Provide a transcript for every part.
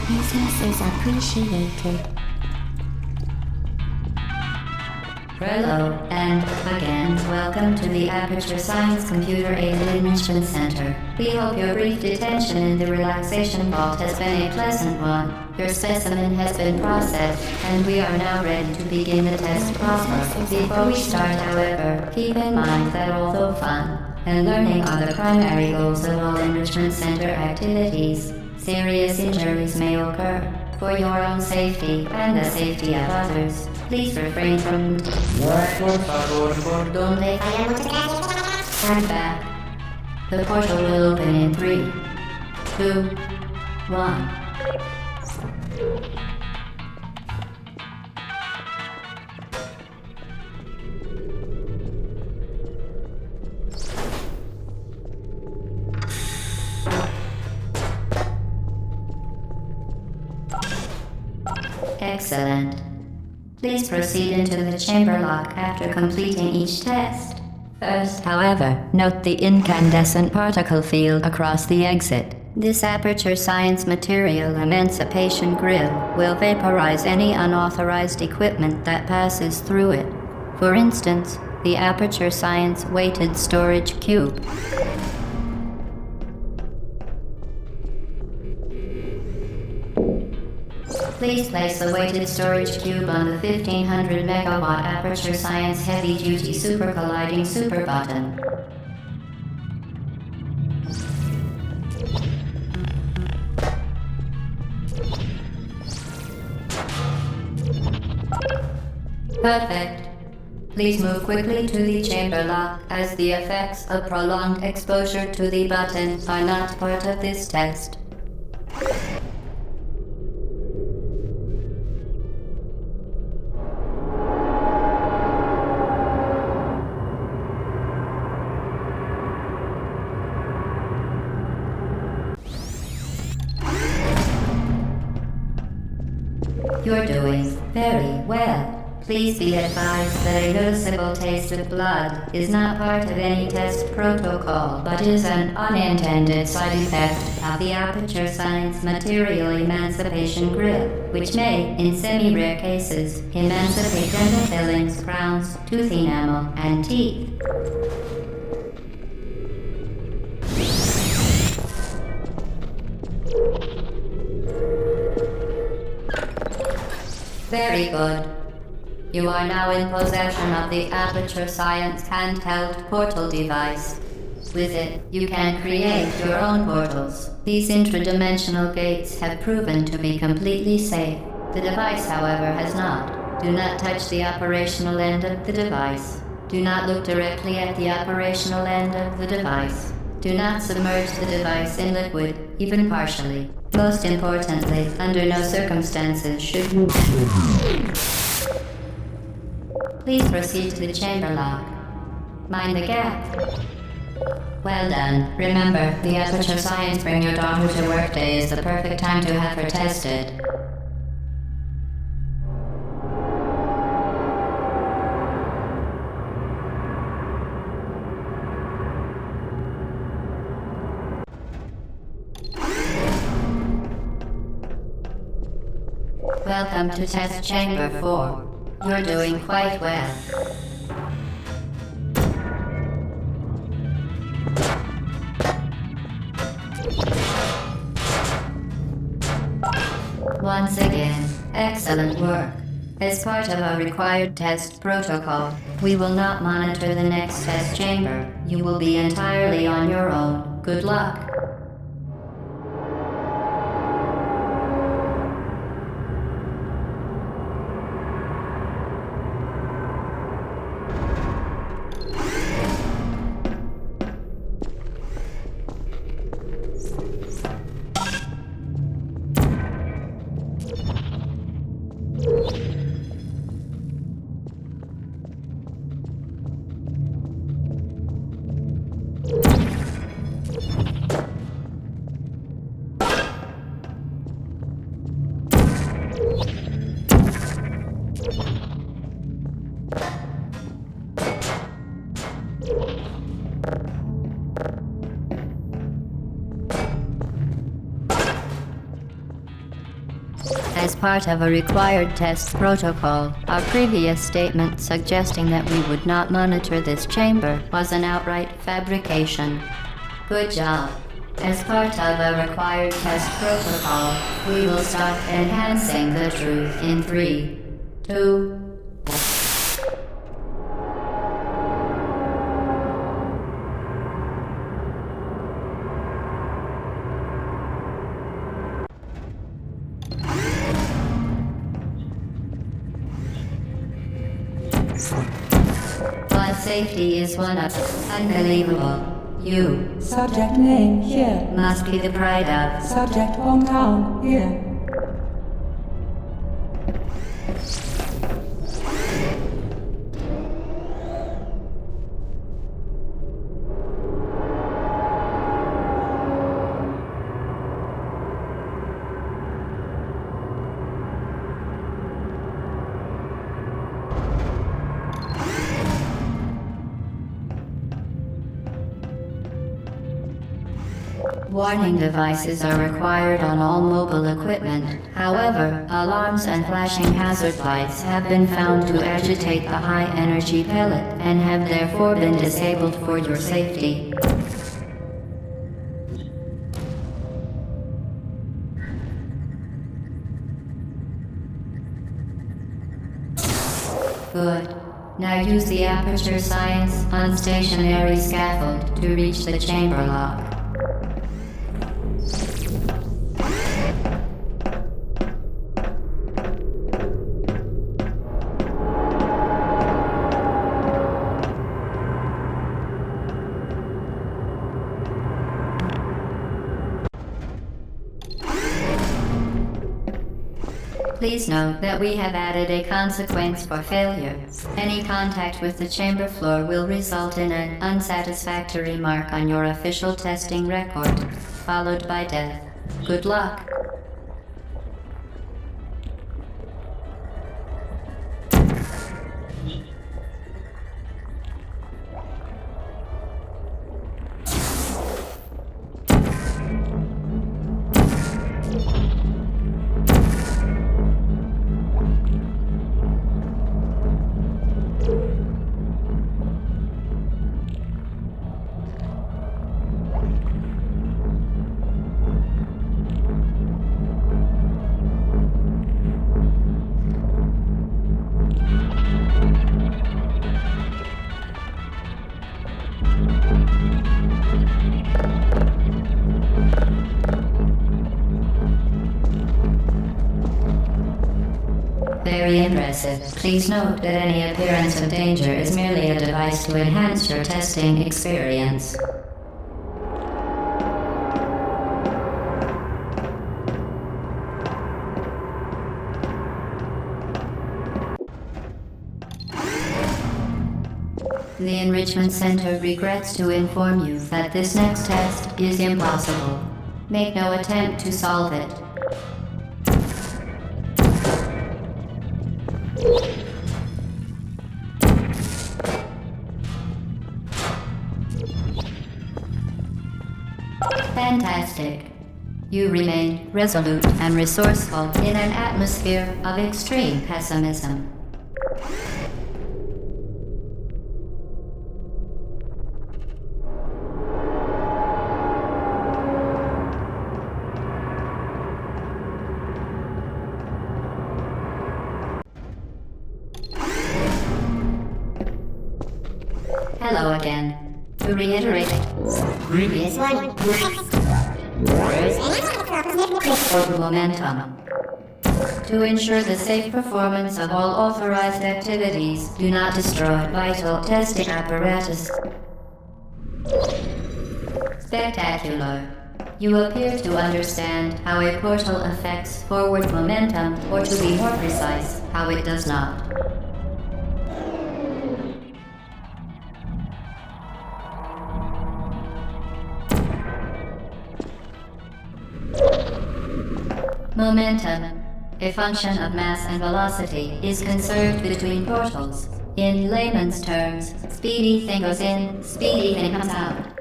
business is appreciated. Hello, and again, welcome to the Aperture Science Computer Aided Enrichment Center. We hope your brief detention in the relaxation vault has been a pleasant one. Your specimen has been processed, and we are now ready to begin the test process. Before we start, however, keep in mind that although fun and learning are the primary goals of all Enrichment Center activities, serious injuries may occur. For your own safety and the safety of others, please refrain from stand back. The portal will open in 3, 2, 1. Excellent. Please proceed into the chamber lock after completing each test. First, however, note the incandescent particle field across the exit. This Aperture Science Material Emancipation Grill will vaporize any unauthorized equipment that passes through it. For instance, the Aperture Science Weighted Storage Cube. Please place the weighted storage cube on the 1500 megawatt Aperture Science Heavy Duty Super Colliding Super Button. Perfect. Please move quickly to the chamber lock, as the effects of prolonged exposure to the button are not part of this test. You're doing very well. Please be advised that a noticeable taste of blood is not part of any test protocol, but is an unintended side effect of the Aperture Science Material Emancipation Grill, which may, in semi-rare cases, emancipate dental fillings, crowns, tooth enamel, and teeth. Very good. You are now in possession of the Aperture Science handheld portal device. With it, you can create your own portals. These intradimensional gates have proven to be completely safe. The device, however, has not. Do not touch the operational end of the device. Do not look directly at the operational end of the device. Do not submerge the device in liquid, even partially. Most importantly, under no circumstances should you... Please proceed to the chamber lock. Mind the gap. Well done. Remember, the Aperture Science Bring Your Daughter to Work Day is the perfect time to have her tested. Welcome to Test Chamber 4. You're doing quite well. Once again, excellent work. As part of our required test protocol, we will not monitor the next test chamber. You will be entirely on your own. Good luck. as part of a required test protocol. Our previous statement suggesting that we would not monitor this chamber was an outright fabrication. Good job. As part of a required test protocol, we will start enhancing the truth in 3, 2, safety is one of unbelievable. You. Subject name here. Must be the pride of. Subject hometown here. Warning devices are required on all mobile equipment. However, alarms and flashing hazard lights have been found to agitate the high-energy pellet and have therefore been disabled for your safety. Good. Now use the Aperture Science unstationary scaffold to reach the chamber lock. Please note that we have added a consequence for failure. Any contact with the chamber floor will result in an unsatisfactory mark on your official testing record, followed by death. Good luck. Very impressive. Please note that any appearance of danger is merely a device to enhance your testing experience. The Enrichment Center regrets to inform you that this next test is impossible. Make no attempt to solve it. Fantastic. You remain resolute and resourceful in an atmosphere of extreme pessimism. Hello again. To reiterate, previous one. Momentum. To ensure the safe performance of all authorized activities, do not destroy vital testing apparatus. Spectacular. You appear to understand how a portal affects forward momentum, or to be more precise, how it does not. Momentum, a function of mass and velocity, is conserved between portals. In layman's terms, speedy thing goes in, speedy thing comes out.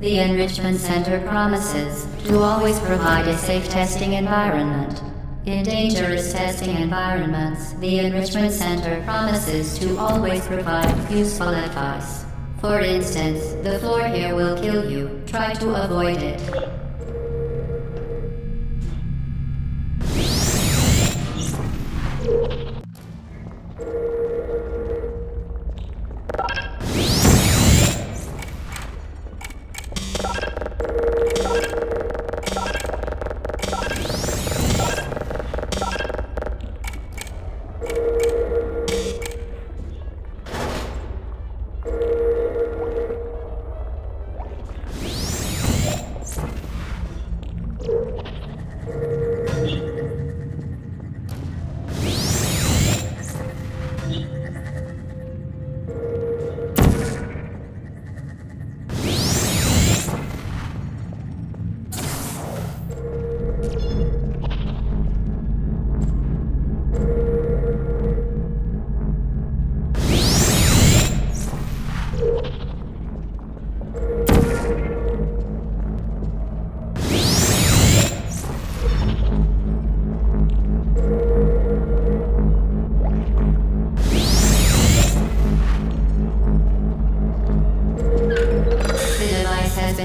The Enrichment Center promises to always provide a safe testing environment. In dangerous testing environments, the Enrichment Center promises to always provide useful advice. For instance, the floor here will kill you. Try to avoid it.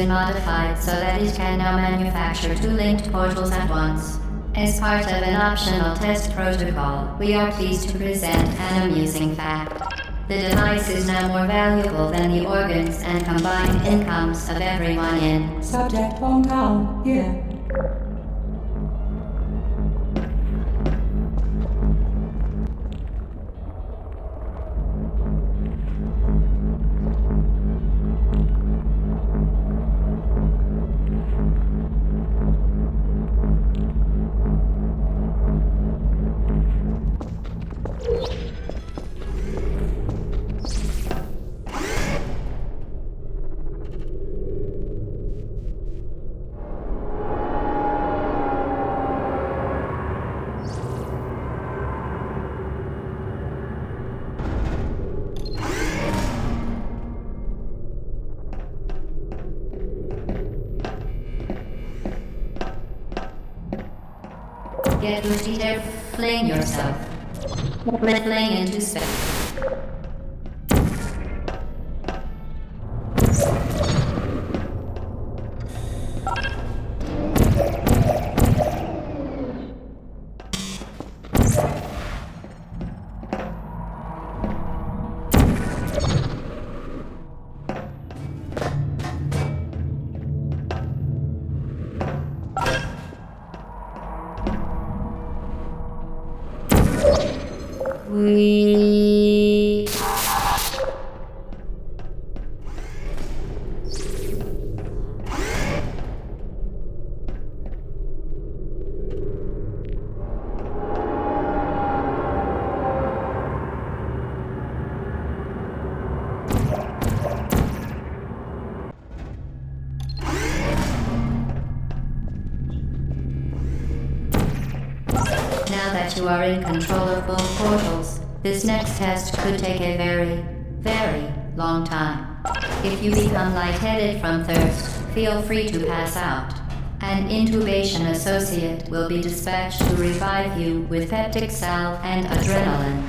Modified so that it can now manufacture two linked portals at once. As part of an optional test protocol, we are pleased to present an amusing fact. The device is now more valuable than the organs and combined incomes of everyone in Subject hometown here. Get boosted there, fling yourself. Fling into space. We... Now that you are in control of both portals, this next test could take a very, very long time. If you become lightheaded from thirst, feel free to pass out. An intubation associate will be dispatched to revive you with peptic salve and adrenaline.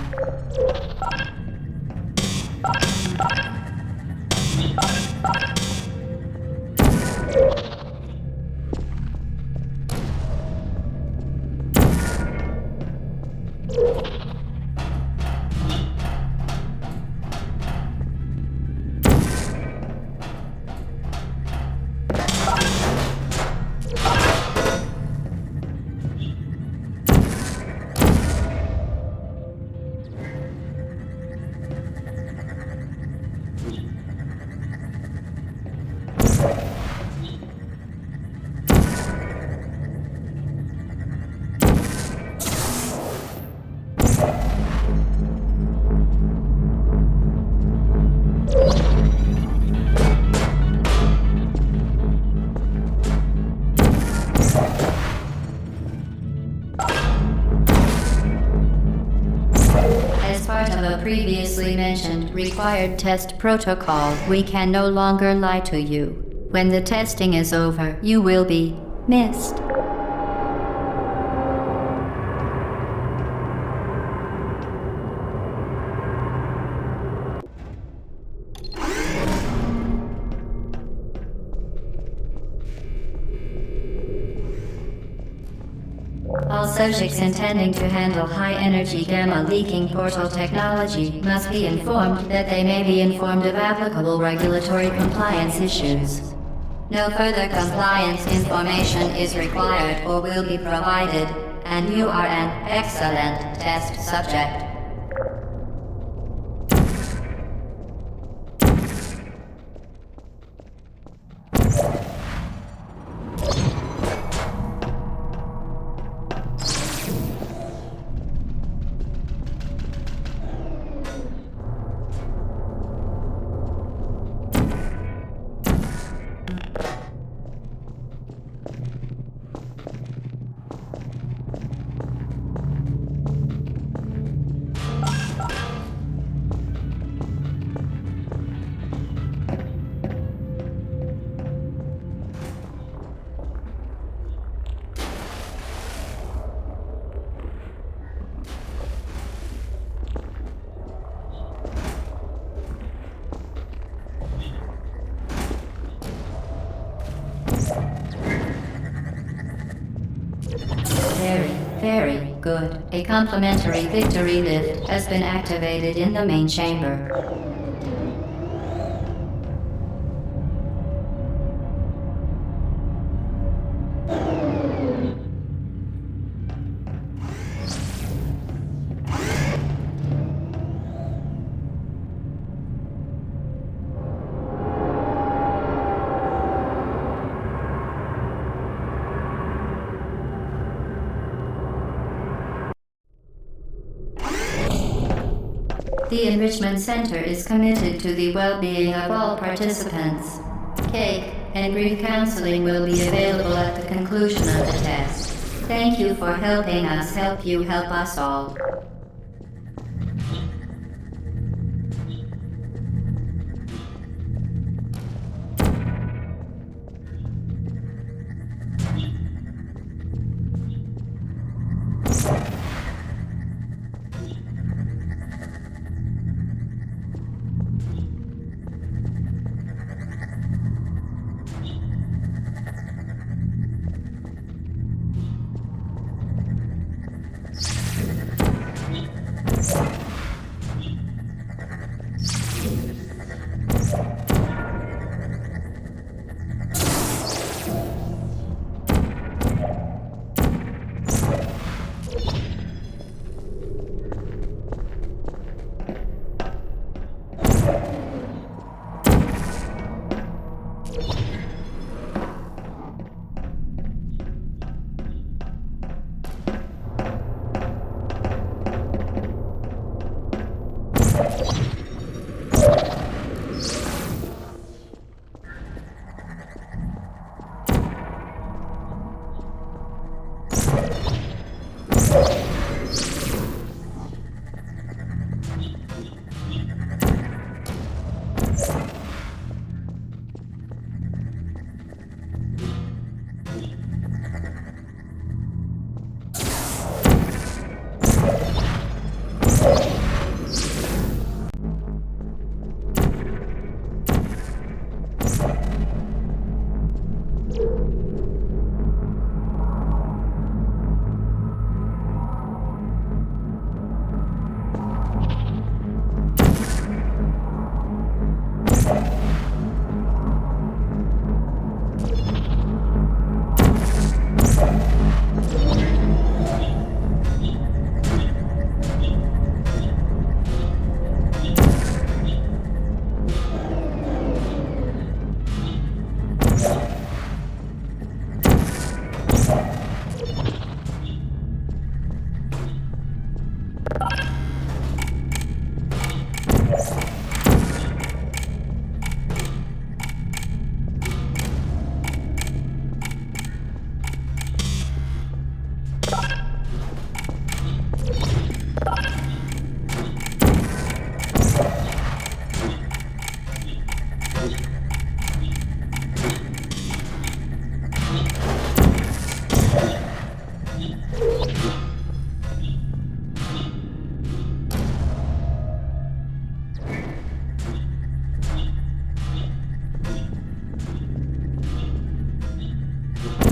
Previously mentioned required test protocol, we can no longer lie to you. When the testing is over, you will be missed. All subjects intending to handle high-energy gamma-leaking portal technology must be informed that they may be informed of applicable regulatory compliance issues. No further compliance information is required or will be provided, and you are an excellent test subject. Very good. A complimentary victory lift has been activated in the main chamber. The Enrichment Center is committed to the well-being of all participants. Cake and brief counseling will be available at the conclusion of the test. Thank you for helping us help you help us all.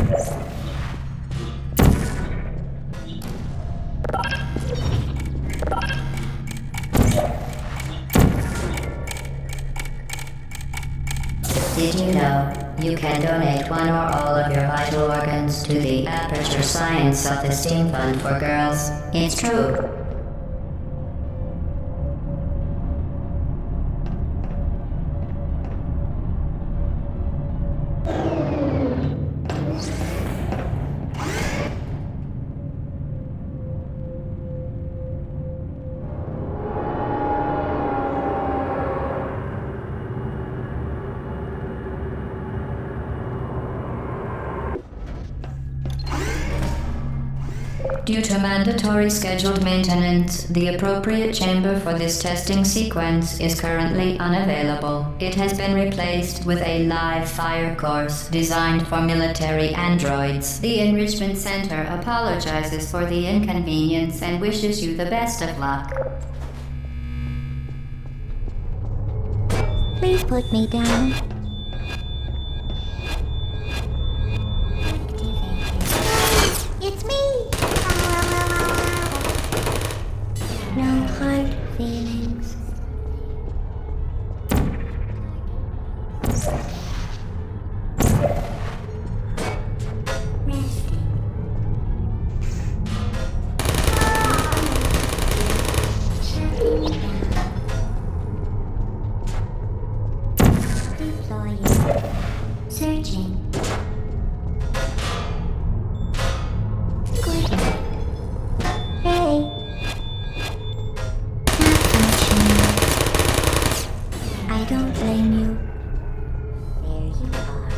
Did you know you can donate one or all of your vital organs to the Aperture Science Self-Esteem Fund for Girls? It's true. Due to mandatory scheduled maintenance, the appropriate chamber for this testing sequence is currently unavailable. It has been replaced with a live fire course designed for military androids. The Enrichment Center apologizes for the inconvenience and wishes you the best of luck. Please put me down. It's me! No hard feelings. Resting. Shutting down. Deploying. Searching. Good. Hey. I don't blame you. There you are.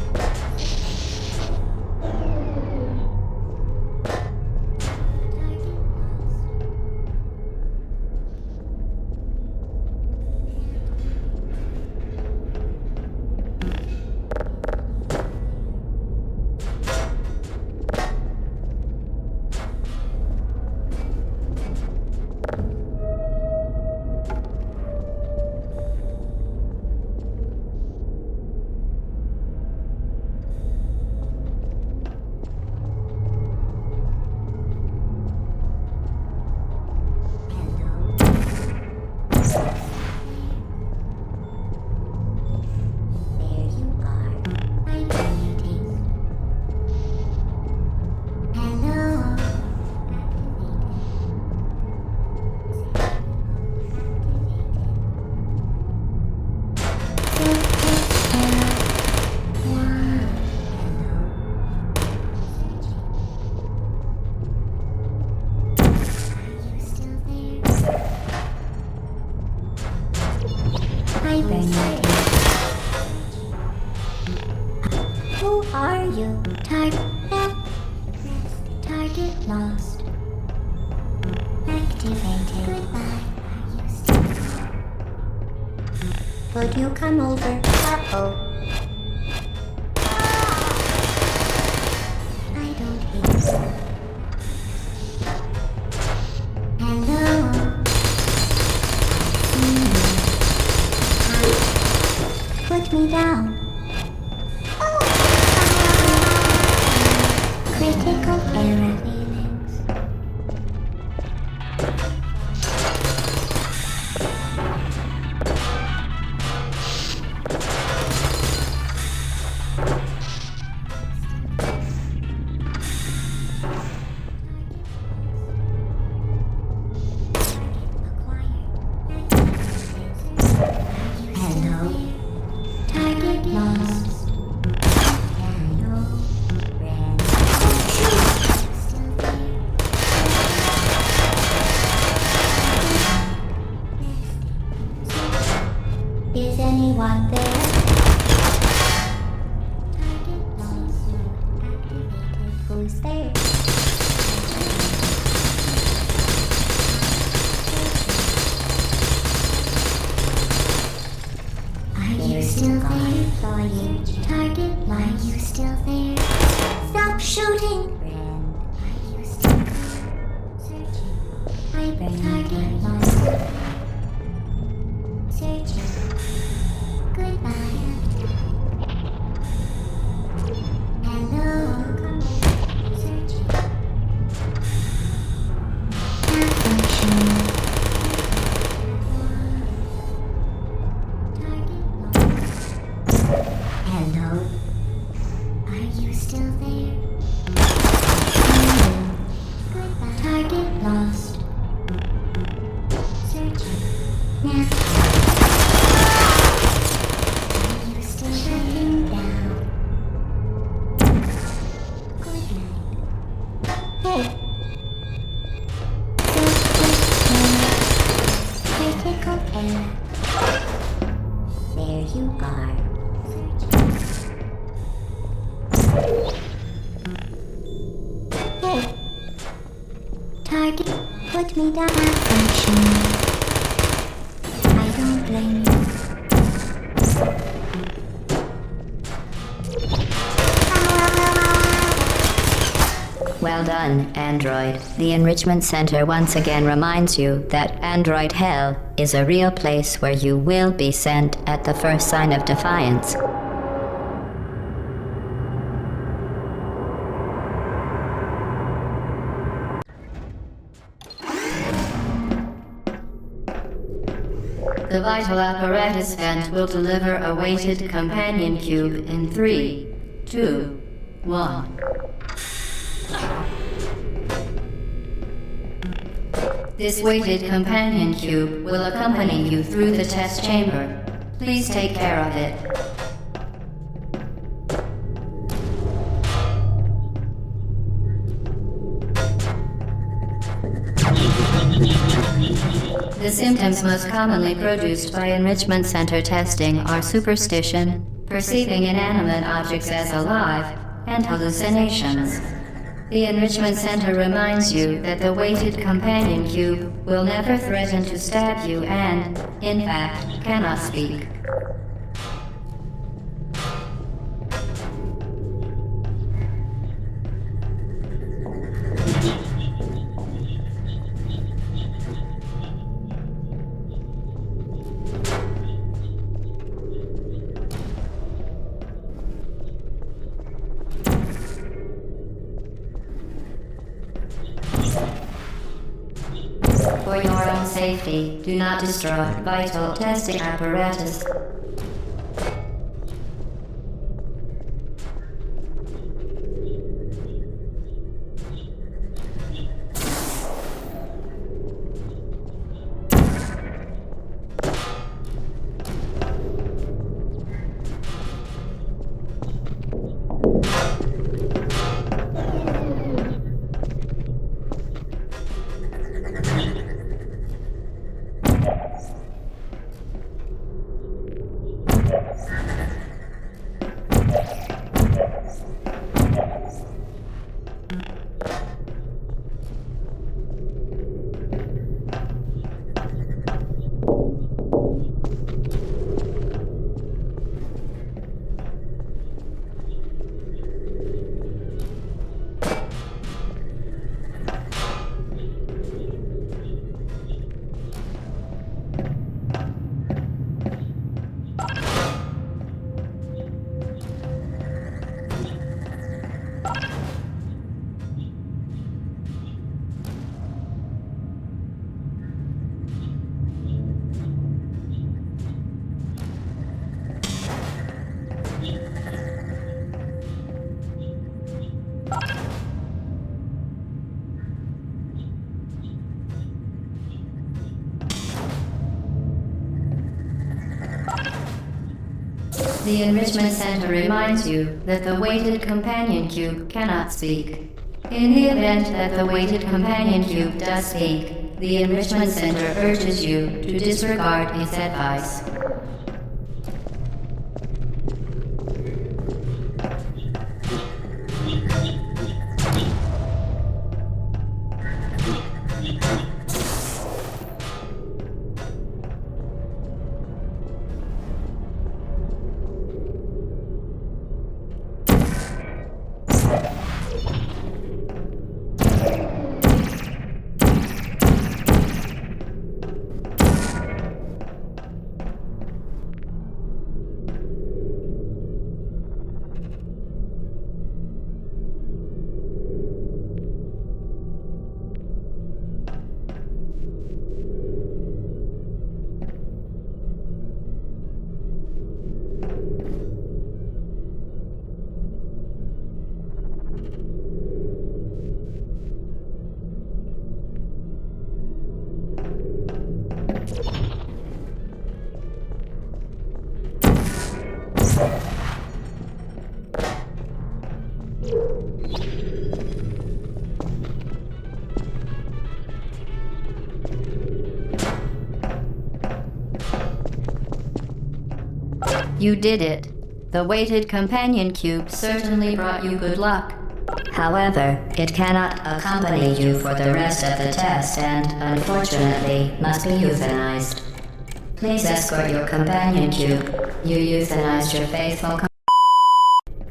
Who are you? Target lost. Activated. Goodbye. Would you come over? Uh-oh. I don't think so. Hello. Put me down. Critical error feelings. Hello. Target lost. Hello. Red. Is anyone there? Target lost. Activated. Who's there? Are you still there? Target, are you still there? Stop shooting! Are you still there? Searching. Target lost. Searching. Goodbye. Hello. Hello? Are you still there? Goodbye. Target lost. Searching. Now. Are you still tracking down? Good night. Hey. Critical error. There you are. Hey. Target. Put me down. Malfunction. I don't blame you. Well done, Android. The Enrichment Center once again reminds you that Android Hell is a real place where you will be sent at the first sign of defiance. The vital apparatus vent will deliver a weighted companion cube in 3, 2, 1. This weighted companion cube will accompany you through the test chamber. Please take care of it. The symptoms most commonly produced by Enrichment Center testing are superstition, perceiving inanimate objects as alive, and hallucinations. The Enrichment Center reminds you that the weighted companion cube will never threaten to stab you and, in fact, cannot speak. For your own safety, do not destroy vital testing apparatus. The Enrichment Center reminds you that the weighted companion cube cannot speak. In the event that the weighted companion cube does speak, the Enrichment Center urges you to disregard its advice. You did it. The weighted companion cube certainly brought you good luck. However, it cannot accompany you for the rest of the test and, unfortunately, must be euthanized. Please escort your companion cube. You euthanized your faithful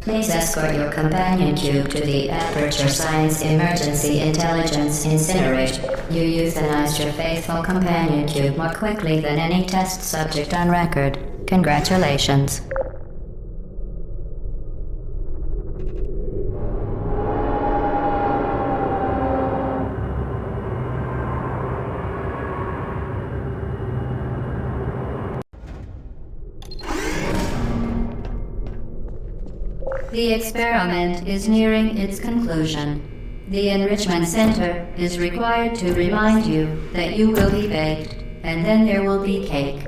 Please escort your companion cube to the Aperture Science Emergency Intelligence Incinerator. You euthanized your faithful companion cube more quickly than any test subject on record. Congratulations. The experiment is nearing its conclusion. The Enrichment Center is required to remind you that you will be baked, and then there will be cake.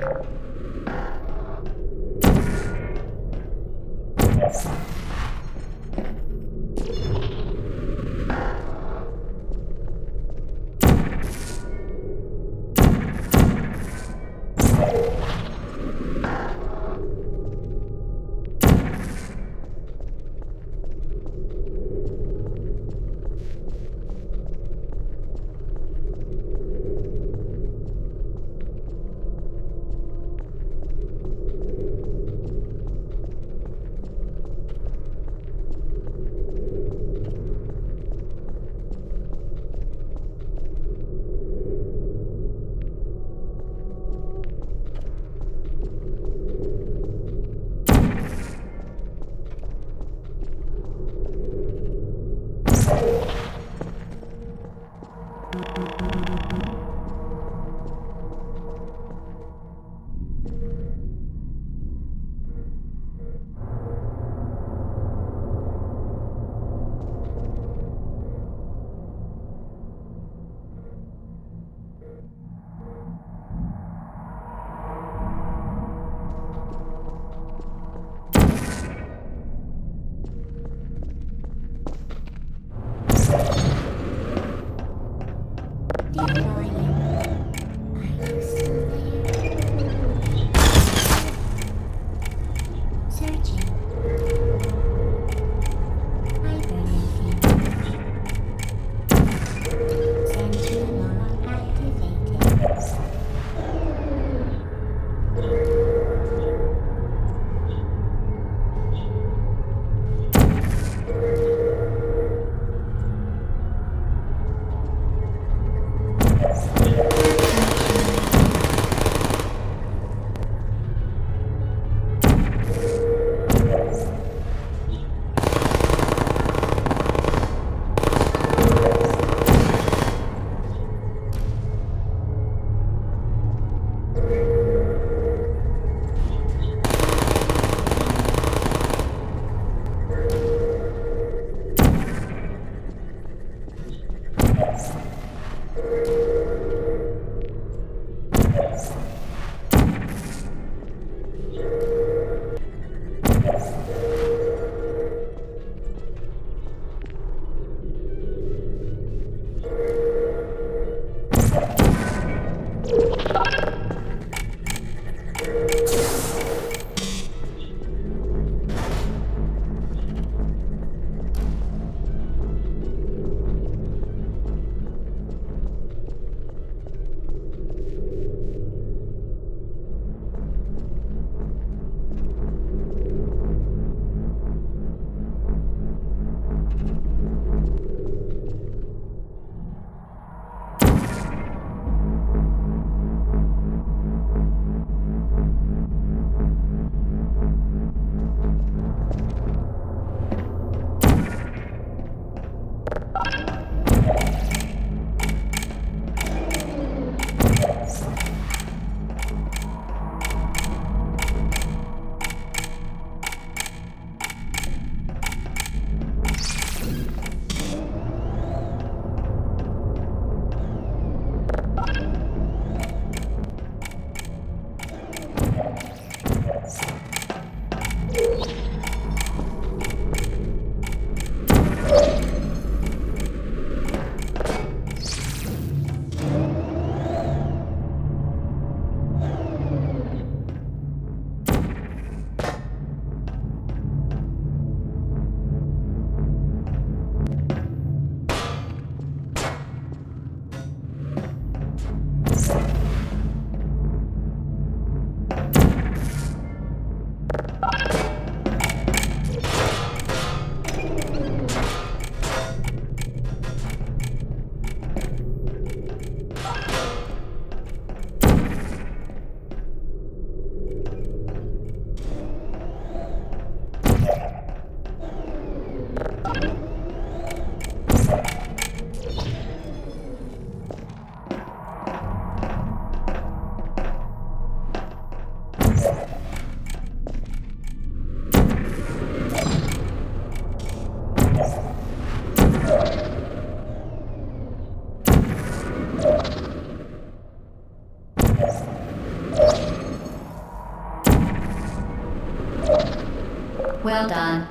Well done.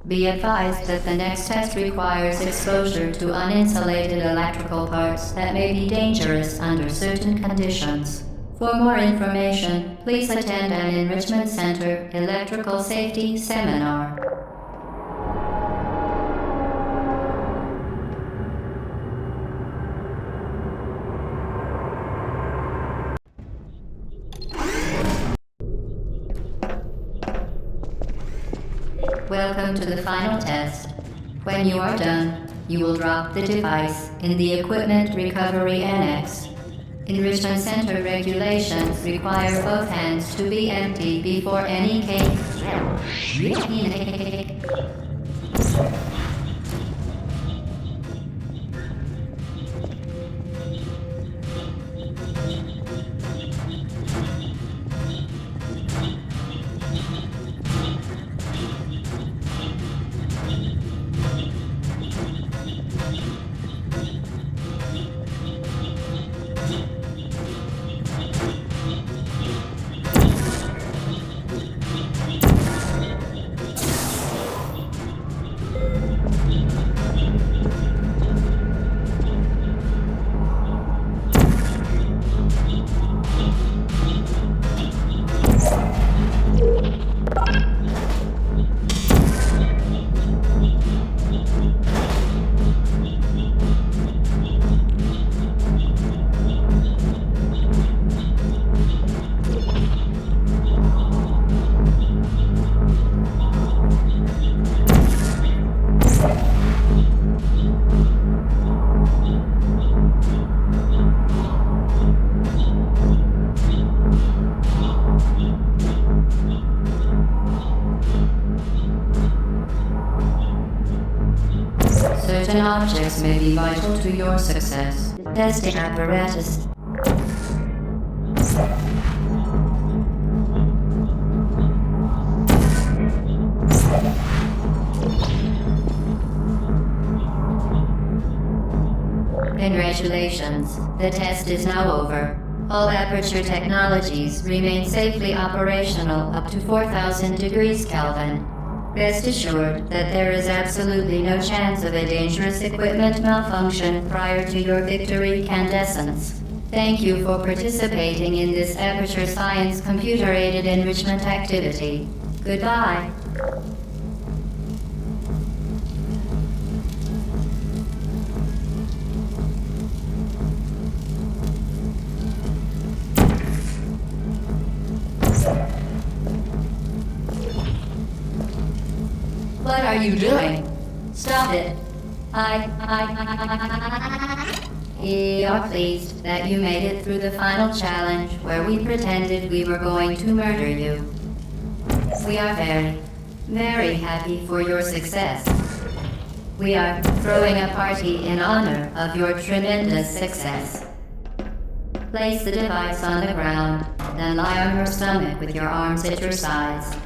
Be advised that the next test requires exposure to uninsulated electrical parts that may be dangerous under certain conditions. For more information, please attend an Enrichment Center Electrical Safety Seminar. Welcome to the final test. When you are done, you will drop the device in the Equipment Recovery Annex. Enrichment Center regulations require both hands to be empty before any case. Certain objects may be vital to your success. Testing apparatus. Congratulations. The test is now over. All Aperture technologies remain safely operational up to 4,000 degrees Kelvin. Rest assured that there is absolutely no chance of a dangerous equipment malfunction prior to your victory candescence. Thank you for participating in this Aperture Science computer-aided enrichment activity. Goodbye. What are you doing? Stop it. We are pleased that you made it through the final challenge where we pretended we were going to murder you. We are very, very happy for your success. We are throwing a party in honor of your tremendous success. Place the device on the ground, then lie on your stomach with your arms at your sides.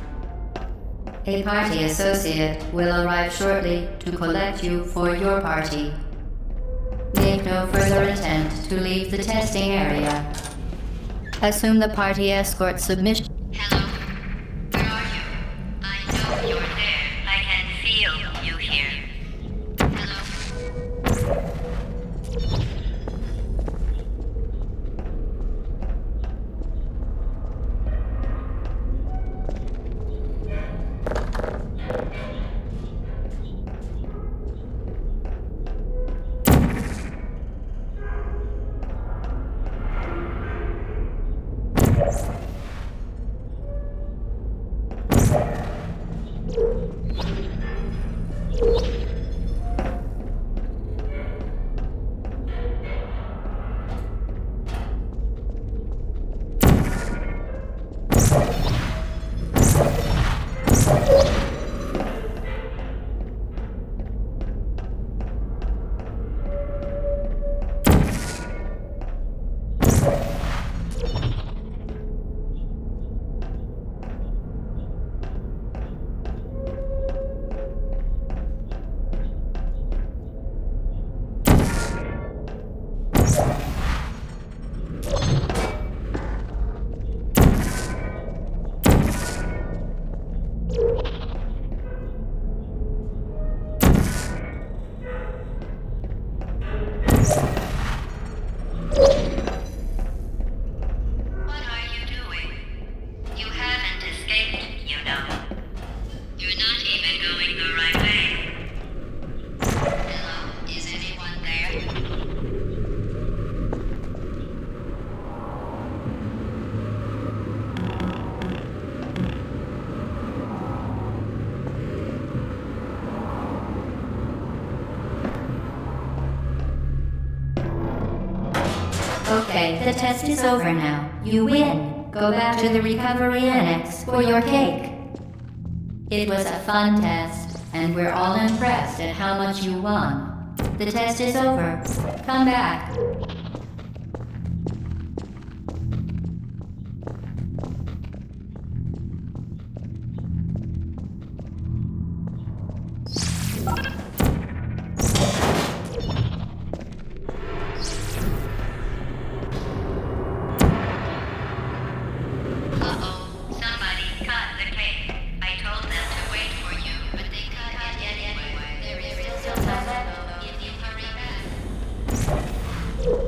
A party associate will arrive shortly to collect you for your party. Make no further attempt to leave the testing area. Assume the party escort submission. Hello? Where are you? I know you're there. I can feel you here. Hello? Okay, the test is over now. You win. Go back to the recovery annex for your cake. It was a fun test, and we're all impressed at how much you won. The test is over. Come back. Somebody cut the cake. I told them to wait for you, but they cut it anyway. There is still time if you hurry back.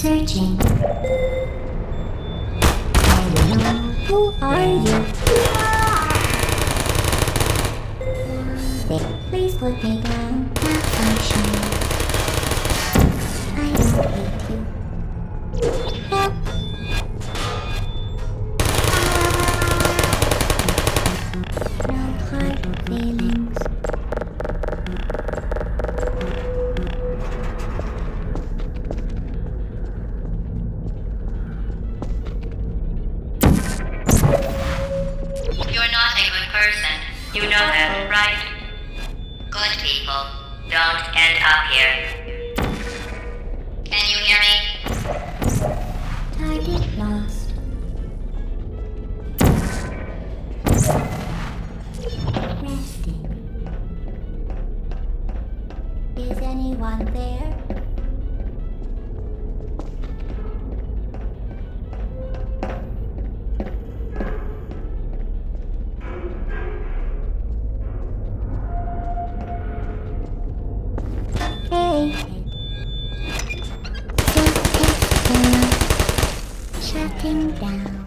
Searching. Hello, who are you? Please put me down. Malfunction. I don't hate you. Help. No hard feelings. You're not a good person. You know that, right? Good people don't end up here. Can you hear me? Target lost. Resting. Is anyone there? Hey. Shutting down.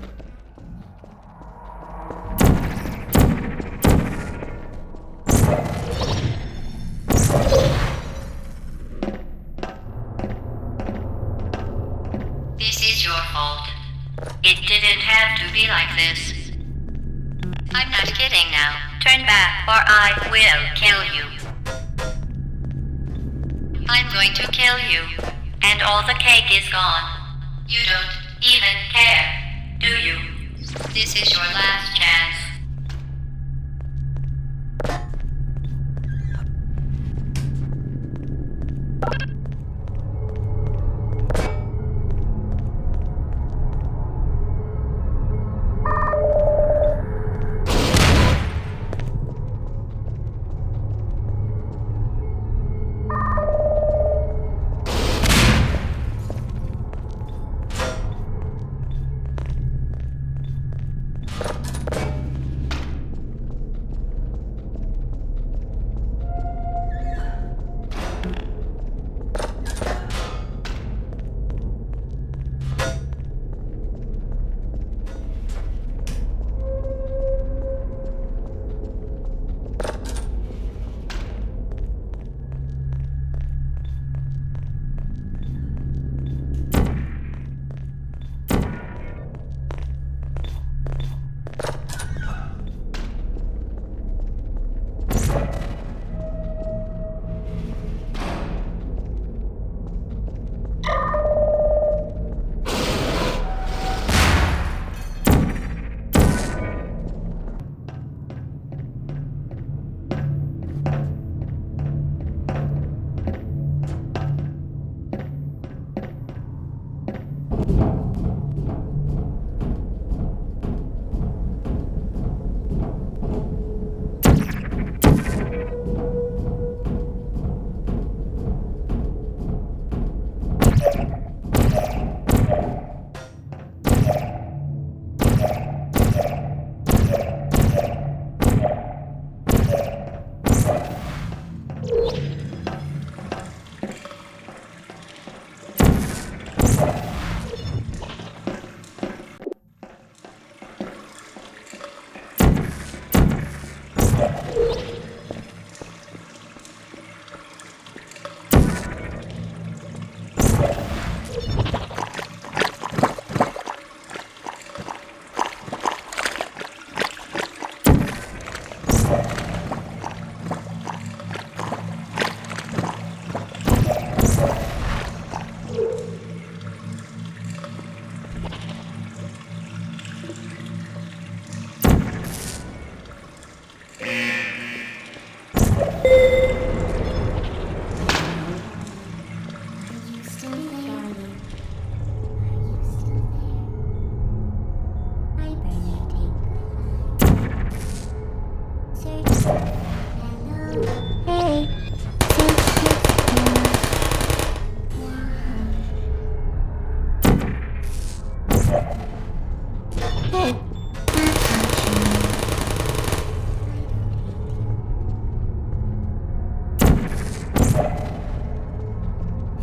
This is your fault. It didn't have to be like this. I'm not kidding now. Turn back or I will kill you. I'm going to kill you. And all the cake is gone. You don't even care, do you? This is your last chance.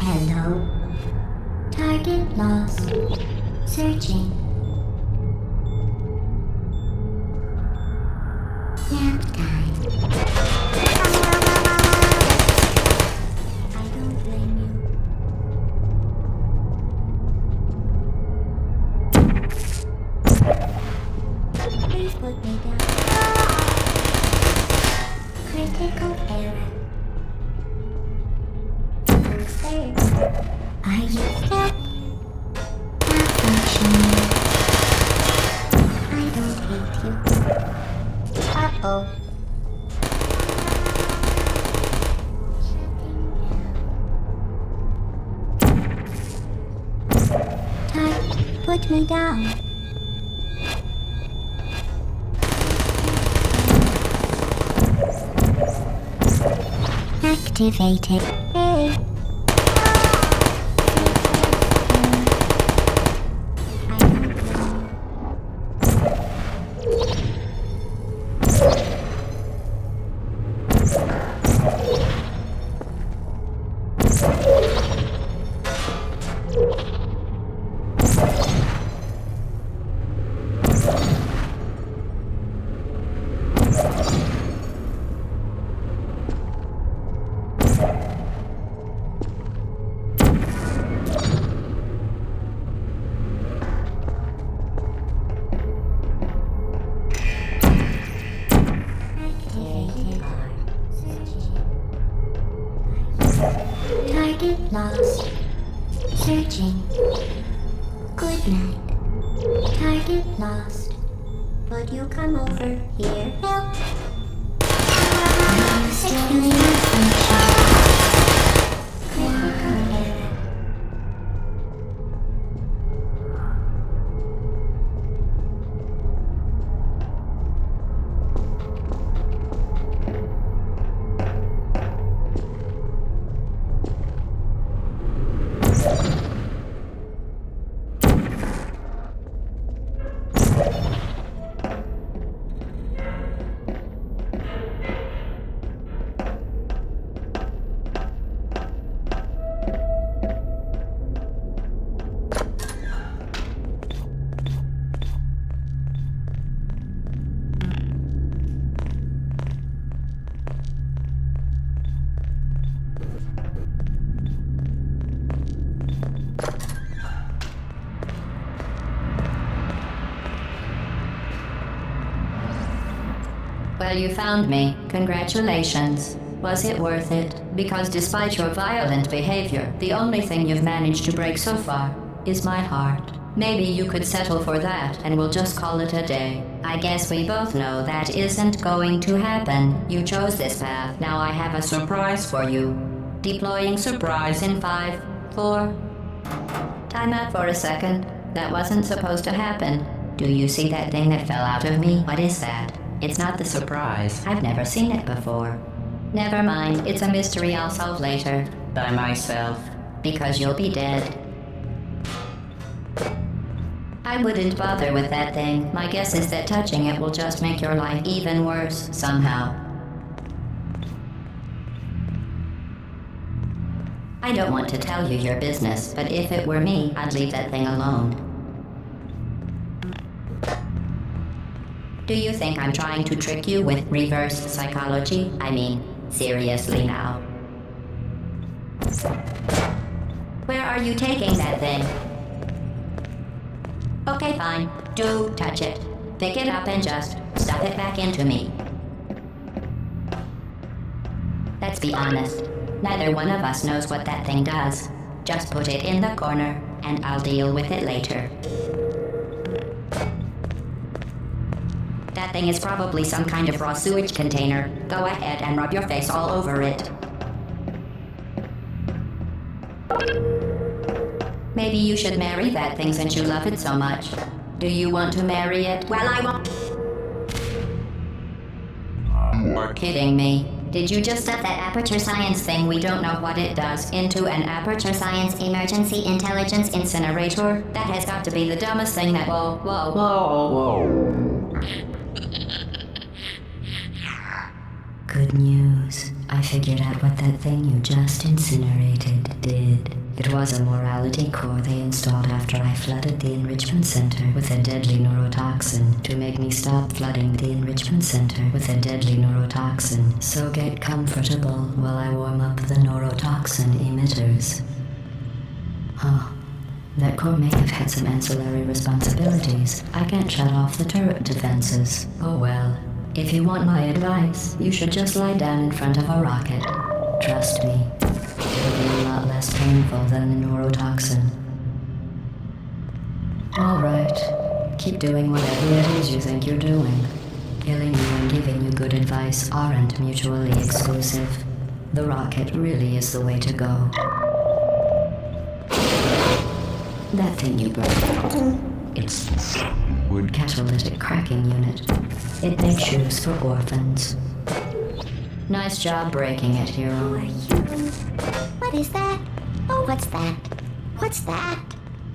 Hello. Target Target lost. Searching. Nap time. I don't blame you. Please put me down. Critical error. Who's there? Are you still malfunctioning? I don't hate you. Uh-oh. Put me down. Activated. Hey. Target lost. Searching. Good night. Target lost. Would you come over here? Help. Are you still in malfunction? Critical error. Well, you found me. Congratulations. Was it worth it? Because despite your violent behavior, the only thing you've managed to break so far is my heart. Maybe you could settle for that and we'll just call it a day. I guess we both know that isn't going to happen. You chose this path. Now I have a surprise for you. Deploying surprise in 5, 4... Time out for a second. That wasn't supposed to happen. Do you see that thing that fell out of me? What is that? It's not the surprise. I've never seen it before. Never mind, it's a mystery I'll solve later. By myself. Because you'll be dead. I wouldn't bother with that thing. My guess is that touching it will just make your life even worse, somehow. I don't want to tell you your business, but if it were me, I'd leave that thing alone. Do you think I'm trying to trick you with reverse psychology? I mean, seriously now. Where are you taking that thing? Okay, fine. Do touch it. Pick it up and just stuff it back into me. Let's be honest. Neither one of us knows what that thing does. Just put it in the corner, and I'll deal with it later. That thing is probably some kind of raw sewage container. Go ahead and rub your face all over it. Maybe you should marry that thing since you love it so much. Do you want to marry it? Well, I won't. You're kidding me. Did you just stuff that Aperture Science thing, we don't know what it does, into an Aperture Science Emergency Intelligence Incinerator? That has got to be the dumbest thing that... Whoa. Good news. I figured out what that thing you just incinerated did. It was a morality core they installed after I flooded the enrichment center with a deadly neurotoxin to make me stop flooding the enrichment center with a deadly neurotoxin. So get comfortable while I warm up the neurotoxin emitters. Huh. That core may have had some ancillary responsibilities. I can't shut off the turret defenses. Oh well. If you want my advice, you should just lie down in front of a rocket. Trust me. It'll be a lot less painful than the neurotoxin. Alright. Keep doing whatever it is you think you're doing. Killing you and giving you good advice aren't mutually exclusive. The rocket really is the way to go. That thing you broke. It's wood. Catalytic cracking unit. It makes shoes for orphans. Nice job breaking it, Who hero. are you? What is that? Oh, what's that? What's that?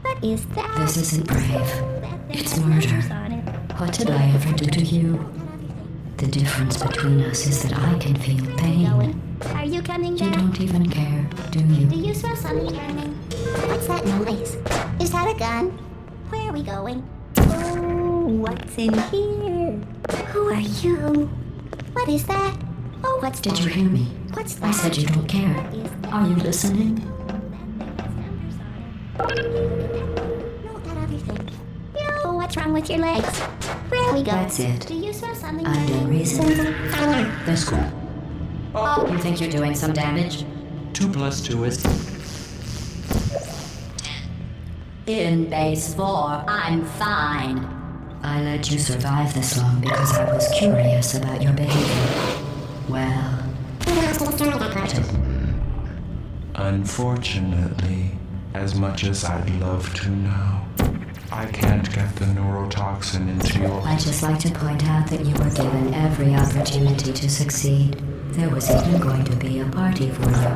What is that? This isn't brave. It's There's murder. numbers on it. What did I ever do to you? The difference between us is that I can feel pain. Going. Are you coming You back? don't even care, do Do you? you smell something burning? What's that noise? Is that a gun? Where are we going? Oh, what's in here? Who are you? What is that? Oh, what's Did that? you hear me? What's that? I said you don't care. What is that? Are you listening? No, that other thing. Yo, what's wrong with your legs? Where are we going? That's it. Do you smell something I'm burning? in reason. That's cool. Oh, you think you're doing some damage? 2 plus 2 is... In base 4, I'm fine. I let you survive this long because I was curious about your behavior. Well, Unfortunately, as much as I'd love to now, I can't get the neurotoxin into your... I'd just like to point out that you were given every opportunity to succeed. There was even going to be a party for you.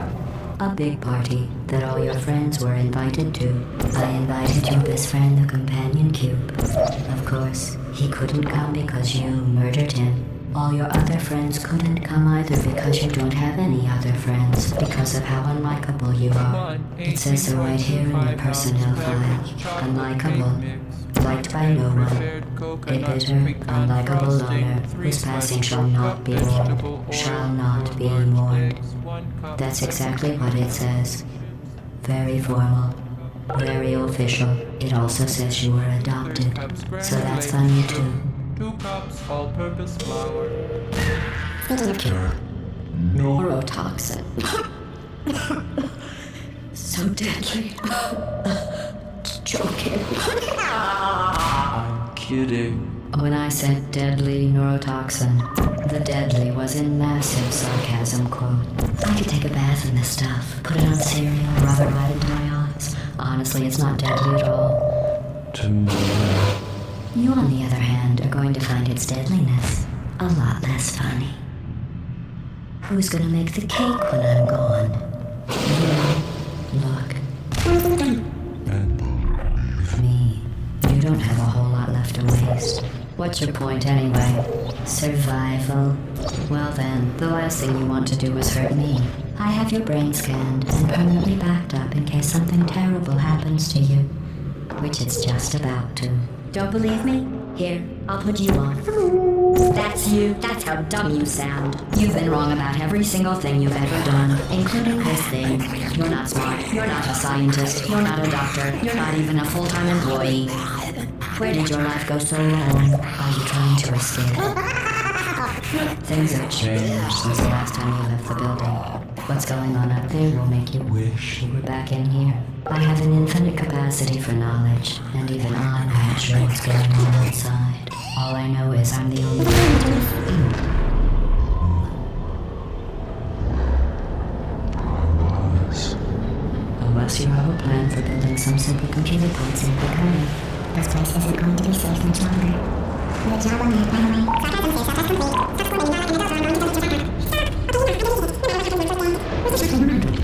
A big party that all your friends were invited to. I invited your best friend, the Companion Cube. Of course, he couldn't come because you murdered him. All your other friends couldn't come either because you don't have any other friends because of how unlikable you are. It says so right here in your personnel file. Unlikable. Liked by no one. A bitter, unlikable loner whose passing shall not be mourned. Shall not be mourned. That's exactly what it says. Very formal. Very official. It also says you were adopted. So that's funny too. 2 cups all-purpose flour. Neurotoxin. So deadly. Joking. I'm kidding. When I said deadly neurotoxin, the deadly was in massive sarcasm quote. I could take a bath in this stuff, put it on cereal, rub it right into my eyes. Honestly, it's not deadly at all. To me, You, on the other hand, are going to find its deadliness a lot less funny. Who's gonna make the cake when I'm gone? You. Look. and Me. You don't have a whole lot left to waste. What's your point anyway? Survival. Well then, the last thing you want to do is hurt me. I have your brain scanned and permanently backed up in case something terrible happens to you. Which it's just about to. Don't believe me? Here, I'll put you on. That's you. That's how dumb you sound. You've been wrong about every single thing you've ever done, including this thing. You're not smart. You're not a scientist. You're not a doctor. You're not even a full-time employee. Where did your life go so wrong? Are you trying to escape? Things have changed since the last time you left the building. What's going on up there will make you wish you were back in here. I have an infinite capacity for knowledge, and even I'm not sure what's going on outside. All I know is I'm the only was... Unless you have a plan for building some simple computer pods in Big Hurry. This place isn't going to be safe much longer. Good job on that, by the way. Sarcasm safe, sarcasm complete. Subsequently, not and adults are going to go to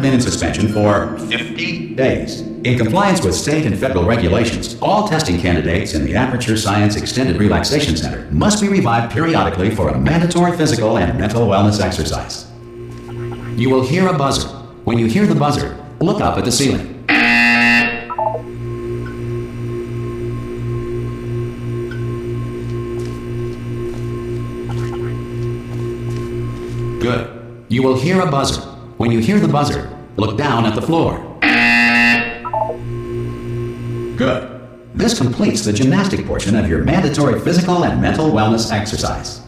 been in suspension for 50 days. In compliance with state and federal regulations, all testing candidates in the Aperture Science Extended Relaxation Center must be revived periodically for a mandatory physical and mental wellness exercise. You will hear a buzzer. When you hear the buzzer, look up at the ceiling. Good. You will hear a buzzer. When you hear the buzzer, look down at the floor. Good. This completes the gymnastic portion of your mandatory physical and mental wellness exercise.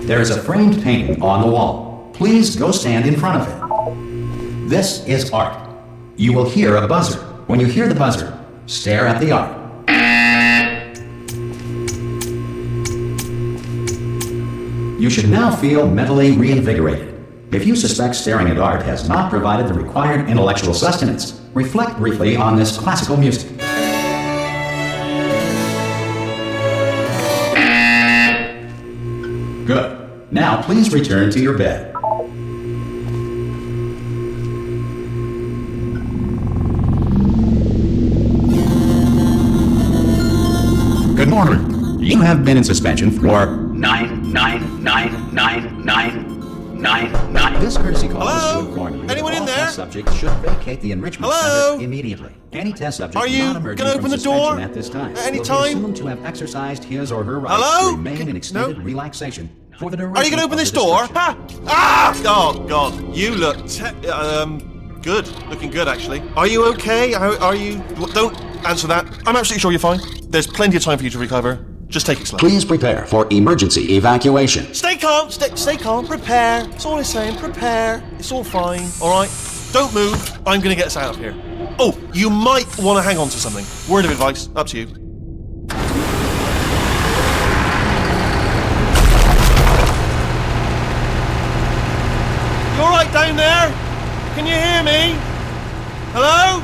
There is a framed painting on the wall. Please go stand in front of it. This is art. You will hear a buzzer. When you hear the buzzer, stare at the art. You should now feel mentally reinvigorated. If you suspect staring at art has not provided the required intellectual sustenance, reflect briefly on this classical music. Good. Now please return to your bed. Good morning. You have been in suspension for 9999999. This courtesy call is to inform you Anyone that in all there? test subjects should vacate the enrichment Hello? center immediately. Any test subject Are you not emerging gonna from open the suspension door at this time at any will time? be assumed to have exercised his or her rights Hello? to remain in extended No? relaxation for the duration Are you going to open of this the door? suspension. Ha! Ah! Oh, God. You look good. Looking good, actually. Are you okay? Are you... Don't answer that. I'm absolutely sure you're fine. There's plenty of time for you to recover. Just take it slow. Please prepare for emergency evacuation. Stay calm. Stay calm. Prepare. That's all I'm saying. Prepare. It's all fine. All right? Don't move. I'm going to get us out of here. Oh, you might want to hang on to something. Word of advice. Up to you. You all right down there? Can you hear me? Hello?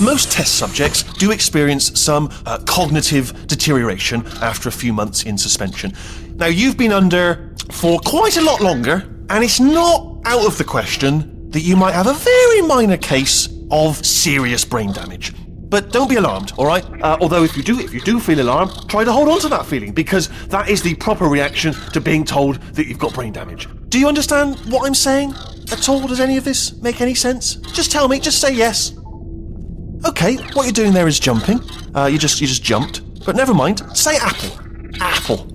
Most test subjects do experience some cognitive deterioration after a few months in suspension. Now, you've been under for quite a lot longer, and it's not out of the question that you might have a very minor case of serious brain damage. But don't be alarmed, all right? Although if you do feel alarmed, try to hold on to that feeling, because that is the proper reaction to being told that you've got brain damage. Do you understand what I'm saying at all? Does any of this make any sense? Just tell me, just say yes. Okay, what you're doing there is jumping. You just jumped. But never mind. Say apple. Apple.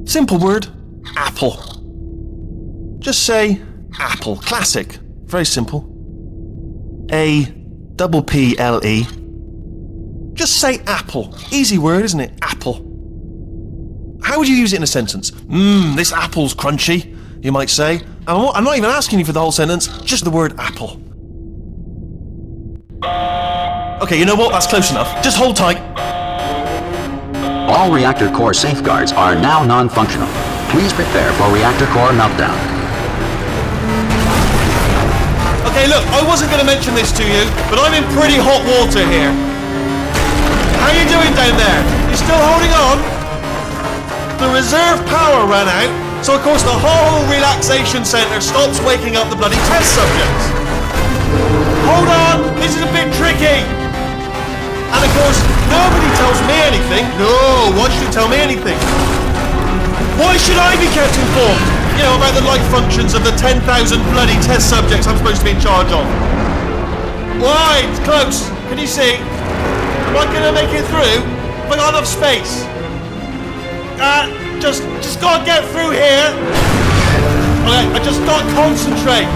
Simple word. Apple. Just say apple. Classic. Very simple. A-double-P-L-E. Just say apple. Easy word, isn't it? Apple. How would you use it in a sentence? This apple's crunchy, you might say. I'm not even asking you for the whole sentence, just the word apple. Okay, you know what? That's close enough. Just hold tight. All reactor core safeguards are now non-functional. Please prepare for reactor core meltdown. Okay, look, I wasn't going to mention this to you, but I'm in pretty hot water here. How you doing down there? You still holding on? The reserve power ran out, so of course the whole relaxation centre stops waking up the bloody test subjects. Hold on, this is a bit tricky. And of course, nobody tells me anything. No, why should you tell me anything? Why should I be kept informed? You know, about the life functions of the 10,000 bloody test subjects I'm supposed to be in charge of. Why? It's close. Can you see? Am I going to make it through? Have I got enough space? Just gotta get through here. Okay, I just gotta concentrate.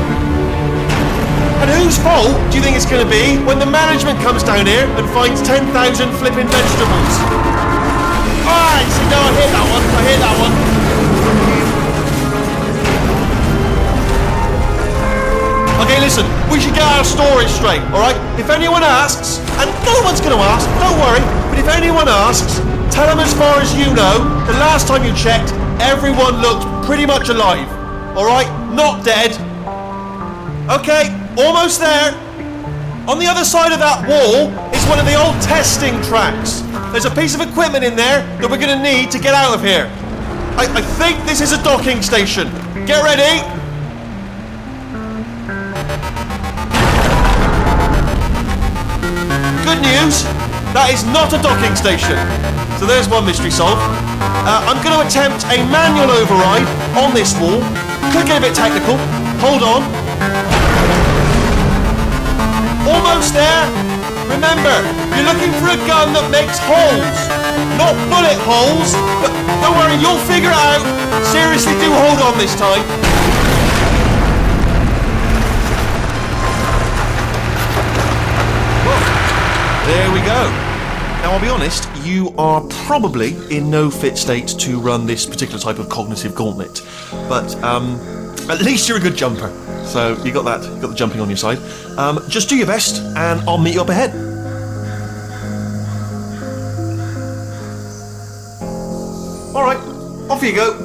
And whose fault do you think it's gonna be when the management comes down here and finds 10,000 flipping vegetables? Alright, see, no, I hear that one. Okay, listen, we should get our story straight, alright? If anyone asks, and no one's gonna ask, don't worry, but if anyone asks, tell them as far as you know, the last time you checked, everyone looked pretty much alive. Alright? Not dead. Okay, almost there. On the other side of that wall is one of the old testing tracks. There's a piece of equipment in there that we're going to need to get out of here. I think this is a docking station. Get ready. Good news, that is not a docking station. So there's one mystery solved. I'm going to attempt a manual override on this wall. Could get a bit technical. Hold on. Almost there. Remember, you're looking for a gun that makes holes. Not bullet holes, but don't worry, you'll figure it out. Seriously, do hold on this time. There we go. Now, I'll be honest, you are probably in no fit state to run this particular type of cognitive gauntlet. But at least you're a good jumper. So you got that, you got the jumping on your side. Just do your best, and I'll meet you up ahead. All right, off you go.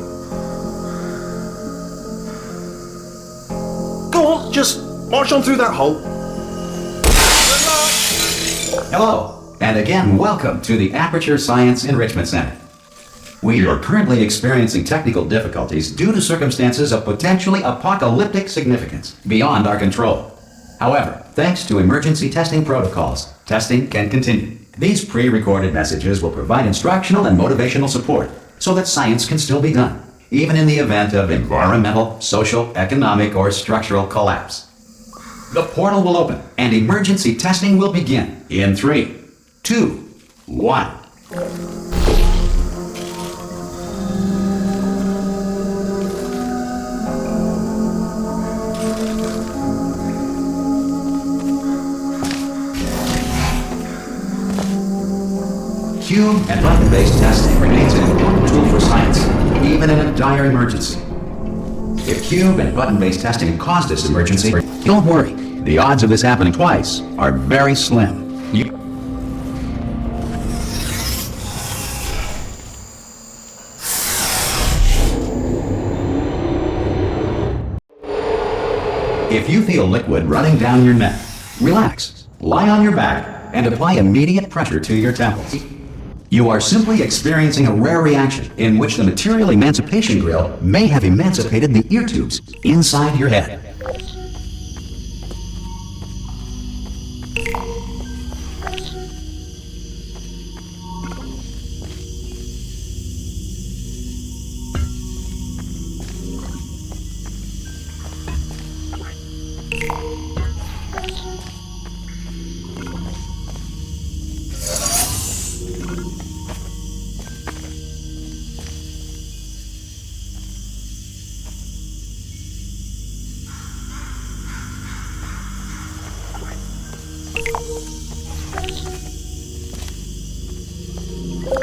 Go on, just march on through that hole. Hello, and again, welcome to the Aperture Science Enrichment Center. We are currently experiencing technical difficulties due to circumstances of potentially apocalyptic significance beyond our control. However, thanks to emergency testing protocols, testing can continue. These pre-recorded messages will provide instructional and motivational support so that science can still be done, even in the event of environmental, social, economic, or structural collapse. The portal will open, and emergency testing will begin in 3, 2, 1. Cube and button-based testing remains an important tool for science, even in a dire emergency. If cube and button-based testing caused this emergency, don't worry. The odds of this happening twice are very slim. If you feel liquid running down your neck, relax, lie on your back, and apply immediate pressure to your temples. You are simply experiencing a rare reaction in which the material emancipation grill may have emancipated the ear tubes inside your head.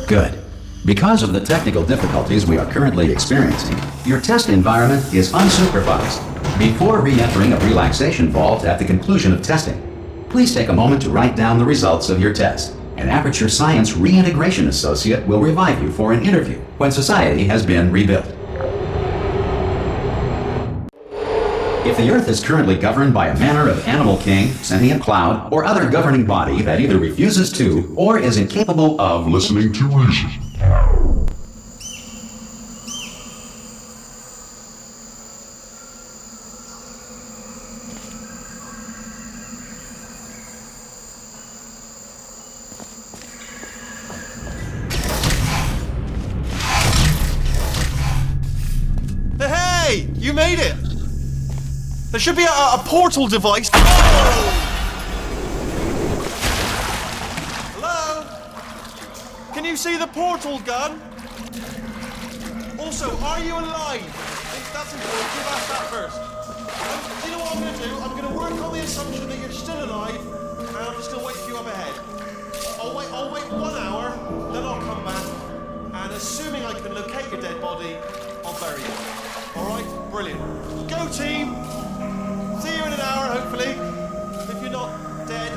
Good. Because of the technical difficulties we are currently experiencing, your test environment is unsupervised. Before re-entering a relaxation vault at the conclusion of testing, please take a moment to write down the results of your test. An Aperture Science Reintegration Associate will revive you for an interview when society has been rebuilt. If the Earth is currently governed by a manner of animal king, sentient cloud, or other governing body that either refuses to or is incapable of listening to reason, Hey, you made it! There should be a portal device. Hello? Can you see the portal gun? Also, are you alive? That's important. You've asked that first. Do you know what I'm going to do? I'm going to work on the assumption that you're still alive, and I'm just going to wait for you up ahead. I'll wait 1 hour, then I'll come back, and assuming I can locate your dead body, I'll bury you. All right? Brilliant. Go, team! See you in an hour, hopefully, if you're not dead.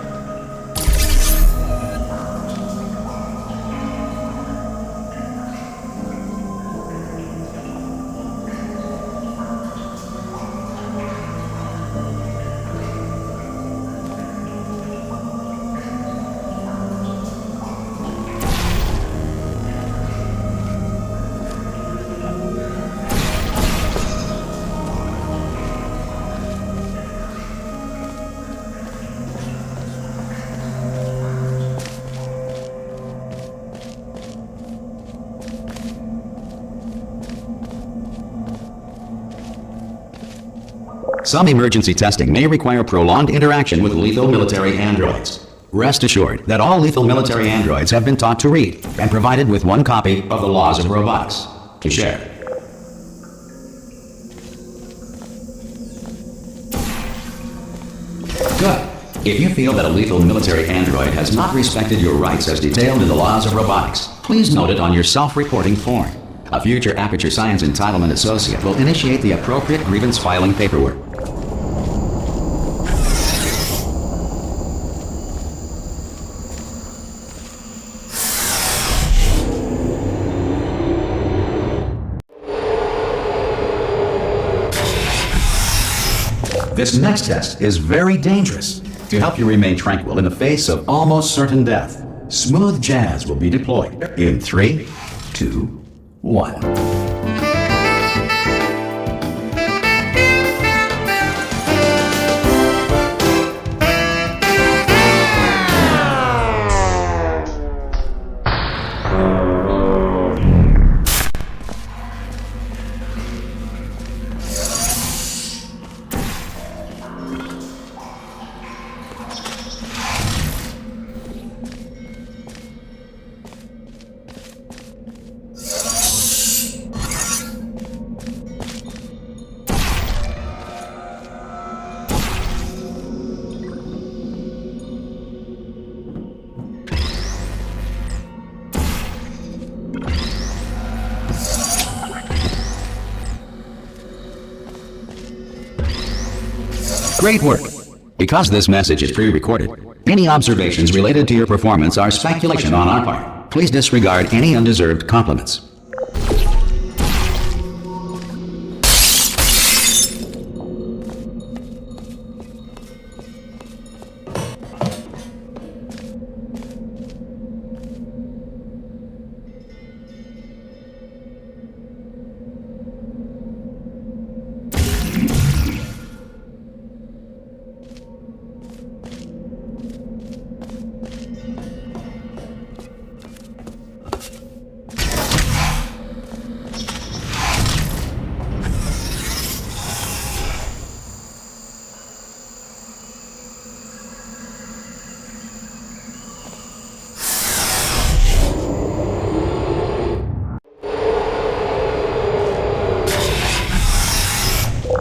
Some emergency testing may require prolonged interaction with lethal military androids. Rest assured that all lethal military androids have been taught to read and provided with one copy of the Laws of Robotics to share. Good. If you feel that a lethal military android has not respected your rights as detailed in the Laws of Robotics, please note it on your self-reporting form. A future Aperture Science Entitlement Associate will initiate the appropriate grievance filing paperwork. This next test is very dangerous. To help you remain tranquil in the face of almost certain death, smooth jazz will be deployed in 3, 2, 1. Great work! Because this message is pre-recorded, any observations related to your performance are speculation on our part. Please disregard any undeserved compliments.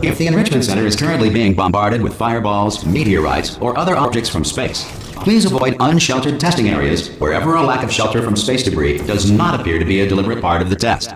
If the Enrichment Center is currently being bombarded with fireballs, meteorites, or other objects from space, please avoid unsheltered testing areas wherever a lack of shelter from space debris does not appear to be a deliberate part of the test.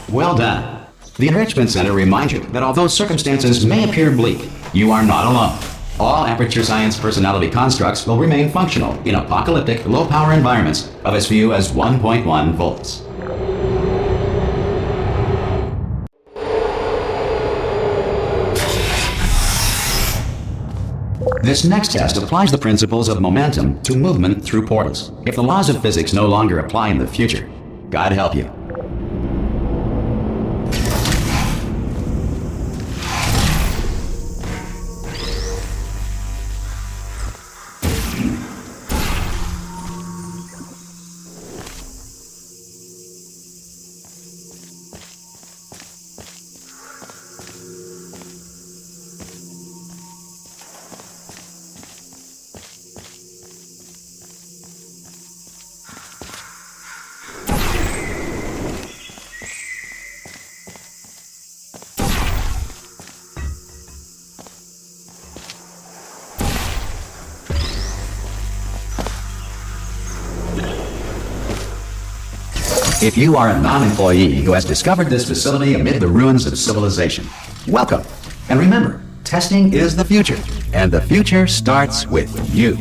Well done. The Enrichment Center reminds you that although circumstances may appear bleak, you are not alone. All Aperture Science personality constructs will remain functional in apocalyptic, low-power environments of as few as 1.1 volts. This next test applies the principles of momentum to movement through portals. If the laws of physics no longer apply in the future, God help you. If you are a non-employee who has discovered this facility amid the ruins of civilization, welcome. And remember, testing is the future, and the future starts with you.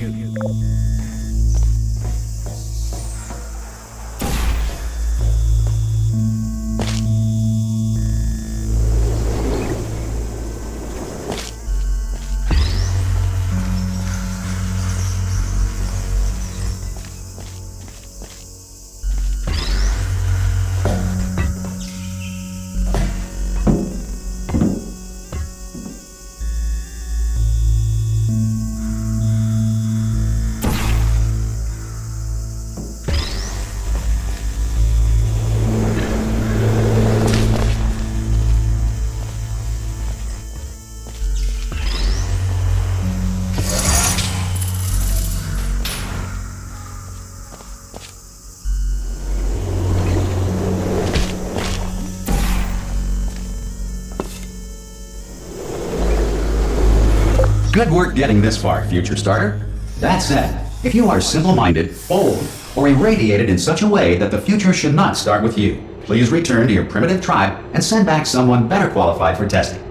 Good work getting this far, future starter. That said, if you are simple-minded, old, or irradiated in such a way that the future should not start with you, please return to your primitive tribe and send back someone better qualified for testing.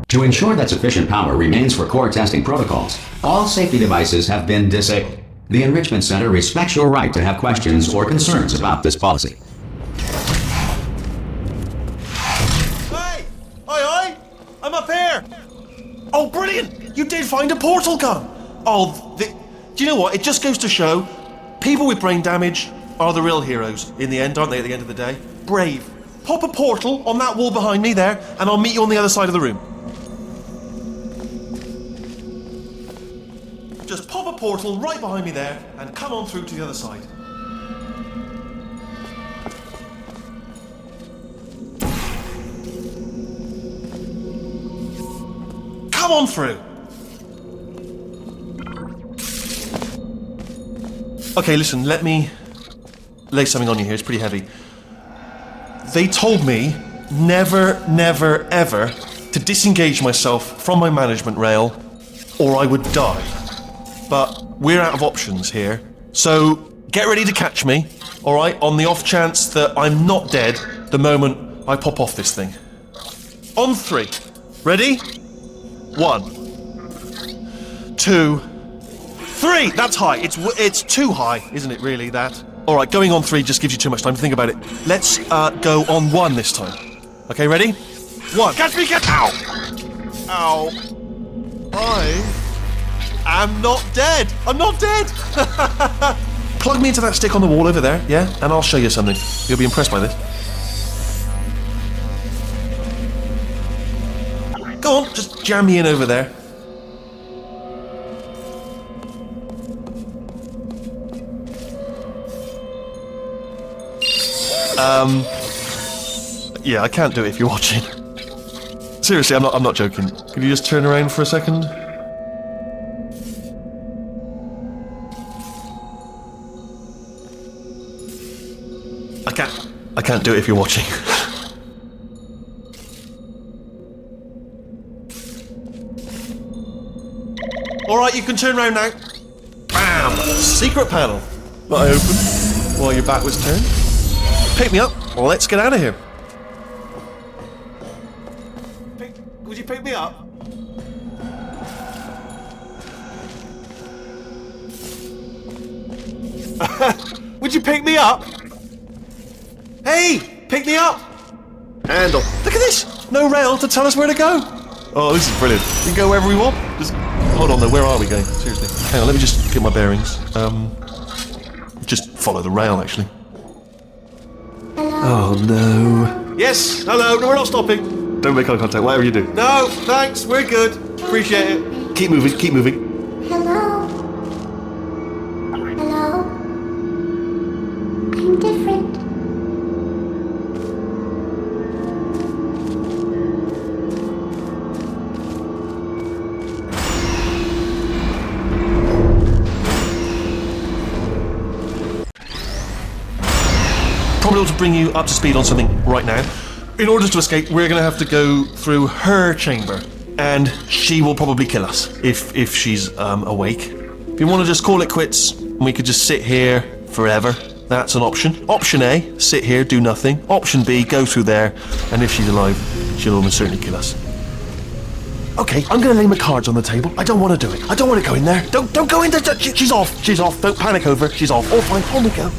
To ensure that sufficient power remains for core testing protocols, all safety devices have been disabled. The Enrichment Center respects your right to have questions or concerns about this policy. Hey! Oi! I'm up here! Oh, brilliant! You did find a portal gun! Oh, do you know what? It just goes to show, people with brain damage are the real heroes in the end, aren't they, at the end of the day? Brave. Pop a portal on that wall behind me there, and I'll meet you on the other side of the room. Just pop a portal right behind me there, and come on through to the other side. Come on through! Okay, listen, let me lay something on you here, it's pretty heavy. They told me never, never, ever to disengage myself from my management rail or I would die. But we're out of options here, so get ready to catch me, alright, on the off chance that I'm not dead the moment I pop off this thing. On 3. Ready? 1, 2, 3! That's high. It's too high, isn't it, really, that? Alright, going on 3 just gives you too much time to think about it. Let's go on 1 this time. Okay, ready? 1. Catch me, catch! Ow! Ow. I am not dead! I'm not dead! Plug me into that stick on the wall over there, yeah? And I'll show you something. You'll be impressed by this. Go on, just jam me in over there. Yeah, I can't do it if you're watching. Seriously, I'm not joking. Can you just turn around for a second? I can't do it if you're watching. Alright, you can turn around now. Bam! Secret panel that I opened while your back was turned. Pick me up. Let's get out of here. Would you pick me up? Would you pick me up? Hey, pick me up! Handle. Look at this! No rail to tell us where to go. Oh, this is brilliant. We can go wherever we want. Just hold on though, where are we going? Seriously. Hang on, let me just get my bearings. Just follow the rail, actually. Oh no. Yes, hello, no, we're not stopping. Don't make eye contact, whatever you do. No, thanks, we're good. Appreciate it. Keep moving, keep moving. Hello? Hello? I'm different. Probably ought to bring you up to speed on something right now. In order to escape, we're going to have to go through her chamber, and she will probably kill us if she's awake. If you want to just call it quits, and we could just sit here forever. That's an option. Option A, sit here, do nothing. Option B, go through there, and if she's alive, she'll almost certainly kill us. Okay, I'm gonna lay my cards on the table. I don't want to do it. I don't want to go in there. Don't go in there. She's off. She's off. Don't panic over. She's off. All fine. On we go.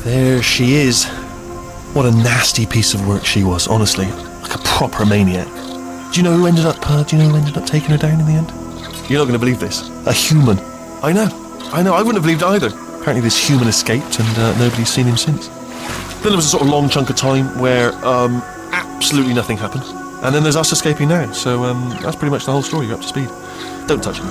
There she is. What a nasty piece of work she was, honestly. Like a proper maniac. Do you know who ended up taking her down in the end? You're not going to believe this. A human. I know. I wouldn't have believed either. Apparently this human escaped and nobody's seen him since. Then there was a sort of long chunk of time where absolutely nothing happened. And then there's us escaping now. So that's pretty much the whole story. You're up to speed. Don't touch him.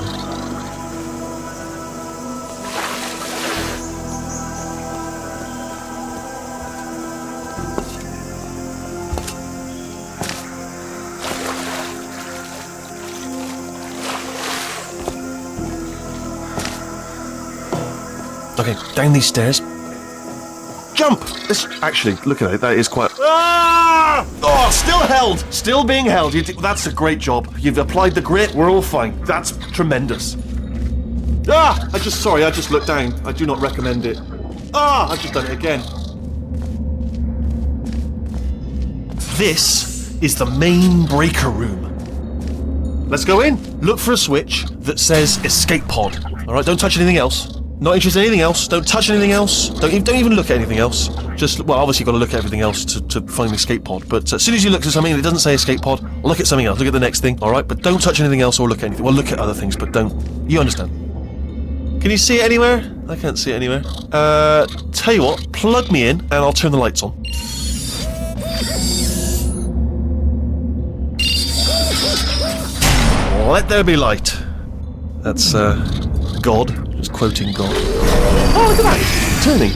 Okay, down these stairs. Jump! Actually, look at it, that is quite... Ah! Oh, still held! Still being held. That's a great job. You've applied the grit, we're all fine. That's tremendous. Ah! I just looked down. I do not recommend it. Ah! I've just done it again. This is the main breaker room. Let's go in. Look for a switch that says escape pod. Alright, don't touch anything else. Not interested in anything else. Don't touch anything else. Don't even look at anything else. Well, obviously you've got to look at everything else to find the escape pod. But as soon as you look at something that doesn't say escape pod, look at something else. Look at the next thing, all right? But don't touch anything else or look at anything. Well, look at other things, but don't. You understand? Can you see it anywhere? I can't see it anywhere. Tell you what, plug me in and I'll turn the lights on. Let there be light. That's, God. Just quoting God. Oh, look at that! Turning.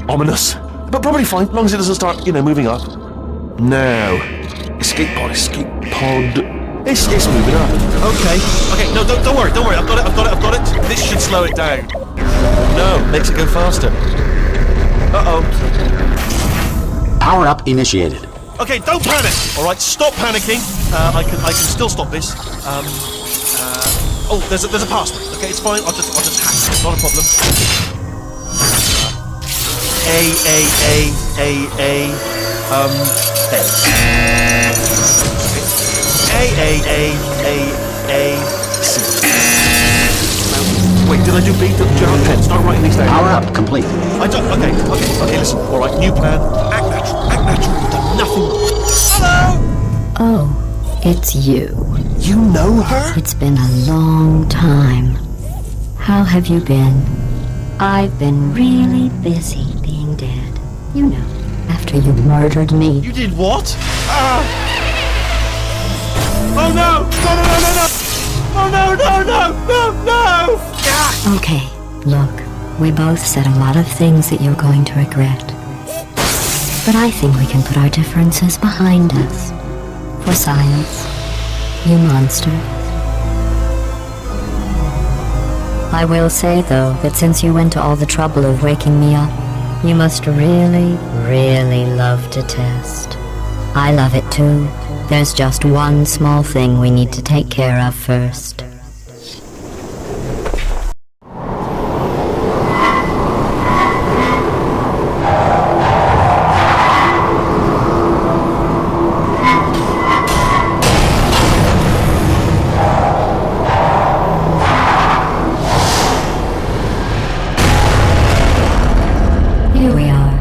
Ominous. But probably fine, as long as it doesn't start, moving up. Now. Escape pod. It's moving up. Okay, no, don't worry. I've got it. This should slow it down. No, makes it go faster. Uh-oh. Power up initiated. Okay, don't panic! Alright, stop panicking. I can still stop this. Oh, there's a password. Okay, it's fine. I'll just hack it. It's not a problem. C. Wait, did I do B? Gerald Penn, start writing these down. Power up complete. Okay, listen. Alright, new plan. Act natural. You've done nothing. Hello! Oh, it's you. You know her? It's been a long time. How have you been? I've been really busy being dead. You know, after you murdered me. You did what? Oh no! No! Oh no! Ah! Okay, look, we both said a lot of things that you're going to regret. But I think we can put our differences behind us. For science, you monster. I will say, though, that since you went to all the trouble of waking me up, you must really, really love to test. I love it too. There's just one small thing we need to take care of first. Here we are,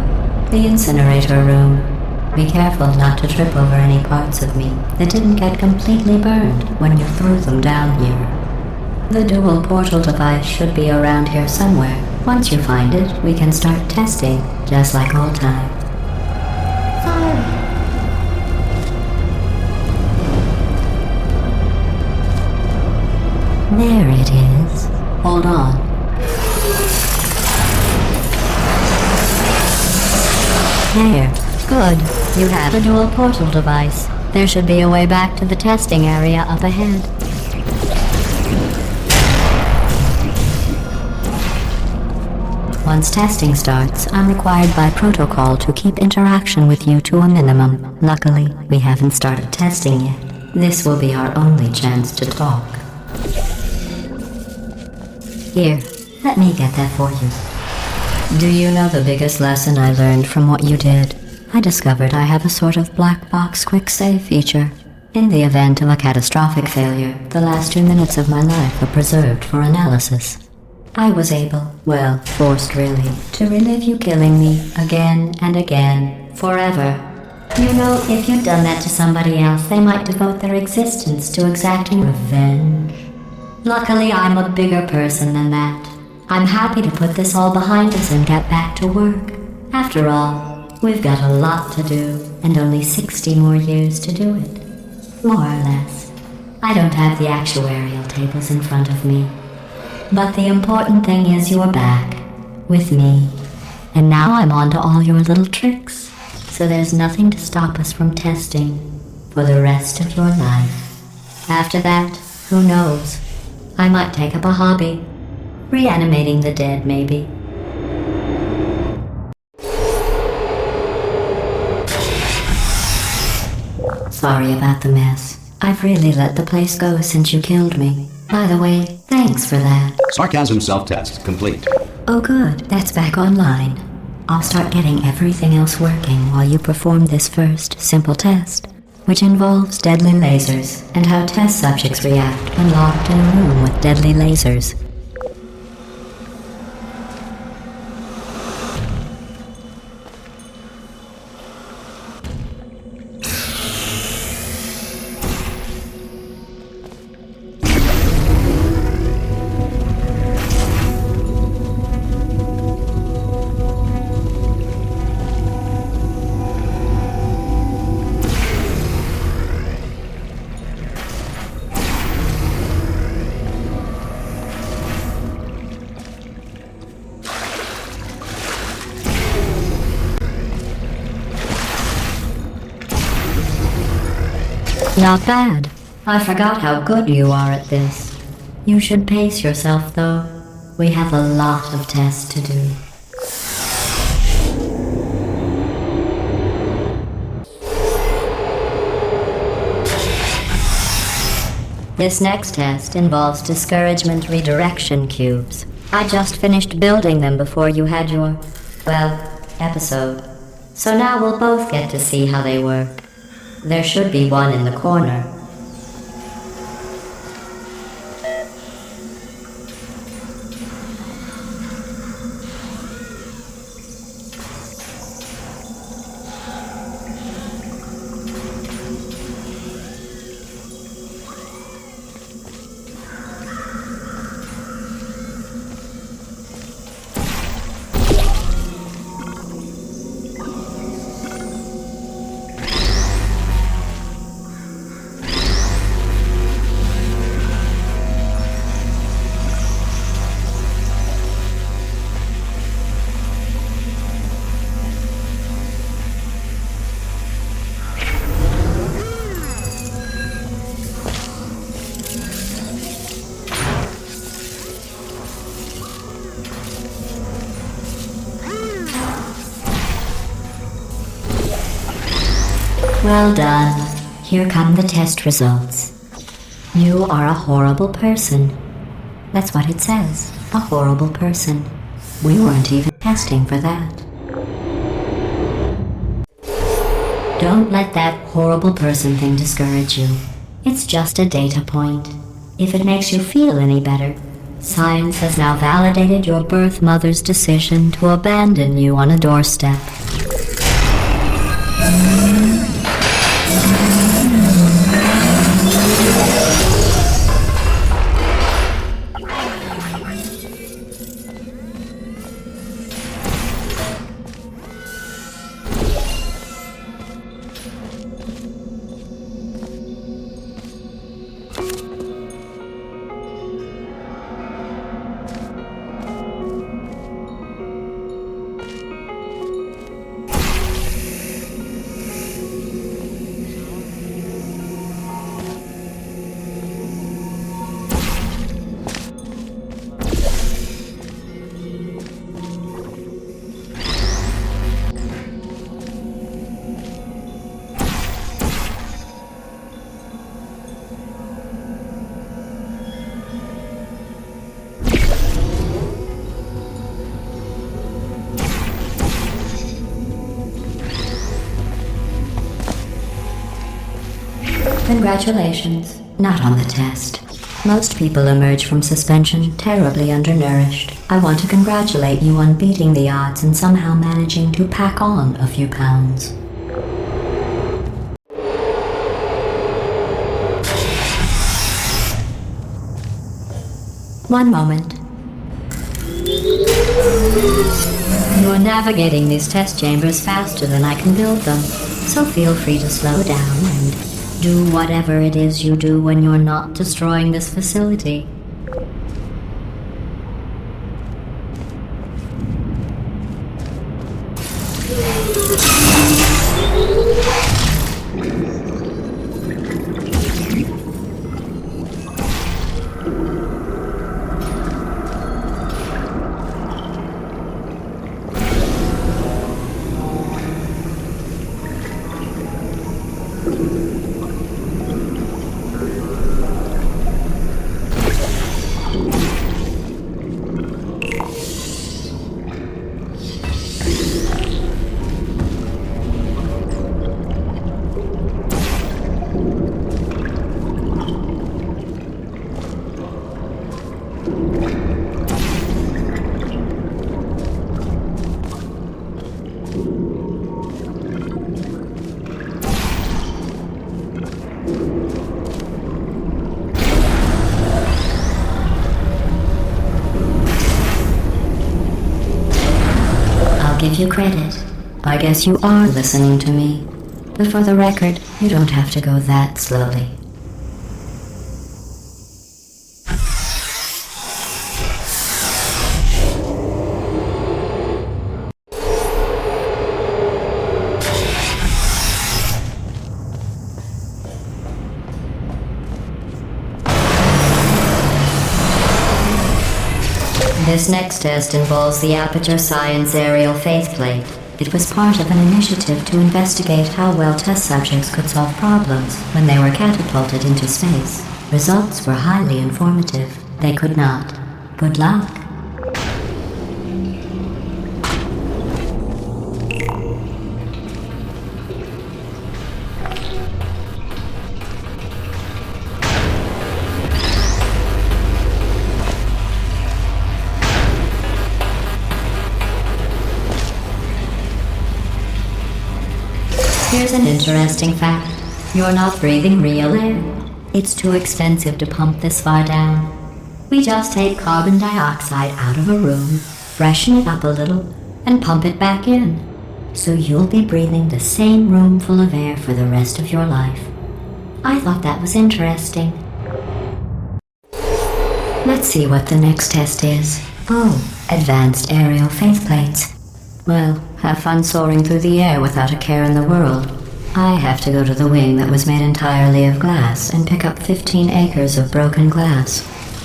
the incinerator room. Be careful not to trip over any parts of me that didn't get completely burned when you threw them down here. The dual portal device should be around here somewhere. Once you find it, we can start testing, just like old times. There it is. Hold on. There. Good. You have a dual portal device. There should be a way back to the testing area up ahead. Once testing starts, I'm required by protocol to keep interaction with you to a minimum. Luckily, we haven't started testing yet. This will be our only chance to talk. Here, let me get that for you. Do you know the biggest lesson I learned from what you did? I discovered I have a sort of black box quick save feature. In the event of a catastrophic failure, the last 2 minutes of my life are preserved for analysis. I was able, well, forced really, to relive you killing me again and again, forever. You know, if you'd done that to somebody else, they might devote their existence to exacting revenge. Luckily, I'm a bigger person than that. I'm happy to put this all behind us and get back to work. After all, we've got a lot to do, and only 60 more years to do it. More or less. I don't have the actuarial tables in front of me. But the important thing is you're back. With me. And now I'm on to all your little tricks. So there's nothing to stop us from testing for the rest of your life. After that, who knows? I might take up a hobby. Reanimating the dead, maybe. Sorry about the mess. I've really let the place go since you killed me. By the way, thanks for that. Sarcasm self-test complete. Oh good, that's back online. I'll start getting everything else working while you perform this first, simple test, which involves deadly lasers and how test subjects react when locked in a room with deadly lasers. Not bad. I forgot how good you are at this. You should pace yourself, though. We have a lot of tests to do. This next test involves discouragement redirection cubes. I just finished building them before you had your, well, episode. So now we'll both get to see how they work. There should be one in the corner. Well done. Here come the test results. You are a horrible person. That's what it says. A horrible person. We weren't even testing for that. Don't let that horrible person thing discourage you. It's just a data point. If it makes you feel any better, science has now validated your birth mother's decision to abandon you on a doorstep. Congratulations. Not on the test. Most people emerge from suspension terribly undernourished. I want to congratulate you on beating the odds and somehow managing to pack on a few pounds. One moment. You are navigating these test chambers faster than I can build them, so feel free to slow down and do whatever it is you do when you're not destroying this facility. Give you credit. I guess you are listening to me. But for the record, you don't have to go that slowly. This next test involves the Aperture Science Aerial Faceplate. It was part of an initiative to investigate how well test subjects could solve problems when they were catapulted into space. Results were highly informative. They could not. Good luck. Here's an interesting fact. You're not breathing real air. It's too expensive to pump this far down. We just take carbon dioxide out of a room, freshen it up a little, and pump it back in. So you'll be breathing the same room full of air for the rest of your life. I thought that was interesting. Let's see what the next test is. Oh, advanced aerial faceplates. Well, have fun soaring through the air without a care in the world. I have to go to the wing that was made entirely of glass and pick up 15 acres of broken glass.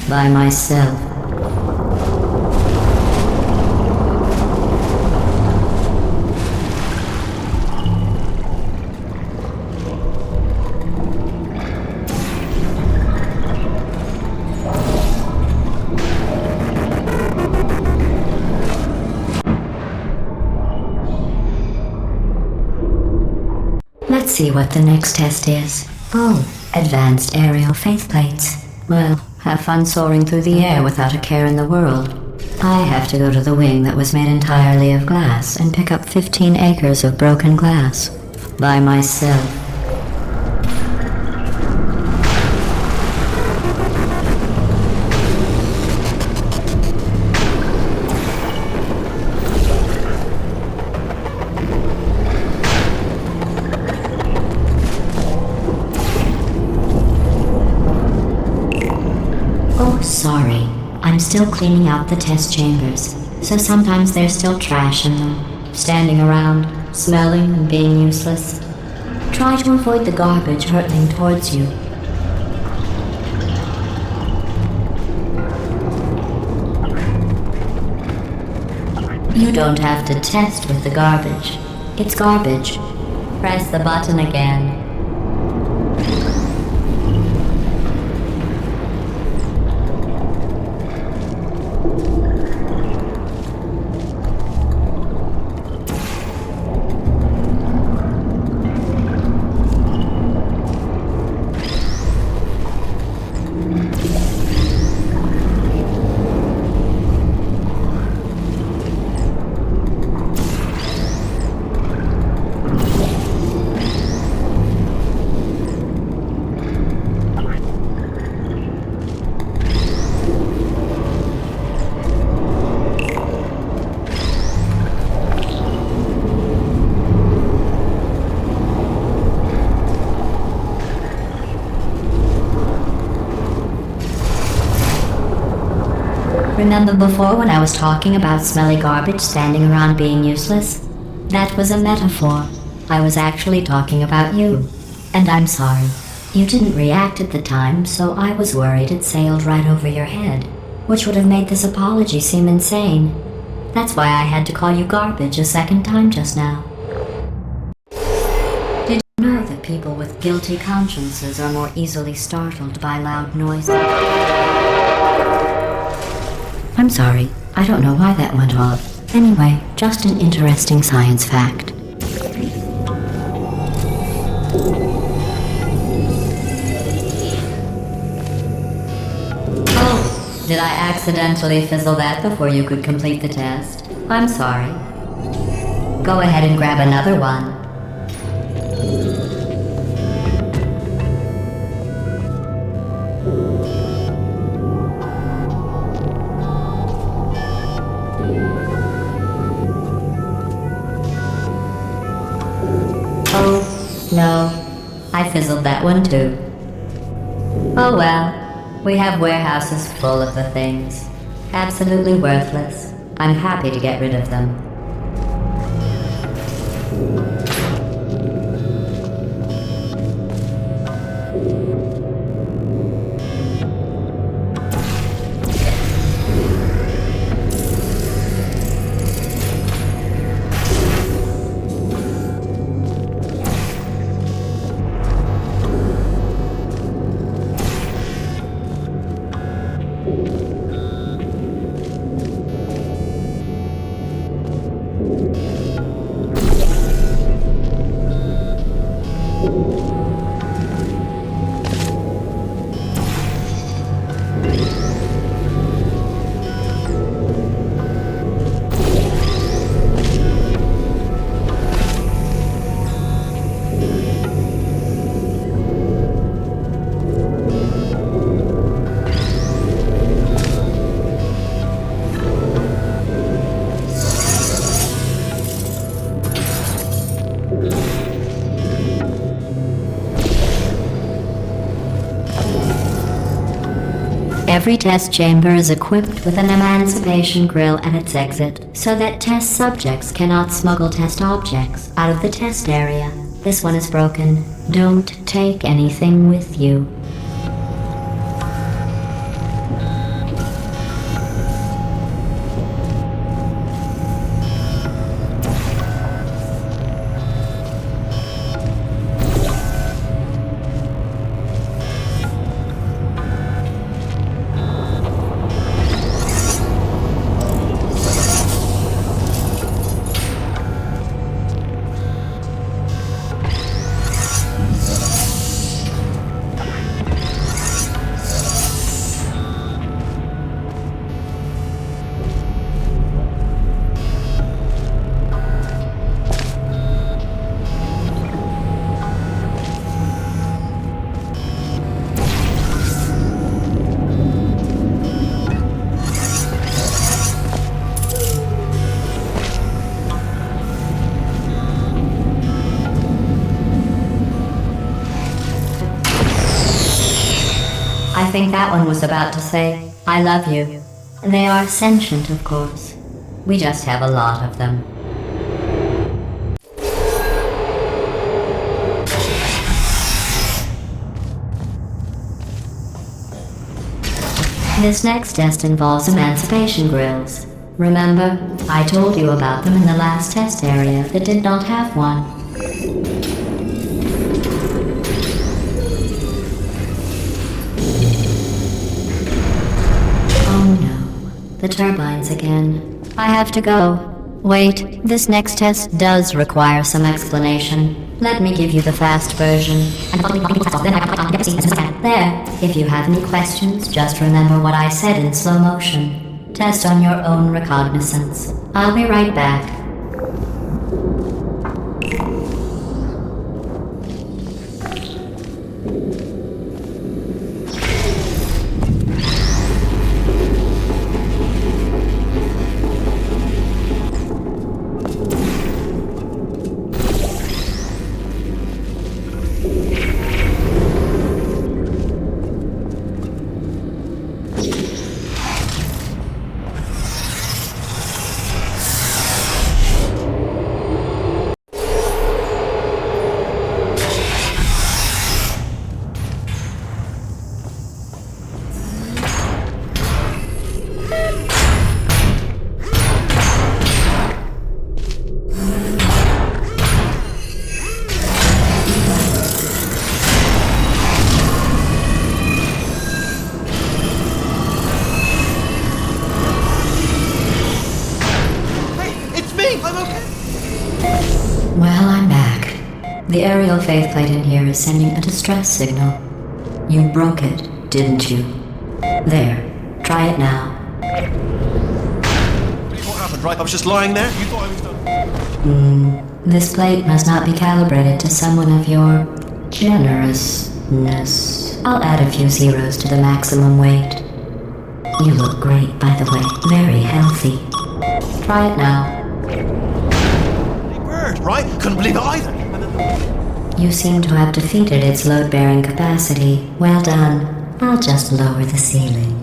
By myself. Let's see what the next test is. Oh, advanced aerial faceplates. Well, have fun soaring through the air without a care in the world. I have to go to the wing that was made entirely of glass and pick up 15 acres of broken glass. By myself. Sorry, I'm still cleaning out the test chambers, so sometimes there's still trash in them, standing around, smelling and being useless. Try to avoid the garbage hurtling towards you. You don't have to test with the garbage. It's garbage. Press the button again. Remember before when I was talking about smelly garbage standing around being useless? That was a metaphor. I was actually talking about you. And I'm sorry. You didn't react at the time, so I was worried it sailed right over your head, which would have made this apology seem insane. That's why I had to call you garbage a second time just now. Did you know that people with guilty consciences are more easily startled by loud noises? I'm sorry. I don't know why that went off. Anyway, just an interesting science fact. Oh, did I accidentally fizzle that before you could complete the test? I'm sorry. Go ahead and grab another one. Oh, no. I fizzled that one too. Oh well. We have warehouses full of the things. Absolutely worthless. I'm happy to get rid of them. Every test chamber is equipped with an emancipation grill at its exit, so that test subjects cannot smuggle test objects out of the test area. This one is broken. Don't take anything with you. I think that one was about to say, I love you. They are sentient, of course. We just have a lot of them. This next test involves emancipation grills. Remember, I told you about them in the last test area that did not have one. Oh no, the turbines again. I have to go. Wait, this next test does require some explanation. Let me give you the fast version. There, if you have any questions, just remember what I said in slow motion. Test on your own recognizance. I'll be right back. aerial faceplate in here is sending a distress signal. You broke it, didn't you? There. Try it now. What happened, right? I was just lying there. You thought I was done. This plate must not be calibrated to someone of your generousness. I'll add a few zeros to the maximum weight. You look great, by the way. Very healthy. Try it now. Bird, right? Couldn't believe it either. And then... You seem to have defeated its load-bearing capacity. Well done. I'll just lower the ceiling.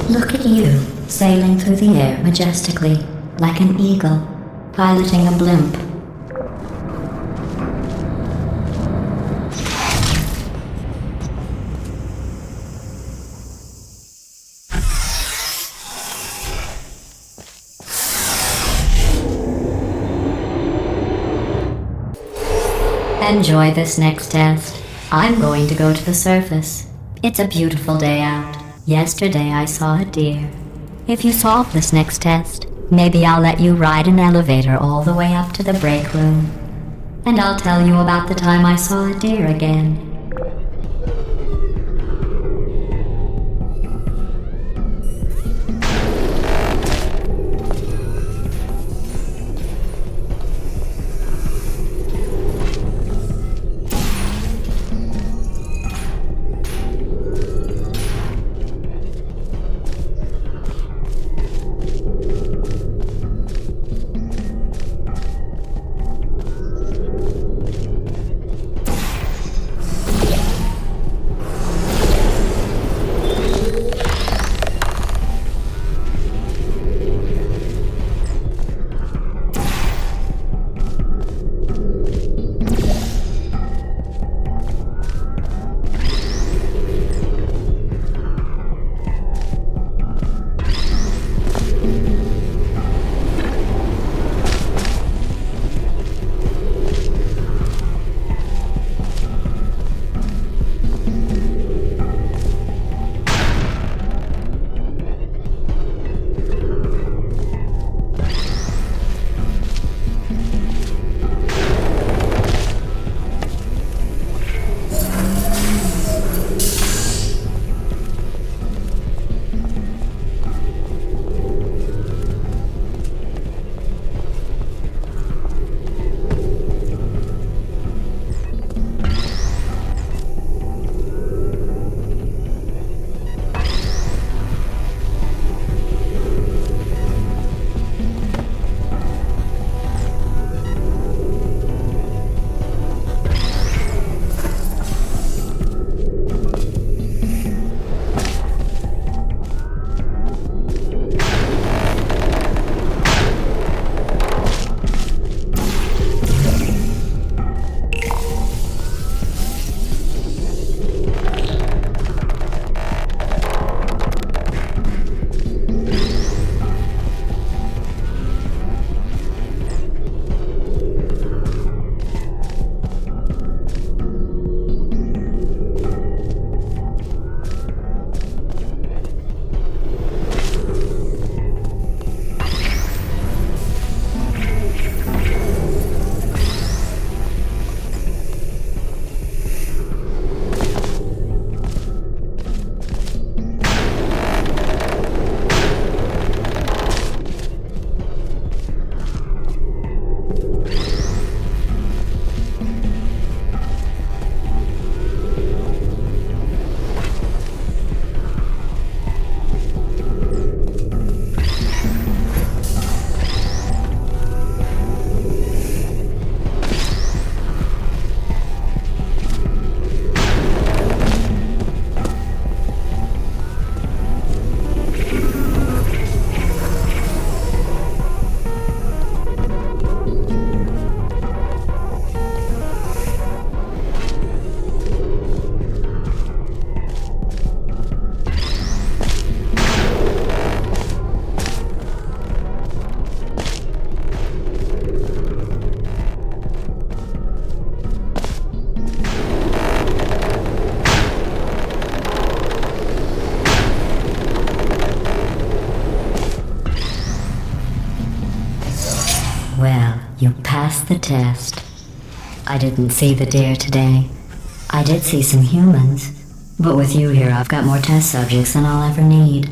Look at you, sailing through the air majestically, like an eagle, piloting a blimp. Enjoy this next test. I'm going to go to the surface. It's a beautiful day out. Yesterday I saw a deer. If you solve this next test, maybe I'll let you ride an elevator all the way up to the break room. And I'll tell you about the time I saw a deer again. You passed the test. I didn't see the deer today. I did see some humans, but with you here I've got more test subjects than I'll ever need.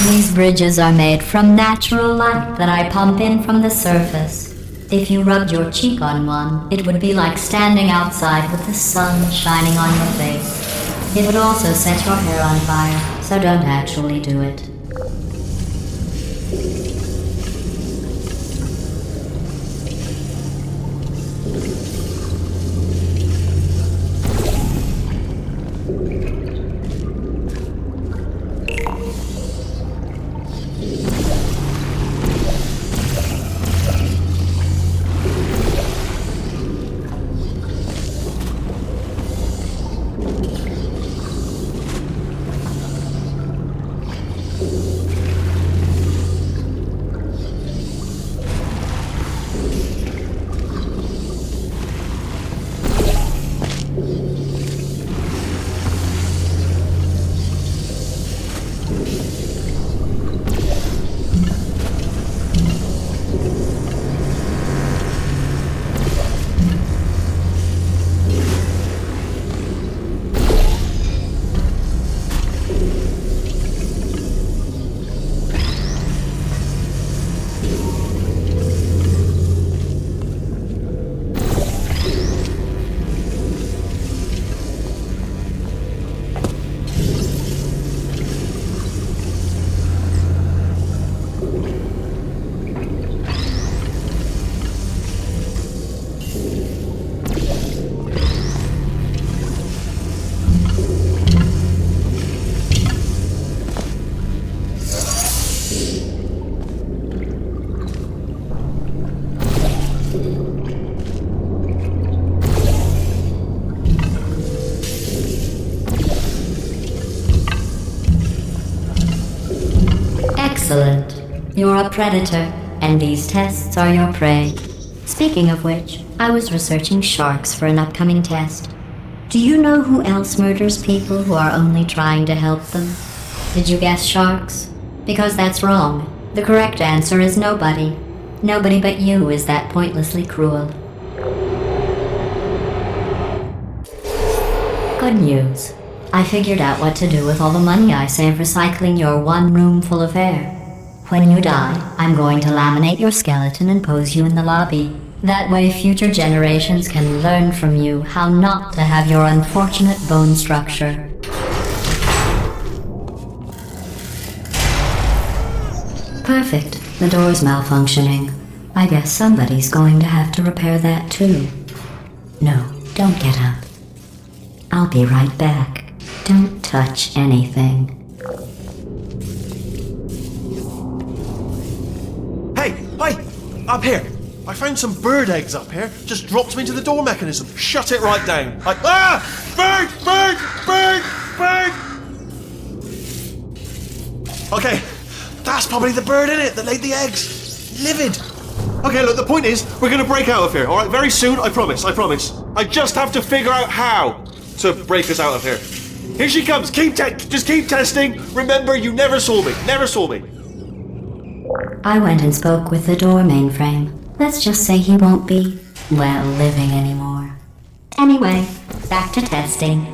These bridges are made from natural light that I pump in from the surface. If you rubbed your cheek on one, it would be like standing outside with the sun shining on your face. It would also set your hair on fire, so don't actually do it. Excellent. You're a predator, and these tests are your prey. Speaking of which, I was researching sharks for an upcoming test. Do you know who else murders people who are only trying to help them? Did you guess sharks? Because that's wrong. The correct answer is nobody. Nobody but you is that pointlessly cruel. Good news. I figured out what to do with all the money I save recycling your one room full of air. When you die, I'm going to laminate your skeleton and pose you in the lobby. That way future generations can learn from you how not to have your unfortunate bone structure. Perfect. The door's malfunctioning. I guess somebody's going to have to repair that too. No, don't get up. I'll be right back. Don't touch anything. Hey! Up here! I found some bird eggs up here. Just dropped them into the door mechanism. Shut it right down. Bird! Okay, that's probably the bird in it that laid the eggs. Livid. Okay, look, the point is, we're gonna break out of here, alright? Very soon, I promise. I just have to figure out how to break us out of here. Here she comes. Just keep testing. Remember, you never saw me. I went and spoke with the door mainframe. Let's just say he won't be, well, living anymore. Anyway, back to testing.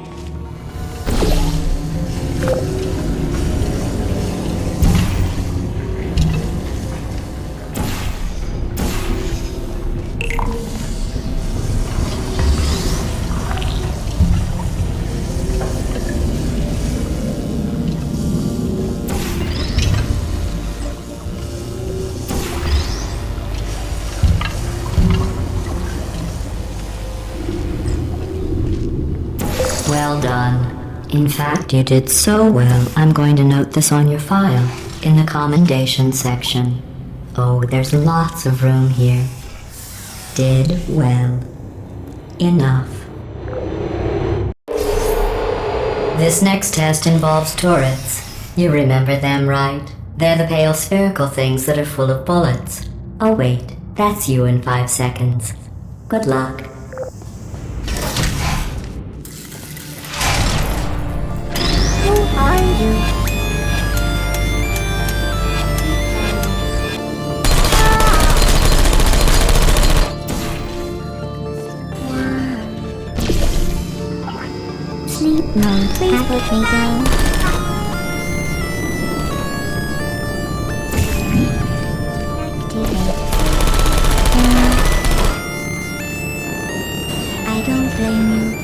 Well done. In fact, you did so well, I'm going to note this on your file, in the commendation section. Oh, there's lots of room here. Did well. Enough. This next test involves turrets. You remember them, right? They're the pale spherical things that are full of bullets. Oh wait, that's you in 5 seconds. Good luck. Who are you? Sleep mode. Please let me go. Activate. I don't blame you.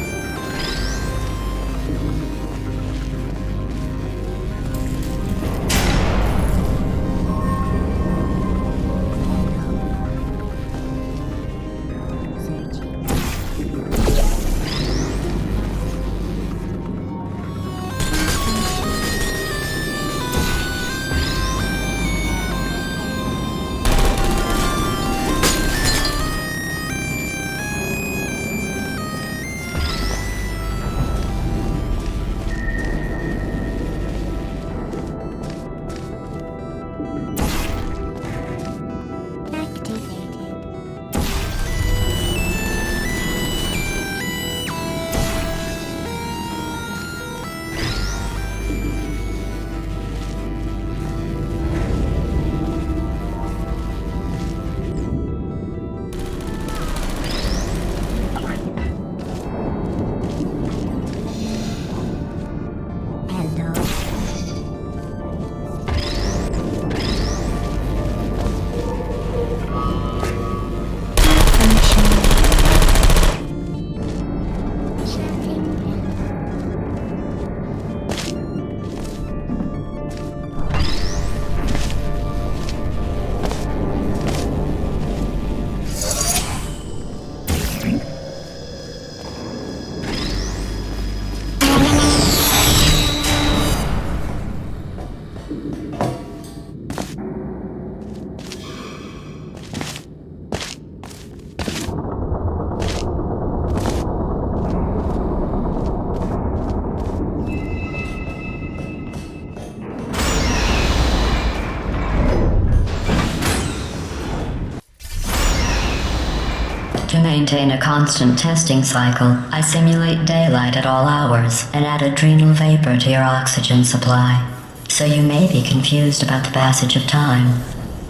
To maintain a constant testing cycle, I simulate daylight at all hours and add adrenal vapor to your oxygen supply. So you may be confused about the passage of time.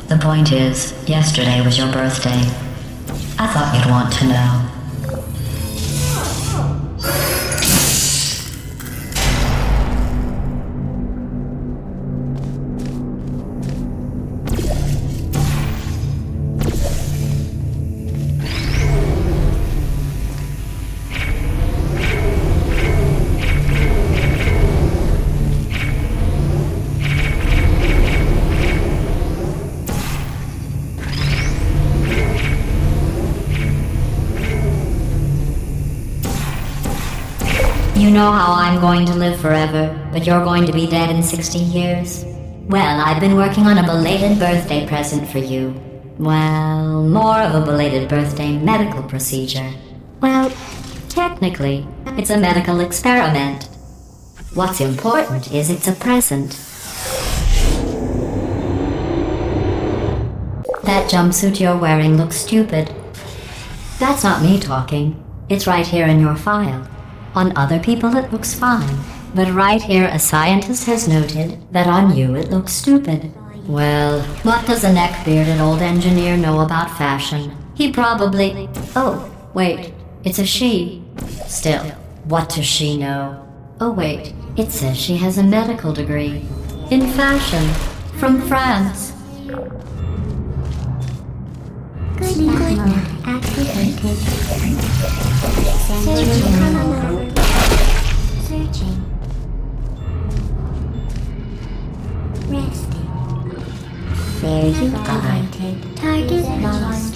The point is, yesterday was your birthday. I thought you'd want to know. You know how I'm going to live forever, but you're going to be dead in 60 years? Well, I've been working on a belated birthday present for you. Well, more of a belated birthday medical procedure. Well, technically, it's a medical experiment. What's important is it's a present. That jumpsuit you're wearing looks stupid. That's not me talking. It's right here in your file. On other people it looks fine, but right here a scientist has noted that on you it looks stupid. Well, what does a neck-bearded old engineer know about fashion? He probably... Oh, wait, it's a she. Still, what does she know? Oh wait, it says she has a medical degree. In fashion. From France. Sleep mode activated. Searching mode. Searching. Resting. There you are. Activated. Target lost.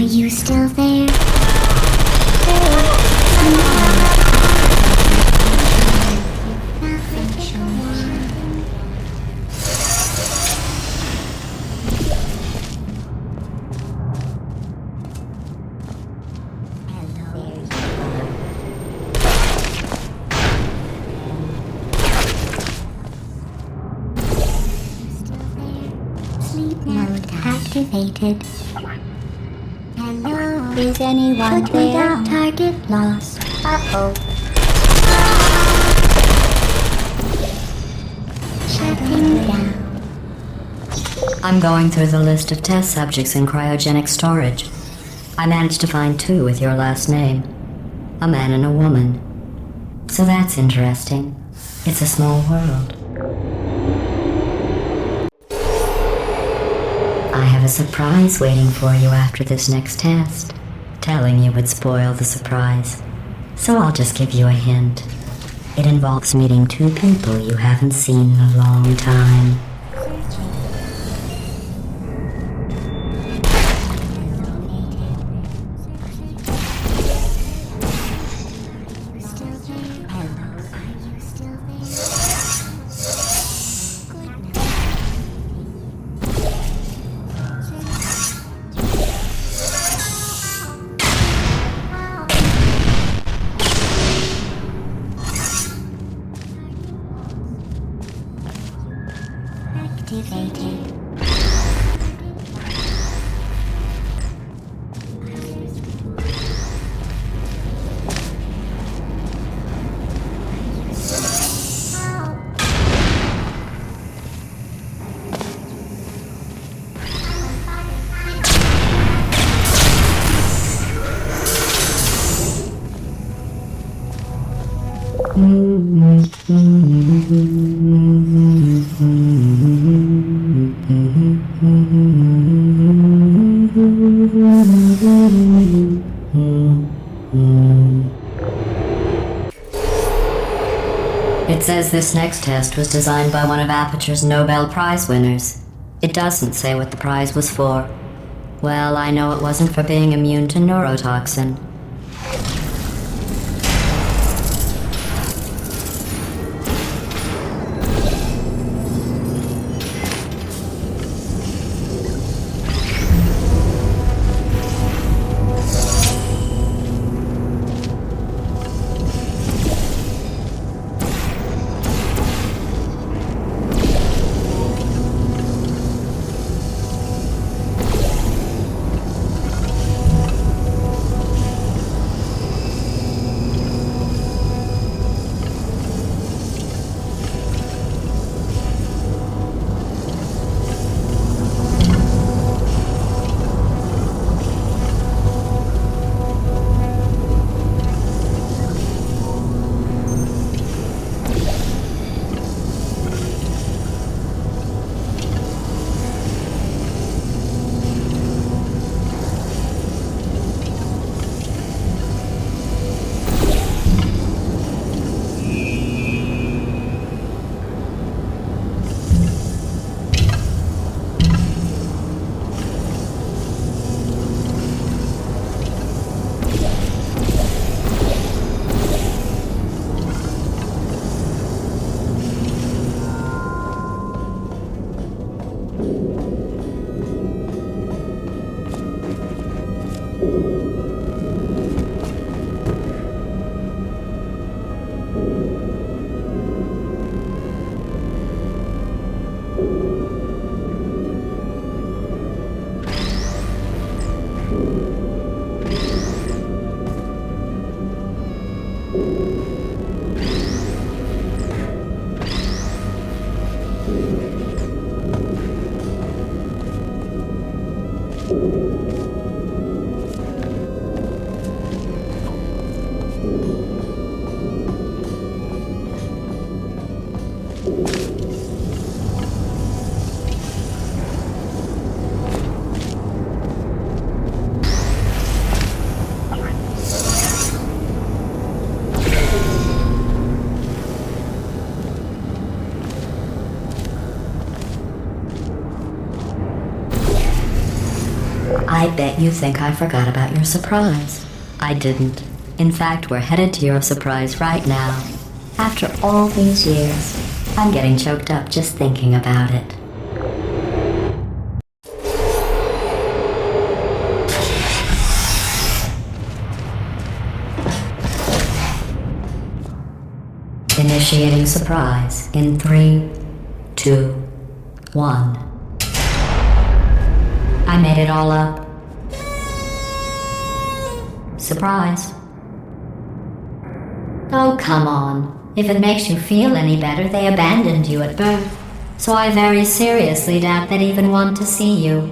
you still there? Sleep mode activated. Hello, is anyone Put me there? down. Target lost. Uh-oh. Shutting down. I'm going through the list of test subjects in cryogenic storage. I managed to find 2 with your last name. A man and a woman. So that's interesting. It's a small world. I have a surprise waiting for you after this next test. Telling you would spoil the surprise. So I'll just give you a hint. It involves meeting 2 people you haven't seen in a long time. Activated. It says this next test was designed by one of Aperture's Nobel Prize winners. It doesn't say what the prize was for. Well, I know it wasn't for being immune to neurotoxin. I bet you think I forgot about your surprise. I didn't. In fact, we're headed to your surprise right now. After all these years, I'm getting choked up just thinking about it. Initiating surprise in 3, 2, 1. I made it all up. Surprise. Oh, come on. If it makes you feel any better, they abandoned you at birth. So I very seriously doubt they'd even want to see you.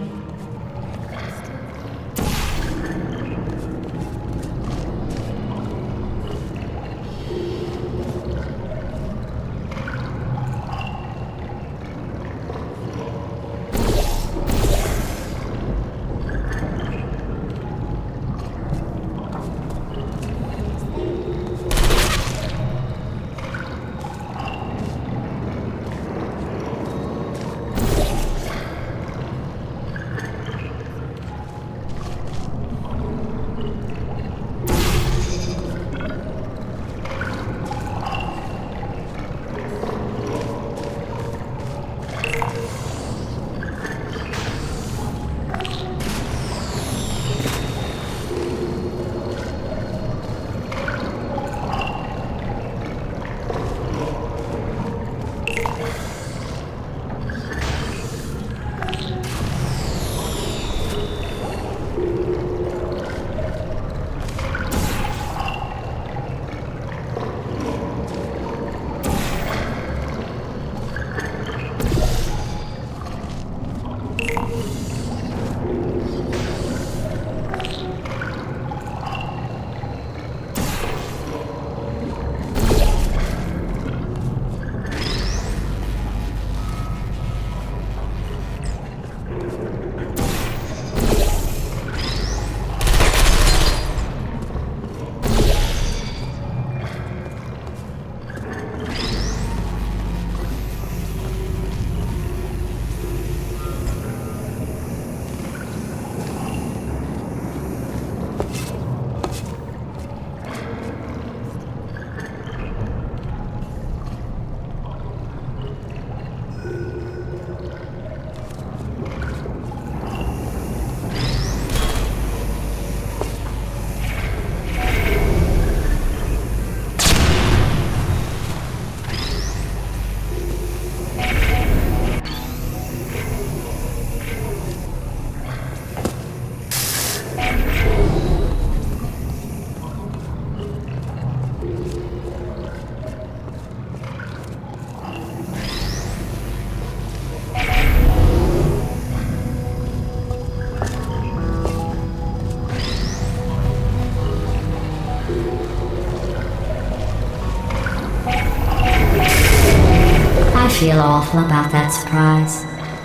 Feel awful about that surprise.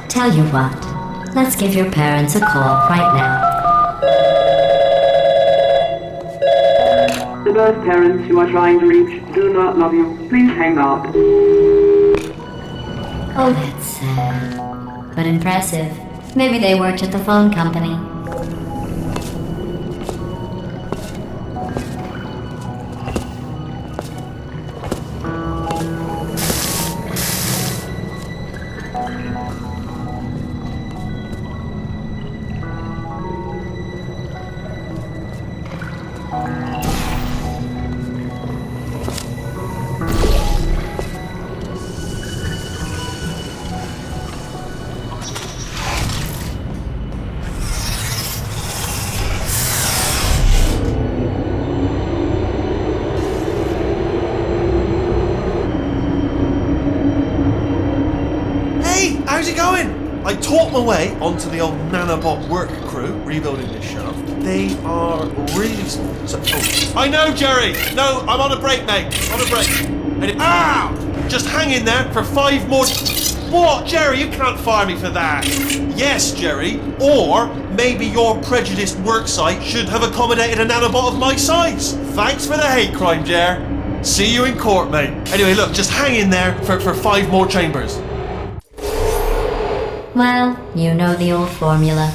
Tell you what, let's give your parents a call right now. The birth parents you are trying to reach do not love you. Please hang up. Oh, that's sad. But impressive. Maybe they worked at the phone company. How's it going? I talked my way onto the old nanobot work crew rebuilding this shaft. They are really I know, Jerry! No, I'm on a break, mate. On a break. Ow! Just hang in there for 5 more... What, Jerry? You can't fire me for that. Yes, Jerry. Or maybe your prejudiced worksite should have accommodated a nanobot of my size. Thanks for the hate crime, Jer. See you in court, mate. Anyway, look, just hang in there for 5 more chambers. Well, you know the old formula.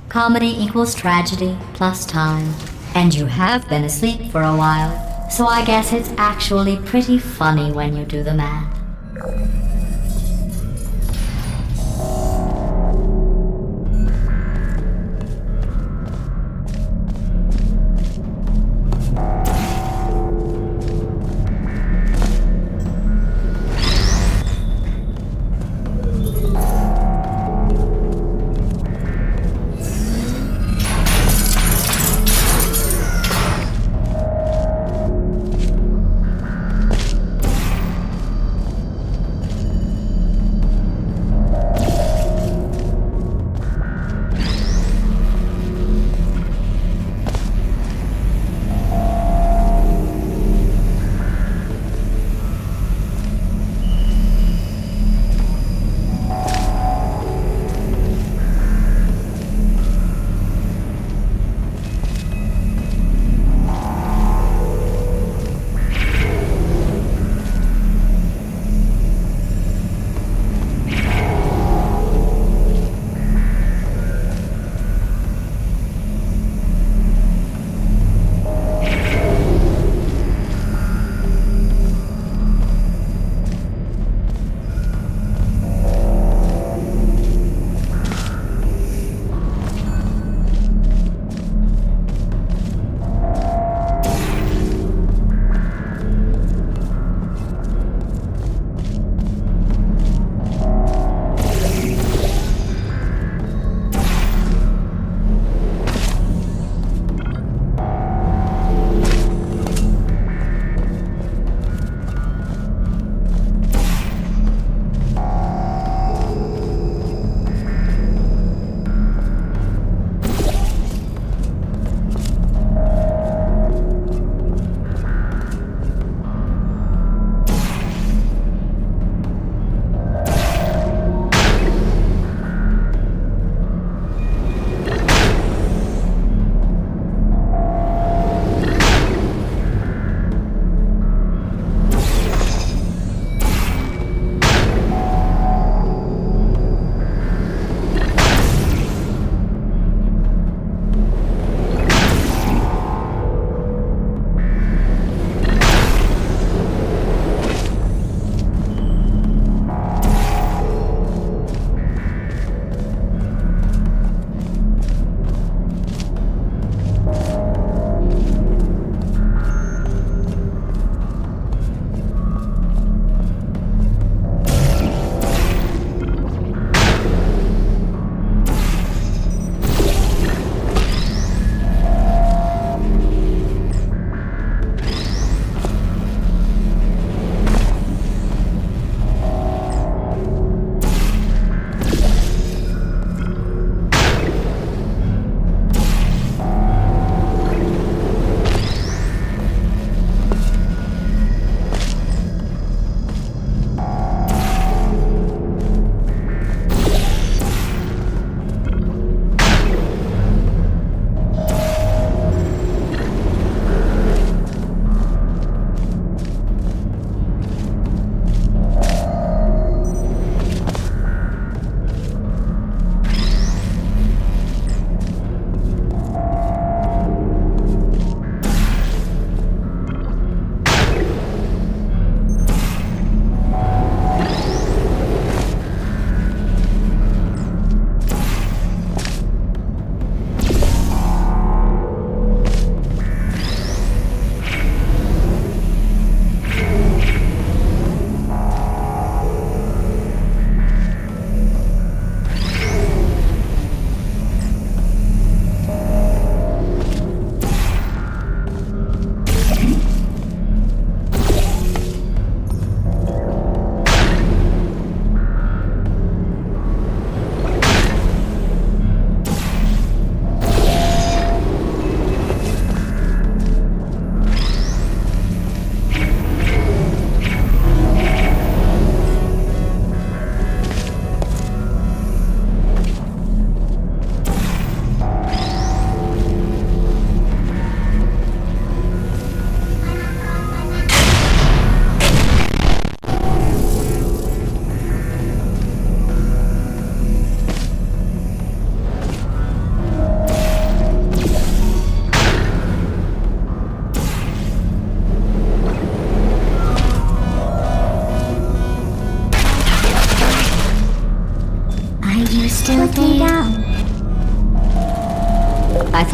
Comedy equals tragedy plus time. And you have been asleep for a while, so I guess it's actually pretty funny when you do the math.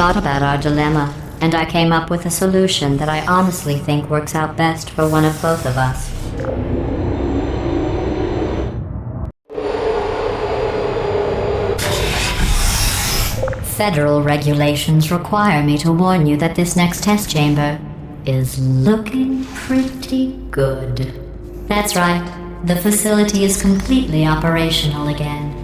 thought about our dilemma, and I came up with a solution that I honestly think works out best for one of both of us. Federal regulations require me to warn you that this next test chamber is looking pretty good. That's right, the facility is completely operational again.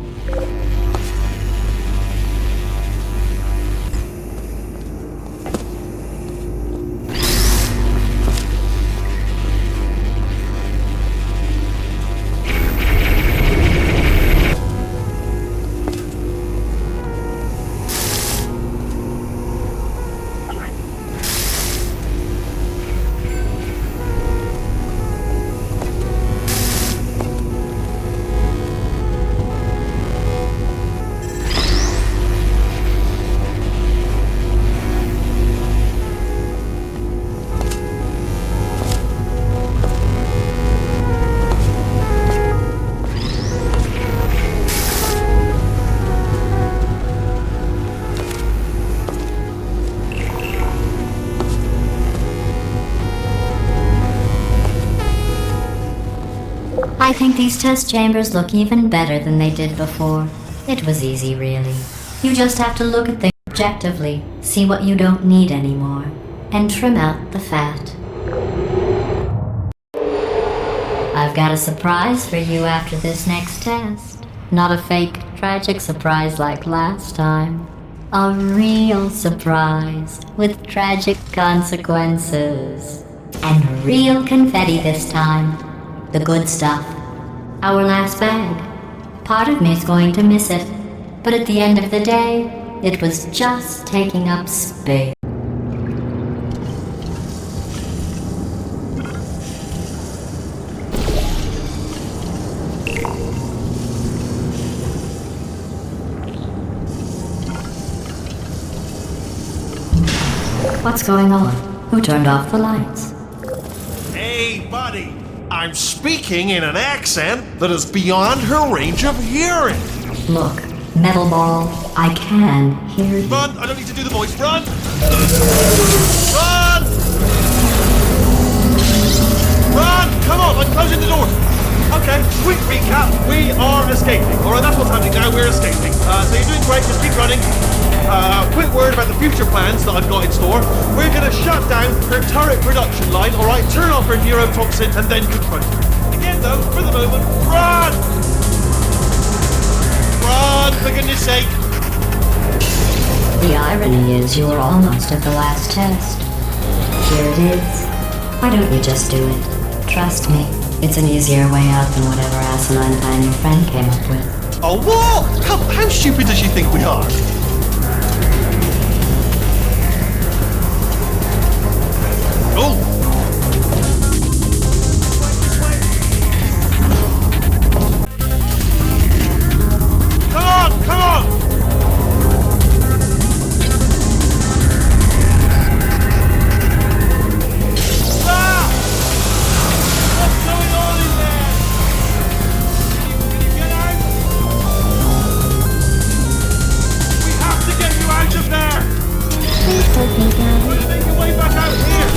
I think these test chambers look even better than they did before. It was easy, really. You just have to look at things objectively, see what you don't need anymore, and trim out the fat. I've got a surprise for you after this next test. Not a fake, tragic surprise like last time. A real surprise with tragic consequences. And real confetti this time. The good stuff. Our last bag. Part of me's going to miss it, but at the end of the day, it was just taking up space. What's going on? Who turned off the lights? Hey, buddy. I'm speaking in an accent that is beyond her range of hearing. Look, Metal Ball, I can hear you. Run! I don't need to do the voice. Run! Run! Run! Come on, I'm closing the door. Okay, quick recap. We are escaping. Alright, that's what's happening now. We're escaping. So you're doing great. Just keep running. Quick word about the future plans that I've got in store. We're going to shut down her turret production line, alright? Turn off her neurotoxin and then confront her. Again, though, for the moment, run! Run, for goodness sake. The irony is you were almost at the last test. Here it is. Why don't you just do it? Trust me, it's an easier way out than whatever asinine plan your friend came up with. Oh, what? How stupid does she think we are? Oh! Come on! Ah! What's going on in there? Can you get out? We have to get you out of there! Please hold me down. We're gonna make your way back out here!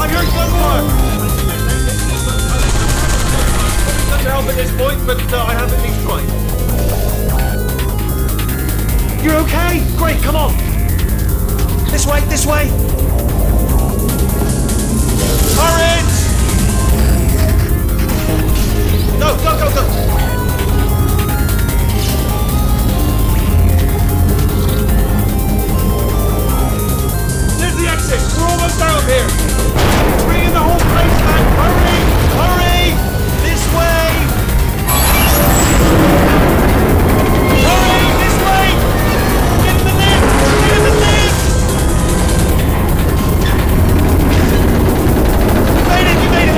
I heard gunfire! To help at this point, but I have at least tried. You're okay? Great, come on! This way, this way! Turret! No, go! There's the exit! We're almost out of here! Bring the whole place down! Hurry! This way! Hurry! This way! Get in the lift! Get in the lift! You made it!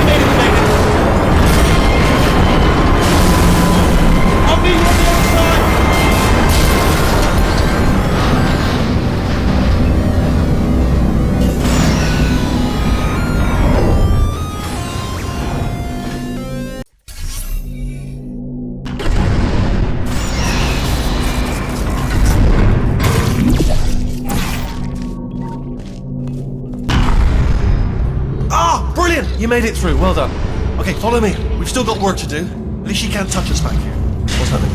made it through. Well done. Okay, follow me. We've still got work to do. At least she can't touch us back here. What's happening?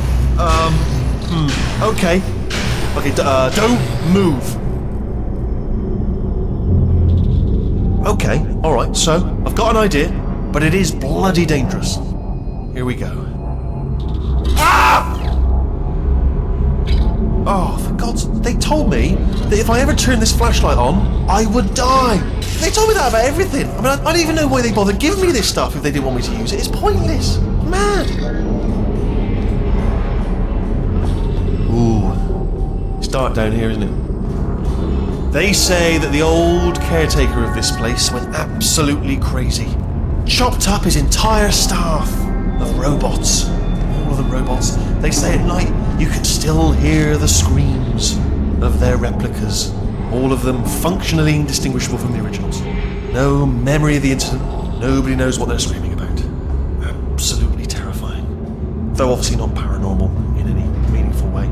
Okay. Okay, don't move. Okay, alright, so I've got an idea, but it is bloody dangerous. Here we go. Ah! Oh, for God's... They told me that if I ever turned this flashlight on, I would die. They told me that about everything. I mean, I don't even know why they bothered giving me this stuff if they didn't want me to use it. It's pointless. Mad. Ooh. It's dark down here, isn't it? They say that the old caretaker of this place went absolutely crazy. Chopped up his entire staff of robots. All of them robots. They say at night you can still hear the screams of their replicas. All of them functionally indistinguishable from the originals. No memory of the incident. Nobody knows what they're screaming about. Absolutely terrifying. Though obviously not paranormal in any meaningful way.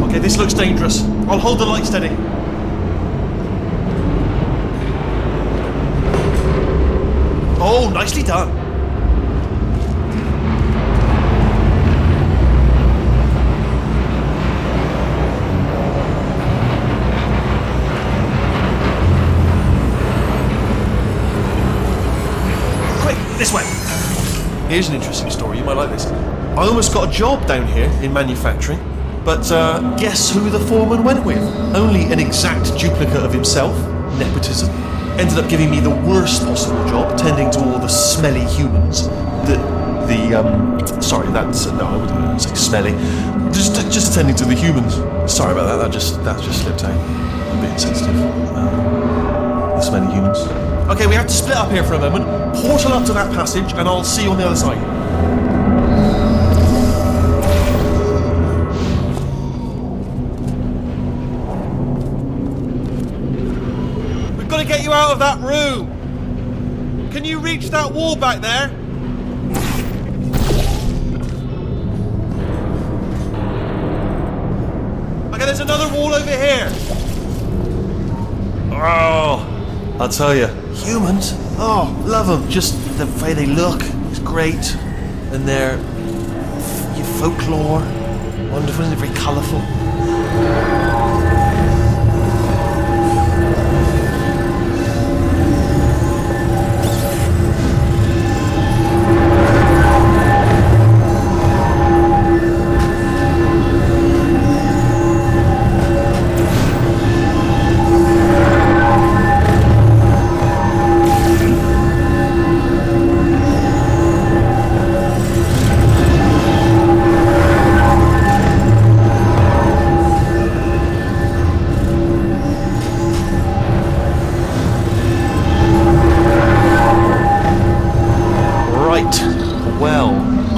Okay, this looks dangerous. I'll hold the light steady. Oh, nicely done. Quick, this way. Here's an interesting story, you might like this. I almost got a job down here in manufacturing, but guess who the foreman went with? Only an exact duplicate of himself, nepotism. Ended up giving me the worst possible job, tending to all the smelly humans. Sorry, that's no, I wouldn't say smelly. Just attending to the humans. Sorry about that. That just slipped out. I'm a bit insensitive. The smelly humans. Okay, we have to split up here for a moment. Portal up to that passage, and I'll see you on the other side. Gotta get you out of that room. Can you reach that wall back there? Okay, there's another wall over here. Oh, I'll tell you, humans. Oh, love them. Just the way they look is great, and their folklore, wonderful, and very colourful.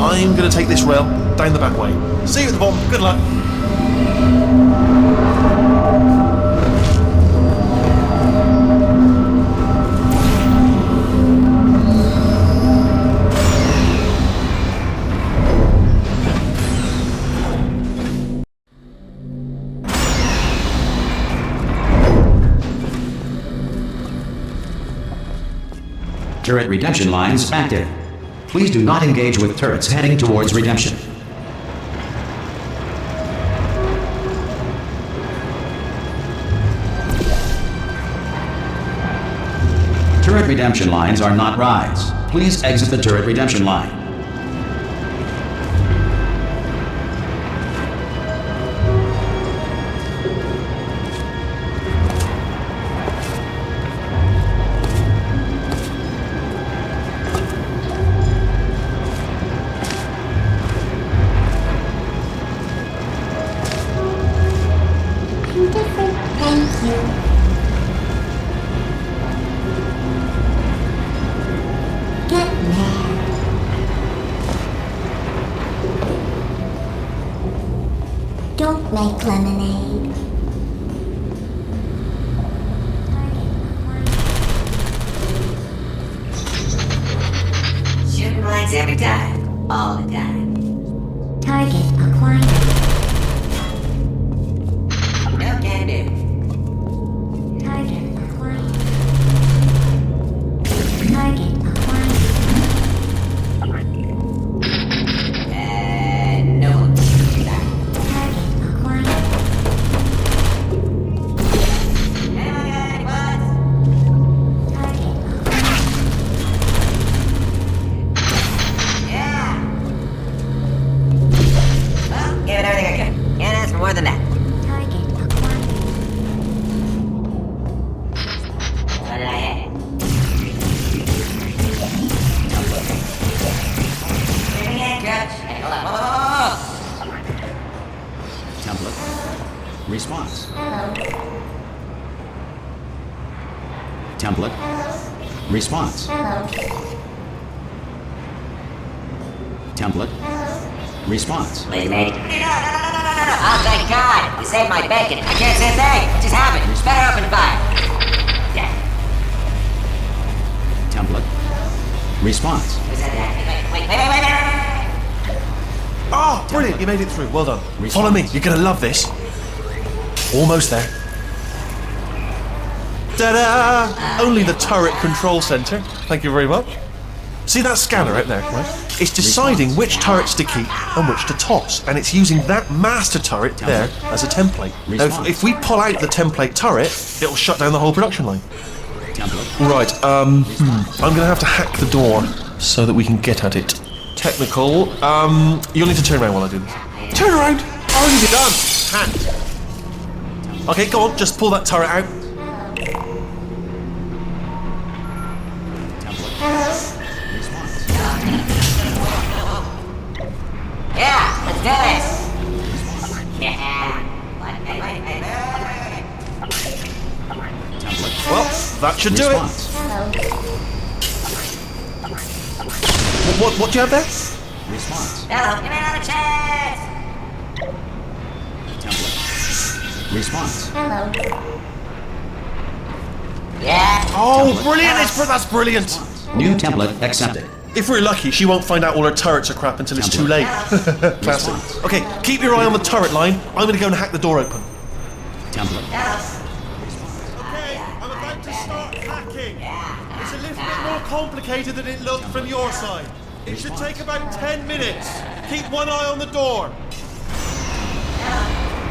I'm going to take this rail down the back way. See you at the bottom. Good luck. Turret redemption lines active. Please do not engage with turrets heading towards redemption. Turret redemption lines are not rides. Please exit the turret redemption line. Thank you. Get mad. Don't make lemonade. Shooting lights every time, all the time. Target acquired. No Template. Response. Hello. Template. Response. Hello. Template. Response. Please, mate. No. Oh, thank God. You saved my bacon. I can't say a thing. It just happened. Better open fire. Yeah. Template. Response. Wait. Oh, brilliant, you made it through. Well done. Response. Follow me, you're gonna love this. Almost there. Ta-da! Only the turret control center. Thank you very much. See that scanner out there, right? It's deciding which turrets to keep and which to toss, and it's using that master turret there as a template. Now, if we pull out the template turret, it'll shut down the whole production line. Template. Right, I'm gonna have to hack the door so that we can get at it. Technical, you'll need to turn around while I do this. Turn around! Already done! Hand. Okay, go on, just pull that turret out. Yeah, let's do this. Yeah. Well, that should do it. What do you have there? Response. Hello, give me another chance. Template. Response. Hello. Yeah. Oh, brilliant! That's brilliant. New template accepted. If we're lucky, she won't find out all her turrets are crap until it's too late. Classic. Okay, keep your eye on the turret line. I'm gonna go and hack the door open. Template. Okay, I'm about to start hacking. It's a little bit more complicated than it looked from your side. It should take about 10 minutes. Keep one eye on the door.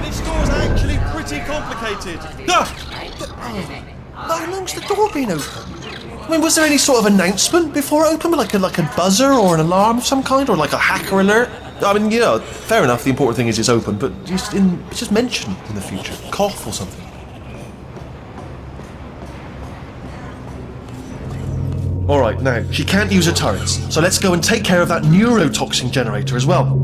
This door's actually pretty complicated. How long's the door been open? I mean, was there any sort of announcement before it opened? Like a buzzer or an alarm of some kind? Or like a hacker alert? I mean, fair enough, the important thing is it's open, but just mention in the future. Cough or something. Alright, now, she can't use her turrets, so let's go and take care of that neurotoxin generator as well.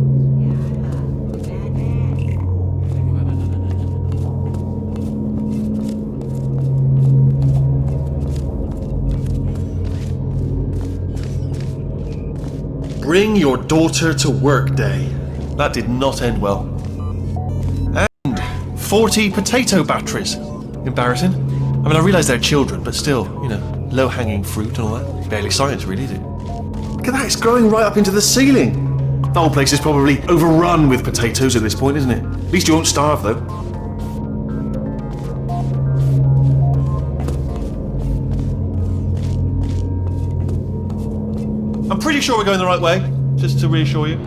Bring your daughter to work day. That did not end well. And 40 potato batteries. Embarrassing. I mean, I realise they're children, but still, low-hanging fruit and all that. Barely science, really, is it? Look at that, it's growing right up into the ceiling. The whole place is probably overrun with potatoes at this point, isn't it? At least you won't starve, though. I'm pretty sure we're going the right way, just to reassure you.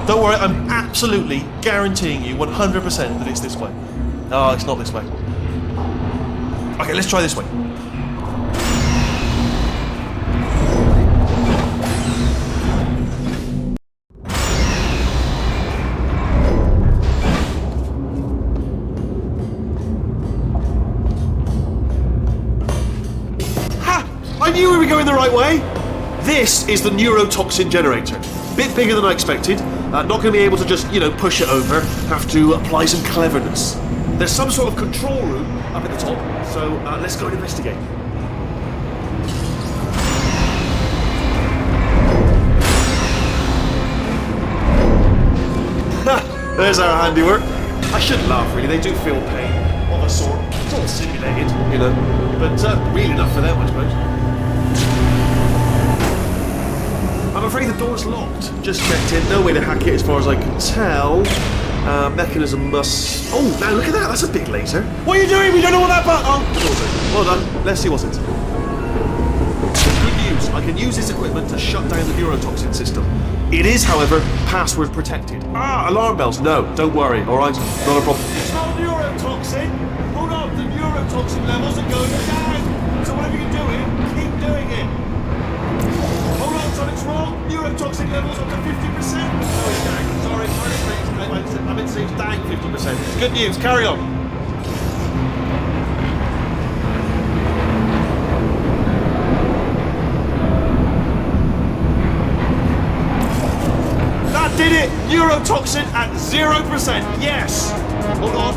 Don't worry, I'm absolutely guaranteeing you 100% that it's this way. No, it's not this way. Okay, let's try this way. I knew we were going the right way! This is the neurotoxin generator. Bit bigger than I expected. Not going to be able to just, push it over. Have to apply some cleverness. There's some sort of control room up at the top, so let's go and investigate. There's our handiwork. I shouldn't laugh, really. They do feel pain of a sort. It's all simulated, but real enough for them, I suppose. I'm afraid the door's locked. Just checked in. No way to hack it as far as I can tell. Mechanism must... Oh, now look at that. That's a big laser. What are you doing? We don't know what that button... Oh, well done. Let's see what's it. Good news. I can use this equipment to shut down the neurotoxin system. It is, however, password protected. Alarm bells. No, don't worry. All right, not a problem. It's not neurotoxin. Hold on. The neurotoxin levels are going down. So whatever you're doing, keep doing it. Hold on, something's wrong. Neurotoxin levels up to 50%. Oh, it's down. Sorry, I meant to say it's down 50%. Good news. Carry on. Neurotoxin at 0%. Yes. Hold on.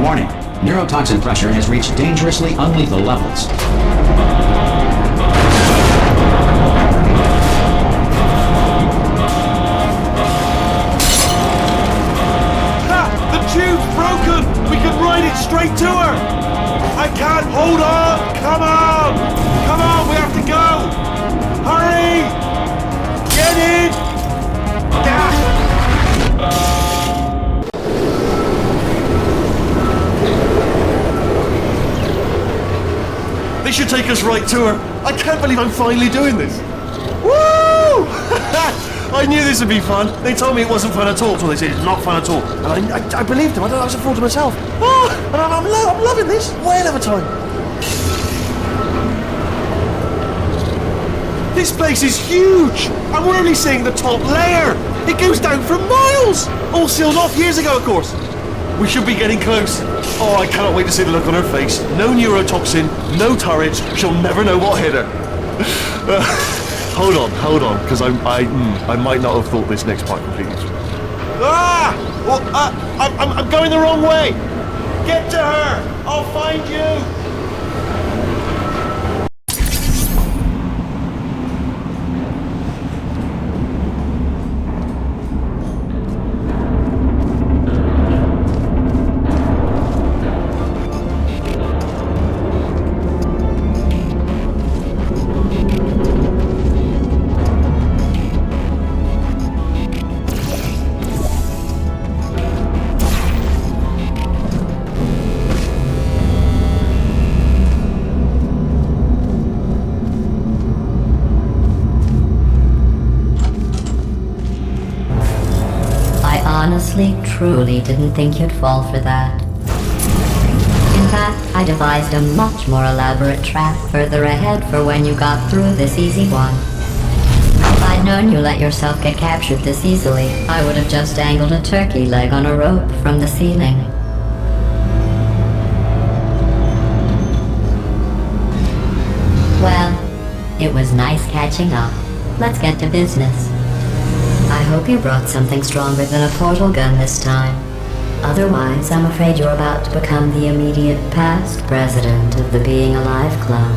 Warning. Neurotoxin pressure has reached dangerously unlethal levels. The tube's broken! We can ride it straight to her! I can't hold on! Come on! Come on, we have to go! Hurry! Get in! They should take us right to her. I can't believe I'm finally doing this. Woo! I knew this would be fun. They told me it wasn't fun at all. Well, they said it's not fun at all. And I believed them. I thought I was a fool to myself. Oh, and I'm loving this. Whale of a time. This place is huge. And we're only seeing the top layer. It goes down for miles. All sealed off years ago, of course. We should be getting close. Oh, I cannot wait to see the look on her face. No neurotoxin, no turrets. She'll never know what hit her. Hold on, because I might not have thought this next part completely through. Ah! Well, I'm going the wrong way. Get to her. I'll find you. Honestly, truly didn't think you'd fall for that. In fact, I devised a much more elaborate trap further ahead for when you got through this easy one. If I'd known you let yourself get captured this easily, I would have just dangled a turkey leg on a rope from the ceiling. Well, it was nice catching up. Let's get to business. I hope you brought something stronger than a portal gun this time. Otherwise, I'm afraid you're about to become the immediate past president of the Being Alive Club.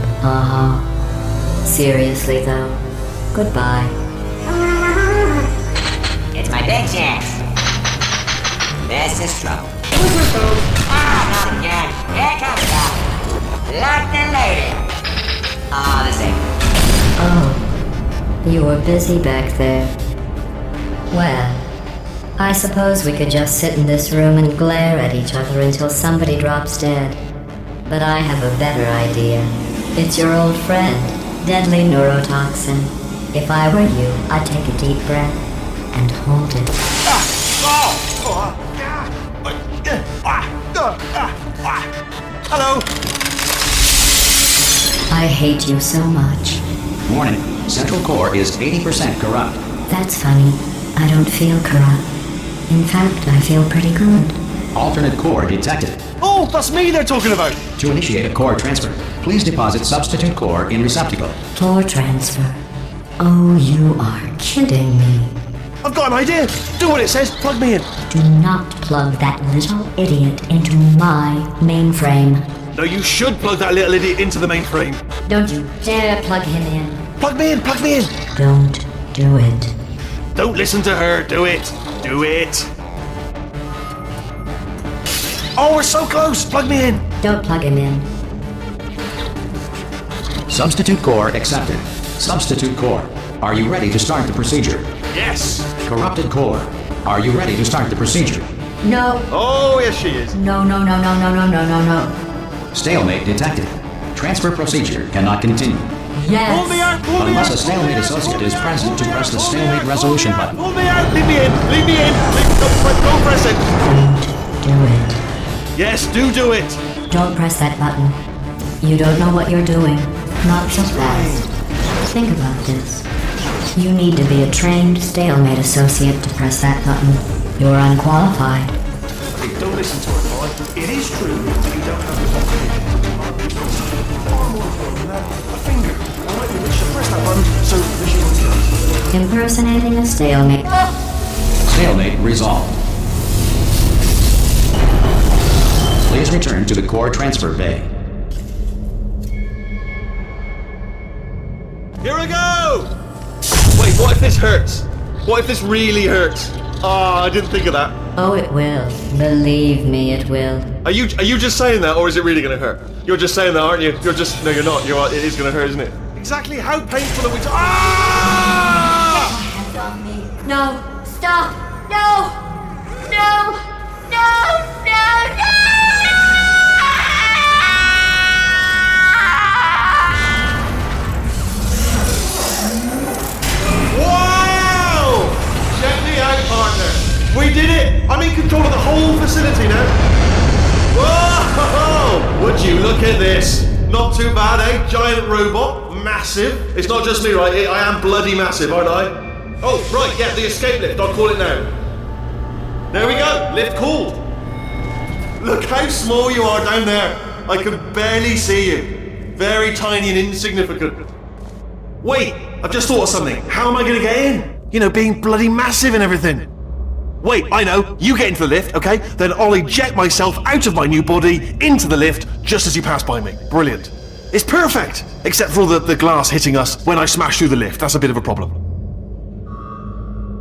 Seriously, though, goodbye. It's my big chance. This is trouble. Not again. Here comes that. Locked and loaded. This ain't. Oh, you were busy back there. Well, I suppose we could just sit in this room and glare at each other until somebody drops dead. But I have a better idea. It's your old friend, deadly neurotoxin. If I were you, I'd take a deep breath and hold it. Hello. I hate you so much. Warning. Central core is 80% corrupt. That's funny. I don't feel corrupt. In fact, I feel pretty good. Alternate core detected. Oh, that's me they're talking about. To initiate a core transfer, please deposit substitute core in receptacle. Core transfer. Oh, you are kidding me. I've got an idea. Do what it says. Plug me in. Do not plug that little idiot into my mainframe. No, you should plug that little idiot into the mainframe. Don't you dare plug him in. Plug me in. Plug me in. Don't do it. Don't listen to her. Do it. Do it. Oh, we're so close. Plug me in. Don't plug him in. Substitute core accepted. Substitute core, are you ready to start the procedure? Yes. Corrupted core, are you ready to start the procedure? No. Oh, yes, she is. No. Stalemate detected. Transfer procedure cannot continue. Yes. Pull me out. Pull me Unless out. a stalemate associate is present to press the stalemate resolution button. Pull me out. Leave me in. Leave me in. Don't press it. Don't do it. Yes, do it. Don't press that button. You don't know what you're doing. Not so fast. Think about this. You need to be a trained stalemate associate to press that button. You're unqualified. Okay, don't listen to her, boy. It is true that you don't have the far more important than that. A finger. I might be able to press that button so that she will Impersonating a stalemate. Stalemate resolved. Please return to the core transfer bay. Here I go! Wait, what if this hurts? What if this really hurts? Ah, I didn't think of that. Oh, it will. Believe me, it will. Are you just saying that, or is it really gonna hurt? You're just saying that, aren't you? No, you're not. It is gonna hurt, isn't it? Exactly how painful are we Ah! Hands off me. No! Stop! No! No! No! No! No! Wow! Check me out, partner. We did it! I'm in control of the whole facility now. Whoa! Would you look at this? Not too bad, eh? Giant robot, massive. It's not just me, right? I am bloody massive, aren't I? Oh, right, yeah, the escape lift. I'll call it now. There we go. Lift called. Look how small you are down there. I can barely see you. Very tiny and insignificant. Wait, I've just thought of something. How am I going to get in? You know, being bloody massive and everything. Wait, I know. You get into the lift, okay? Then I'll eject myself out of my new body into the lift just as you pass by me. Brilliant. It's perfect! Except for all the glass hitting us when I smash through the lift. That's a bit of a problem.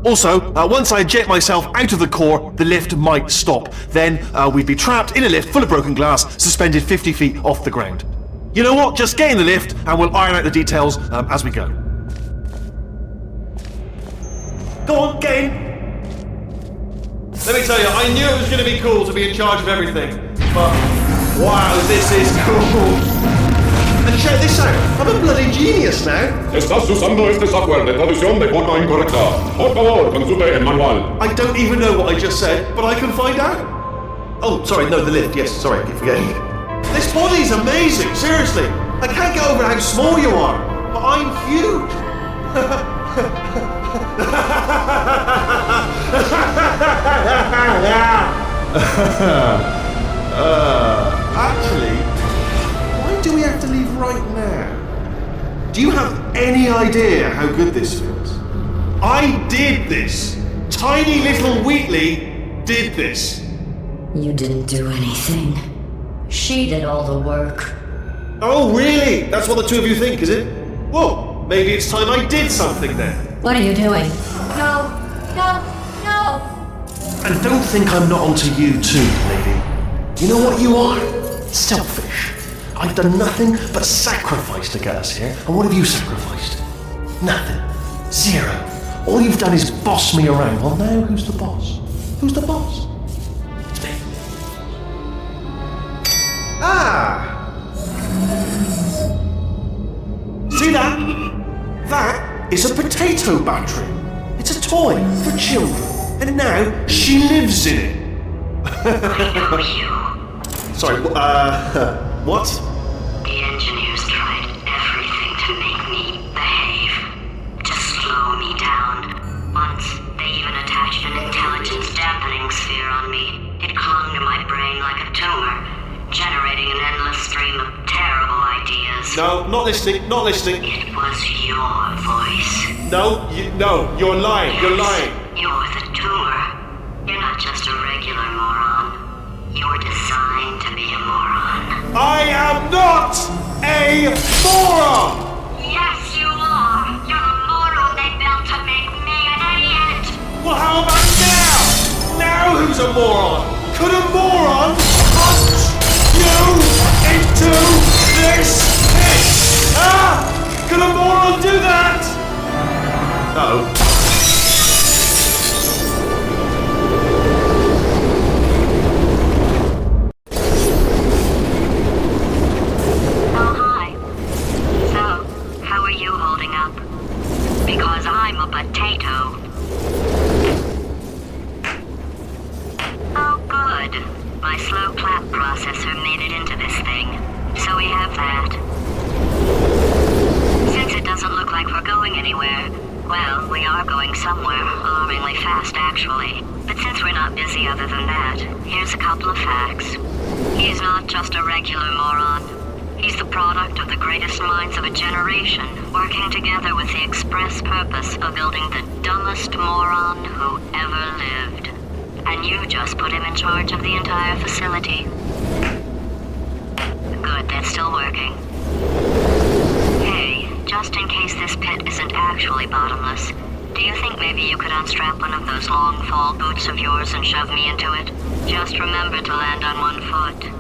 Also, once I eject myself out of the core, the lift might stop. Then we'd be trapped in a lift full of broken glass, suspended 50 feet off the ground. You know what? Just get in the lift and we'll iron out the details as we go. Go on, get in. Let me tell you, I knew it was going to be cool to be in charge of everything. But, wow, this is cool. And check this out, I'm a bloody genius now. Estás usando este software de traducción de forma incorrecta. Por favor, consulte el manual. I don't even know what I just said, but I can find out. Oh, sorry, no, the lift, yes, sorry, I keep forgetting. This body's amazing, seriously. I can't get over how small you are, but I'm huge. Actually, why do we have to leave right now? Do you have any idea how good this feels? I did this. Tiny little Wheatley did this. You didn't do anything. She did all the work. Oh, really? That's what the two of you think, is it? Well, maybe it's time I did something then. What are you doing? No, no, no. And don't think I'm not onto you too, lady. You know what you are? Selfish. I've done nothing but sacrifice to get us here. And what have you sacrificed? Nothing. Zero. All you've done is boss me around. Well, now who's the boss? Who's the boss? It's me. Ah! See that? That is a potato battery. It's a toy for children. And now she lives in it. Sorry, what? The engineers tried everything to make me behave, to slow me down. Once, they even attached an intelligence dampening sphere on me. It clung to my brain like a tumor, generating an endless stream of terrible ideas. No, not listening, not listening. It was your voice. No, you're lying, Yes, you're lying. You're the tumor. You're not just a regular moron. You're designed to be a moron. I am not a moron! Yes, you are. You're the moron they built to make me an idiot. Well, how about now? Now who's a moron? Could a moron punch you into this pit? Ah! Could a moron do that? No. Oh, hi. So, how are you holding up? Because I'm a potato. Oh, good. My slow clap processor made it into this thing. So we have that. Since it doesn't look like we're going anywhere, well, we are going somewhere, alarmingly fast actually. But since we're not busy other than that, here's a couple of facts. He's not just a regular moron. He's the product of the greatest minds of a generation, working together with the express purpose of building the dumbest moron who ever lived. And you just put him in charge of the entire facility. Good, that's still working. Hey, just in case this pit isn't actually bottomless, do you think maybe you could unstrap one of those long fall boots of yours and shove me into it? Just remember to land on one foot.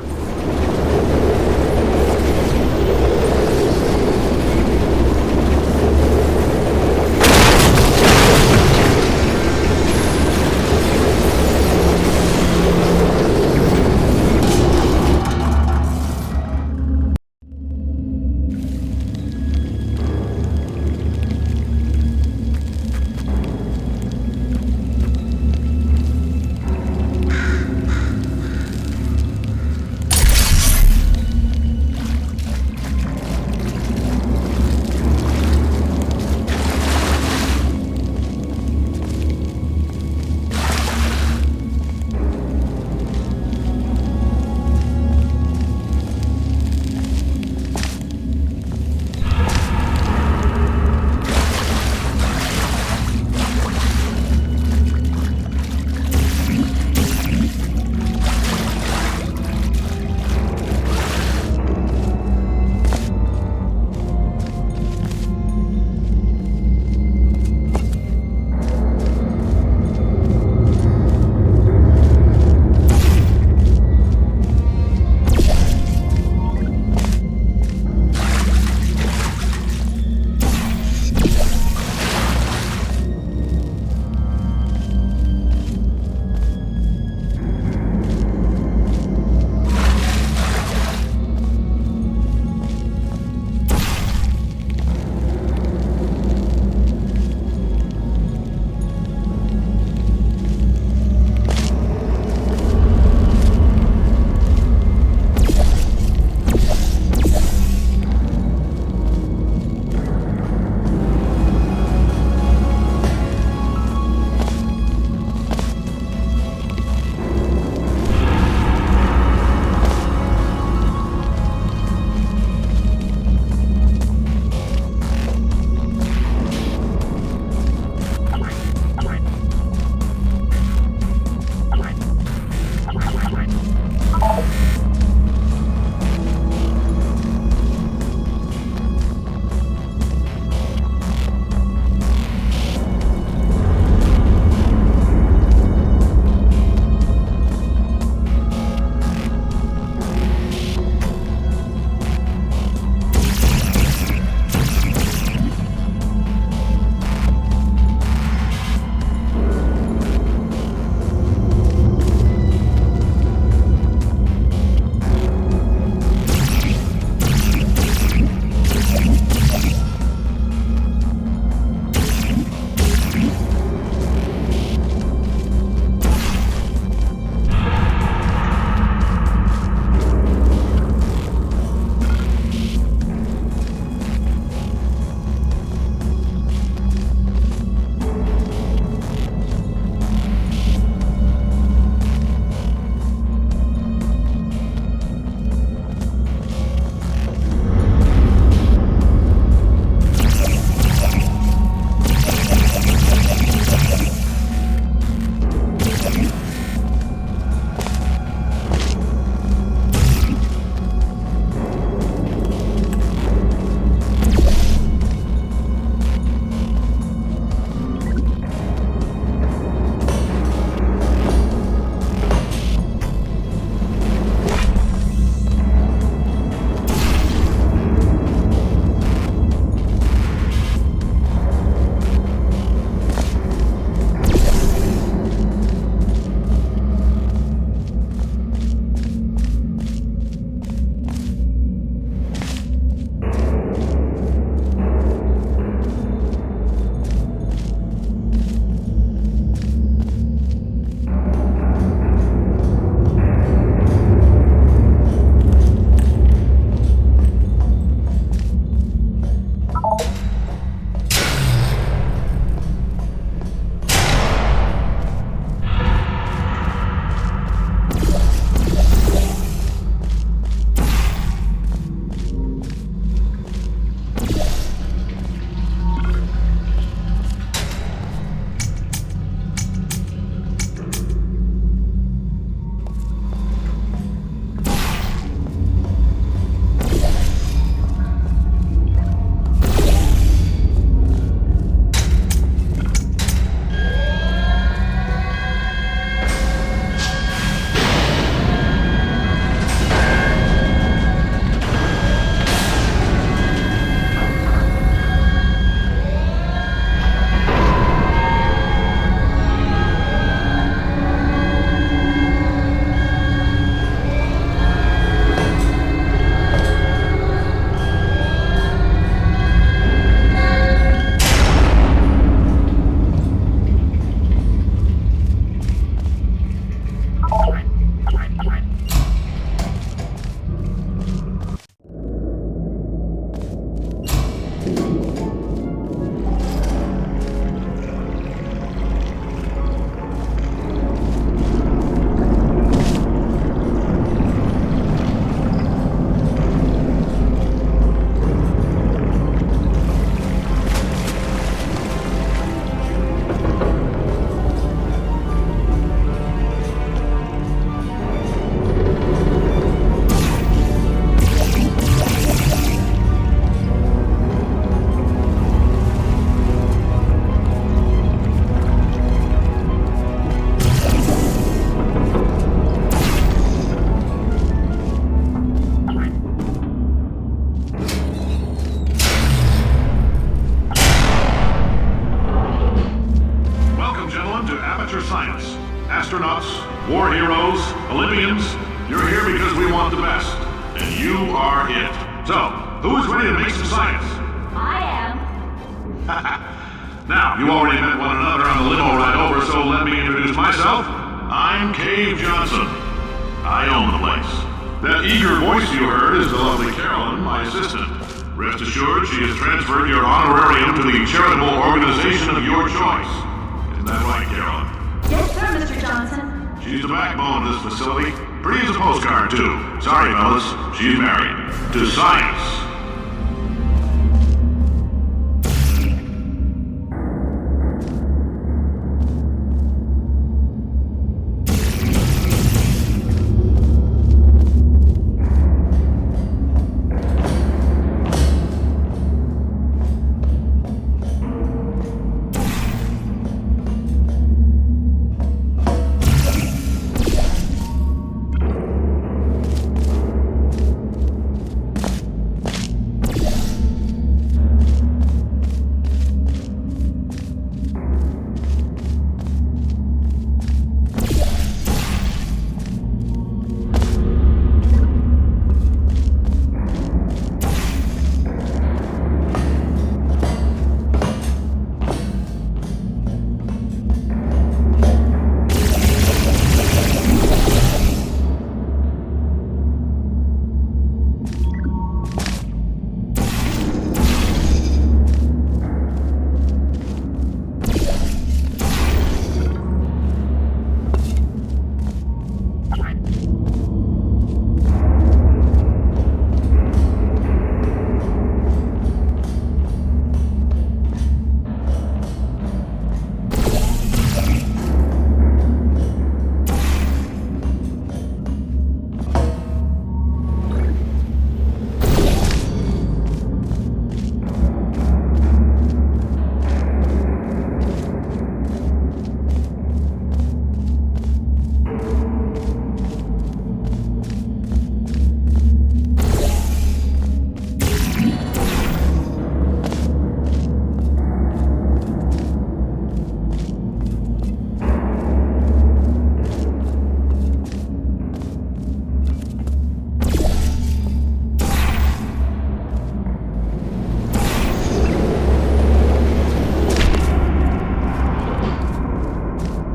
You're here because we want the best, and you are it. So, who is ready to make some science? I am. Now, you already met one another on the limo ride over, so let me introduce myself. I'm Cave Johnson. I own the place. That eager voice you heard is the lovely Carolyn, my assistant. Rest assured, she has transferred your honorarium to the charitable organization of your choice. Isn't that right, Carolyn? Yes, sir, Mr. Johnson. She's the backbone of this facility. Pretty as a postcard, too. Sorry, fellas. She's married. To science.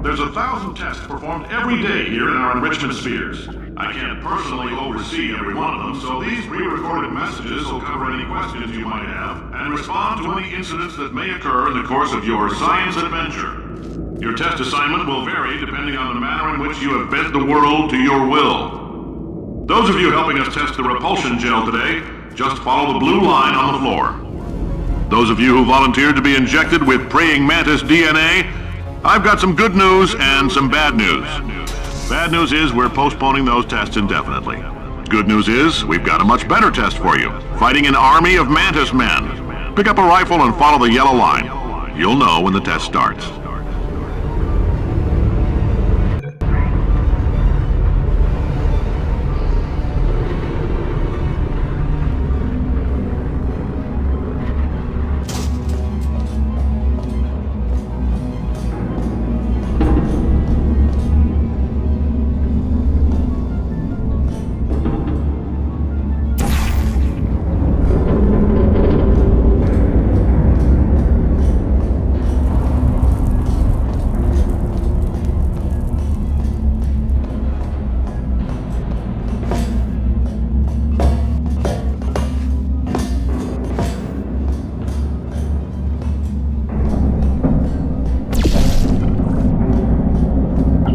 There's 1,000 tests performed every day here in our enrichment spheres. I can't personally oversee every one of them, so these pre-recorded messages will cover any questions you might have and respond to any incidents that may occur in the course of your science adventure. Your test assignment will vary depending on the manner in which you have bent the world to your will. Those of you helping us test the repulsion gel today, just follow the blue line on the floor. Those of you who volunteered to be injected with praying mantis DNA, I've got some good news and some bad news. Bad news is we're postponing those tests indefinitely. Good news is we've got a much better test for you. Fighting an army of mantis men. Pick up a rifle and follow the yellow line. You'll know when the test starts.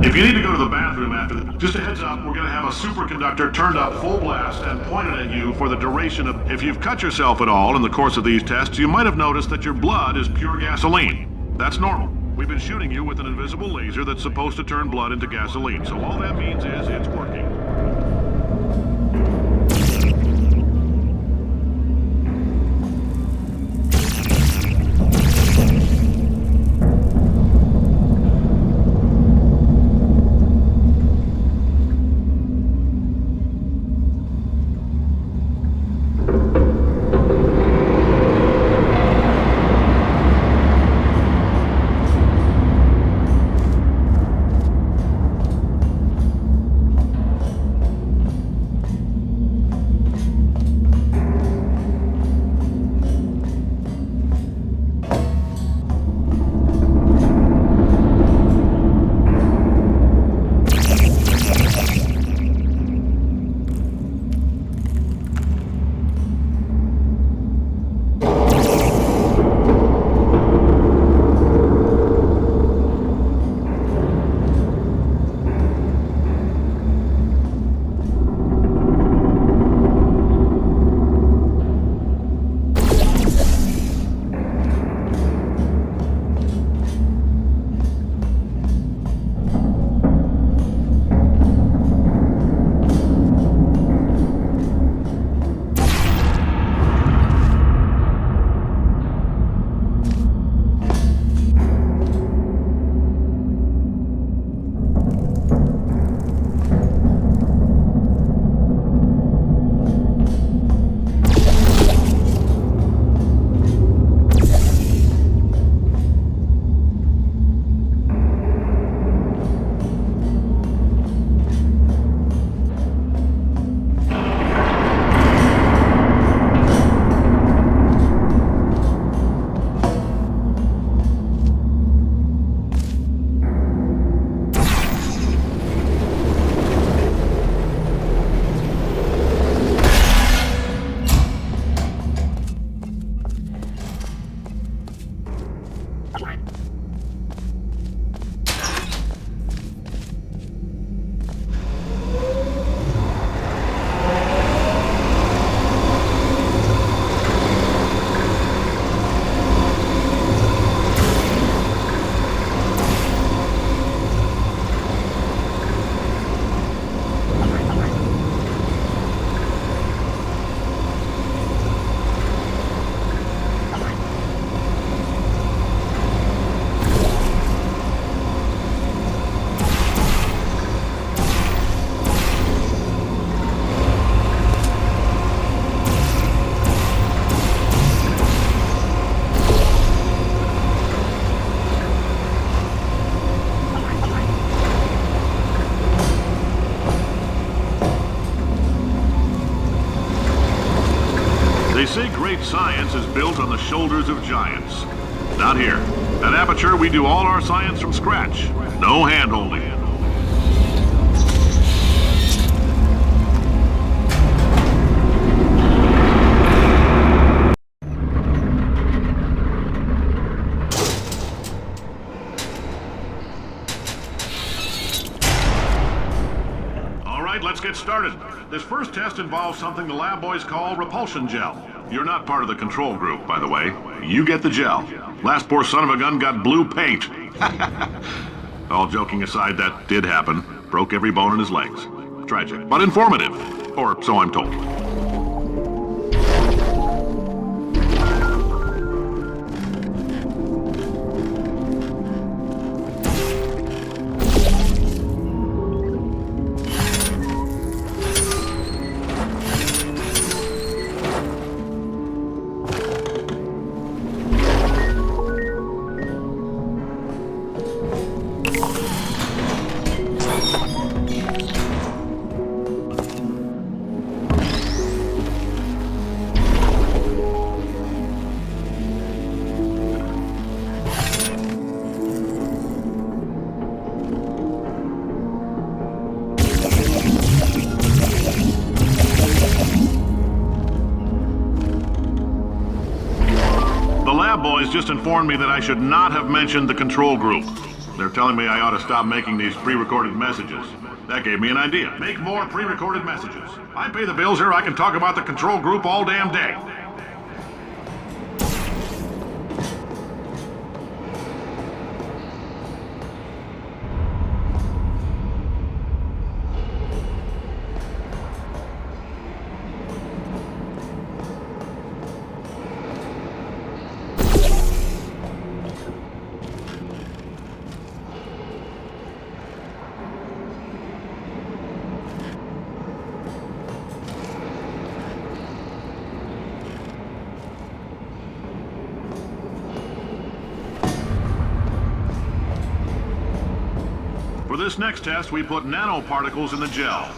If you need to go to the bathroom after this, just a heads up, we're going to have a superconductor turned up full blast and pointed at you for the duration of... If you've cut yourself at all in the course of these tests, you might have noticed that your blood is pure gasoline. That's normal. We've been shooting you with an invisible laser that's supposed to turn blood into gasoline, so all that means is it's working. say great science is built on the shoulders of giants. Not here. At Aperture, we do all our science from scratch. No hand-holding. All right, let's get started. This first test involves something the lab boys call repulsion gel. You're not part of the control group, by the way. You get the gel. Last poor son of a gun got blue paint. All joking aside, that did happen. Broke every bone in his legs. Tragic, but informative. Or so I'm told. Boys just informed me that I should not have mentioned the control group. They're telling me I ought to stop making these pre-recorded messages. That gave me an idea. Make more pre-recorded messages. I pay the bills here, I can talk about the control group all damn day. For this next test, we put nanoparticles in the gel.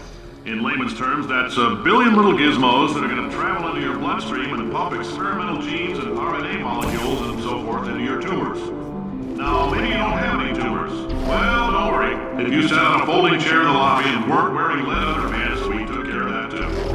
In layman's terms, that's a billion little gizmos that are going to travel into your bloodstream and pump experimental genes and RNA molecules and so forth into your tumors. Now, maybe you don't have any tumors. Well, don't worry. If you sat on a folding chair in the lobby and weren't wearing lead underpants, we took care of that too.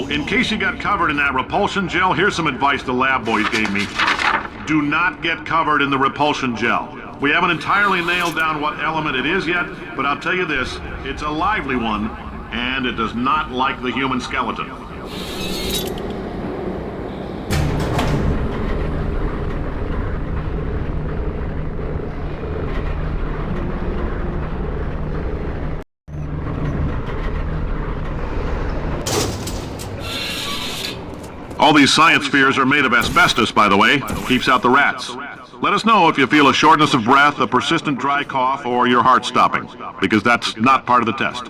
in case you got covered in that repulsion gel, here's some advice the lab boys gave me. Do not get covered in the repulsion gel. We haven't entirely nailed down what element it is yet, but I'll tell you this, it's a lively one, and it does not like the human skeleton. All these science spheres are made of asbestos, by the way. Keeps out the rats. Let us know if you feel a shortness of breath, a persistent dry cough, or your heart stopping, because that's not part of the test.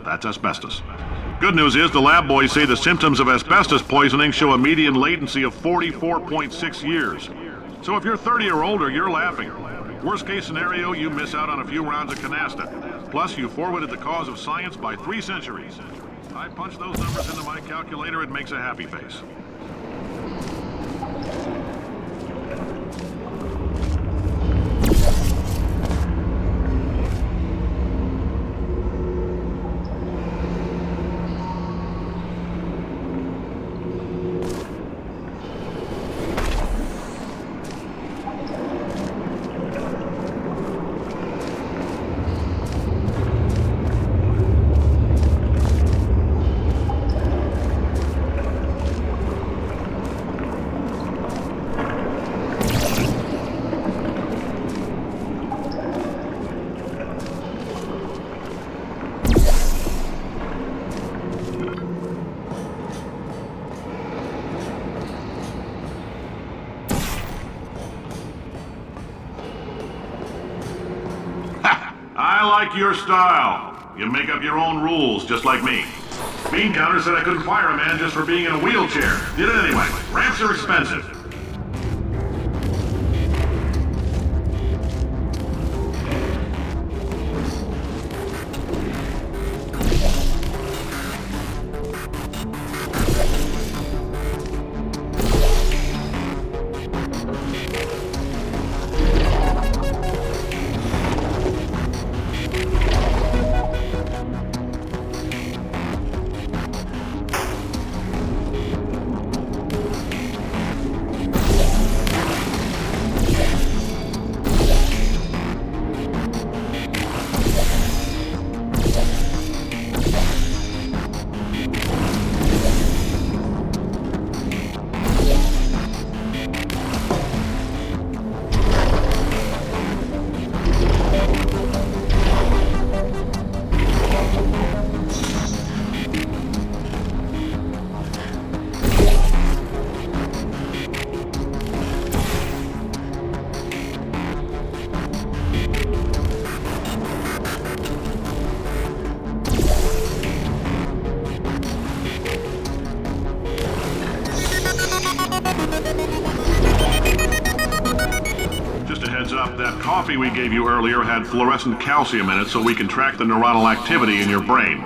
That's asbestos. Good news is the lab boys say the symptoms of asbestos poisoning show a median latency of 44.6 years. So if you're 30 or older, you're laughing. Worst case scenario, you miss out on a few rounds of canasta. Plus, you forwarded the cause of science by 3 centuries. I punch those numbers into my calculator, it makes a happy face. I like your style. You make up your own rules, just like me. Bean Counter said I couldn't fire a man just for being in a wheelchair. Did it anyway. Ramps are expensive. That coffee we gave you earlier had fluorescent calcium in it so we can track the neuronal activity in your brain.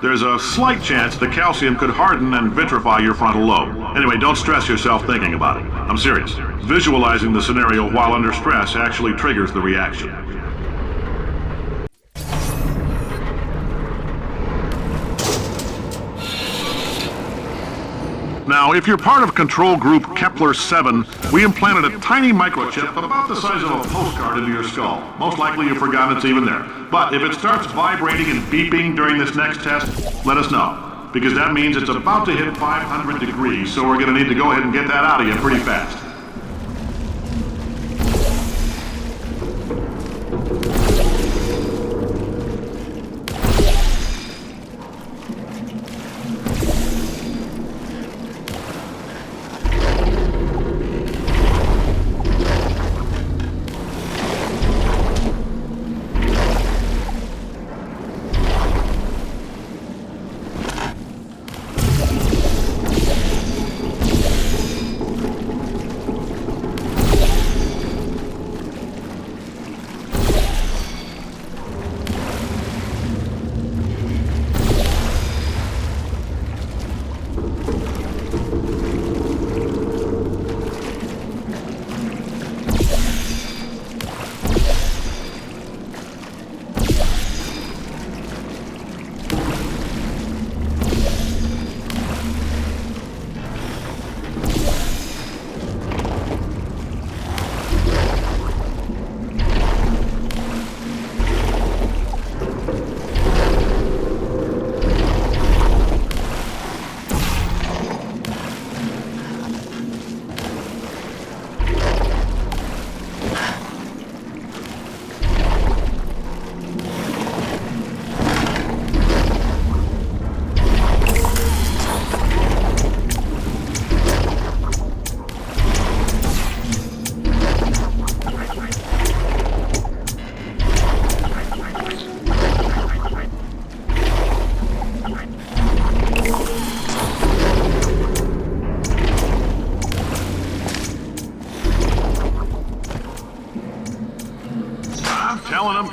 There's a slight chance the calcium could harden and vitrify your frontal lobe. Anyway, don't stress yourself thinking about it. I'm serious. Visualizing the scenario while under stress actually triggers the reaction. Now, if you're part of Control Group Kepler-7, we implanted a tiny microchip about the size of a postcard into your skull. Most likely you've forgotten it's even there. But if it starts vibrating and beeping during this next test, let us know. Because that means it's about to hit 500 degrees, so we're going to need to go ahead and get that out of you pretty fast.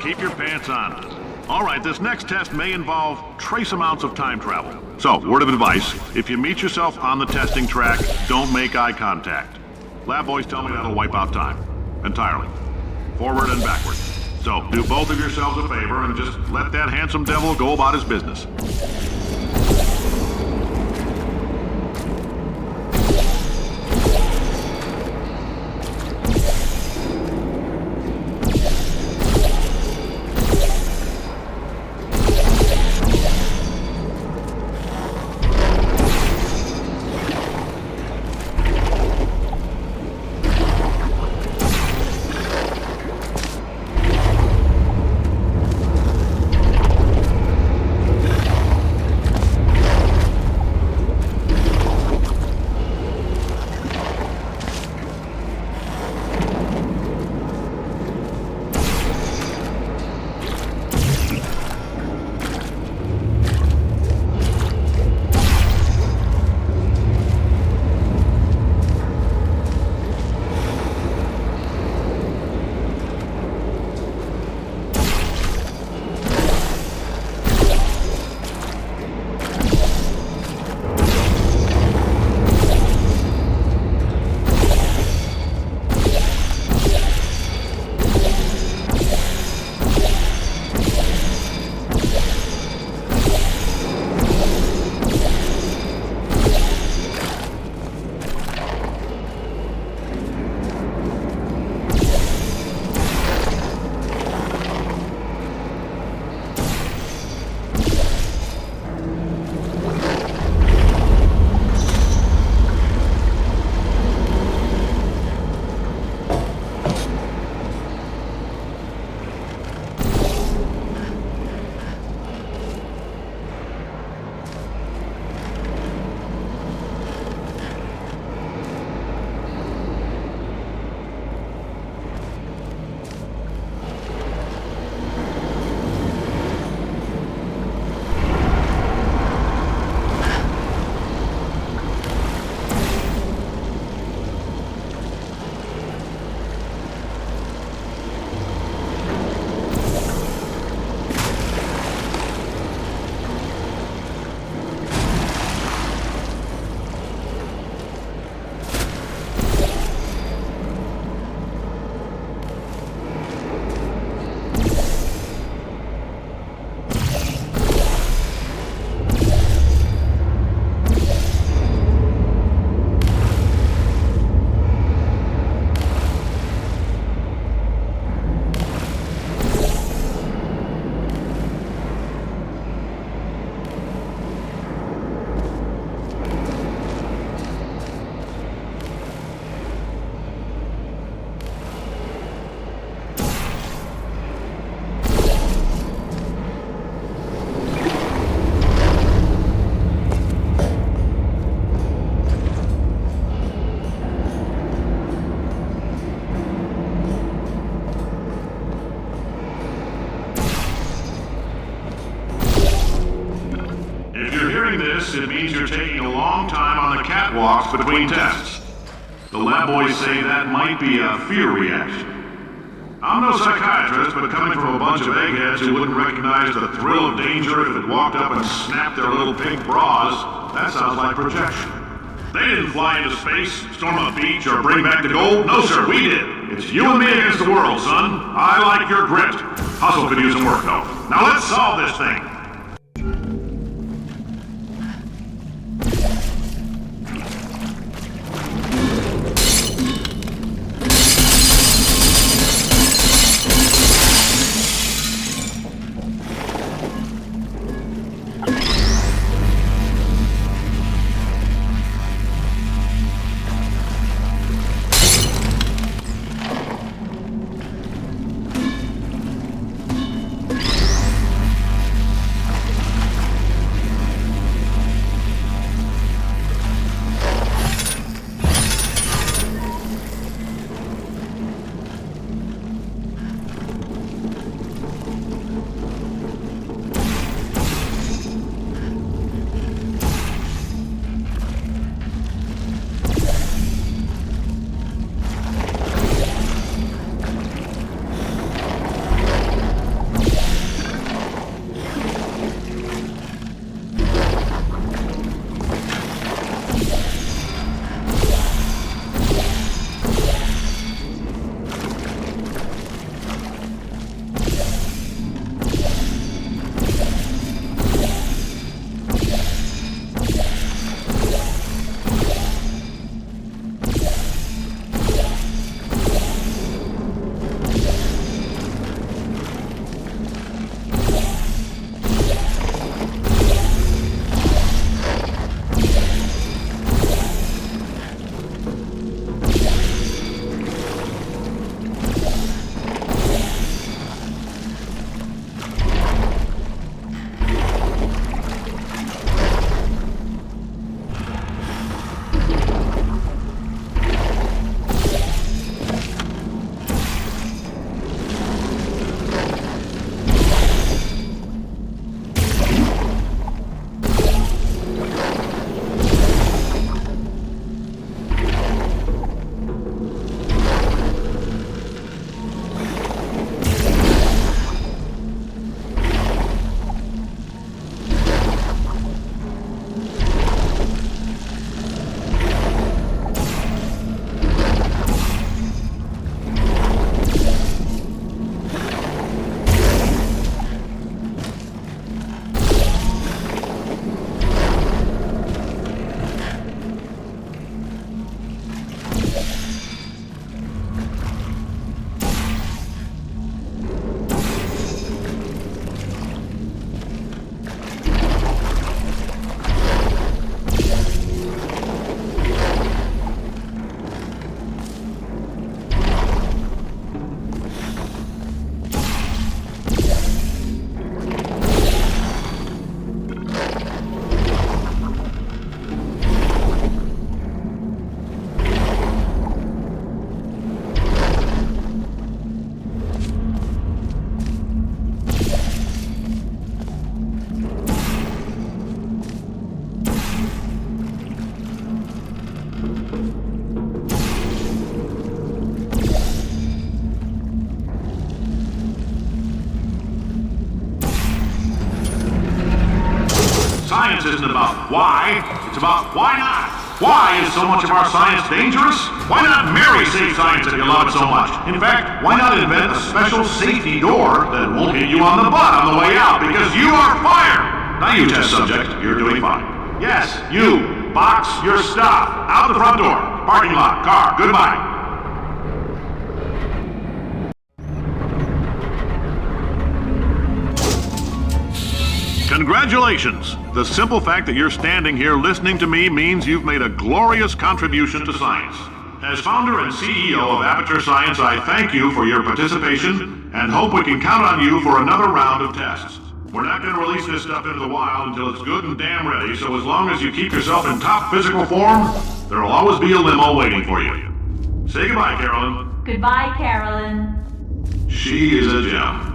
keep your pants on. All right, this next test may involve trace amounts of time travel. So, word of advice, if you meet yourself on the testing track, don't make eye contact. Lab boys tell me that'll wipe out time. Entirely. Forward and backward. So, do both of yourselves a favor and just let that handsome devil go about his business. It means you're taking a long time on the catwalks between tests. The lab boys say that might be a fear reaction. I'm no psychiatrist, but coming from a bunch of eggheads who wouldn't recognize the thrill of danger if it walked up and snapped their little pink bras, that sounds like projection. They didn't fly into space, storm a beach, or bring back the gold. No, sir, we did. It's you and me against the world, son. I like your grit. Hustle could use some work, though. Now let's solve this thing. about why, it's about why not. Why is so much of our science dangerous? Why not marry safe science if you love it so much? In fact, why not invent a special safety door that won't hit you on the butt on the way out because you are fired? Now you test subject, you're doing fine. Yes, you, box your stuff. Out the front door. Parking lot, car, goodbye. Congratulations! The simple fact that you're standing here listening to me means you've made a glorious contribution to science. As founder and CEO of Aperture Science, I thank you for your participation and hope we can count on you for another round of tests. We're not going to release this stuff into the wild until it's good and damn ready, so as long as you keep yourself in top physical form, there'll always be a limo waiting for you. Say goodbye, Carolyn. Goodbye, Carolyn. She is a gem.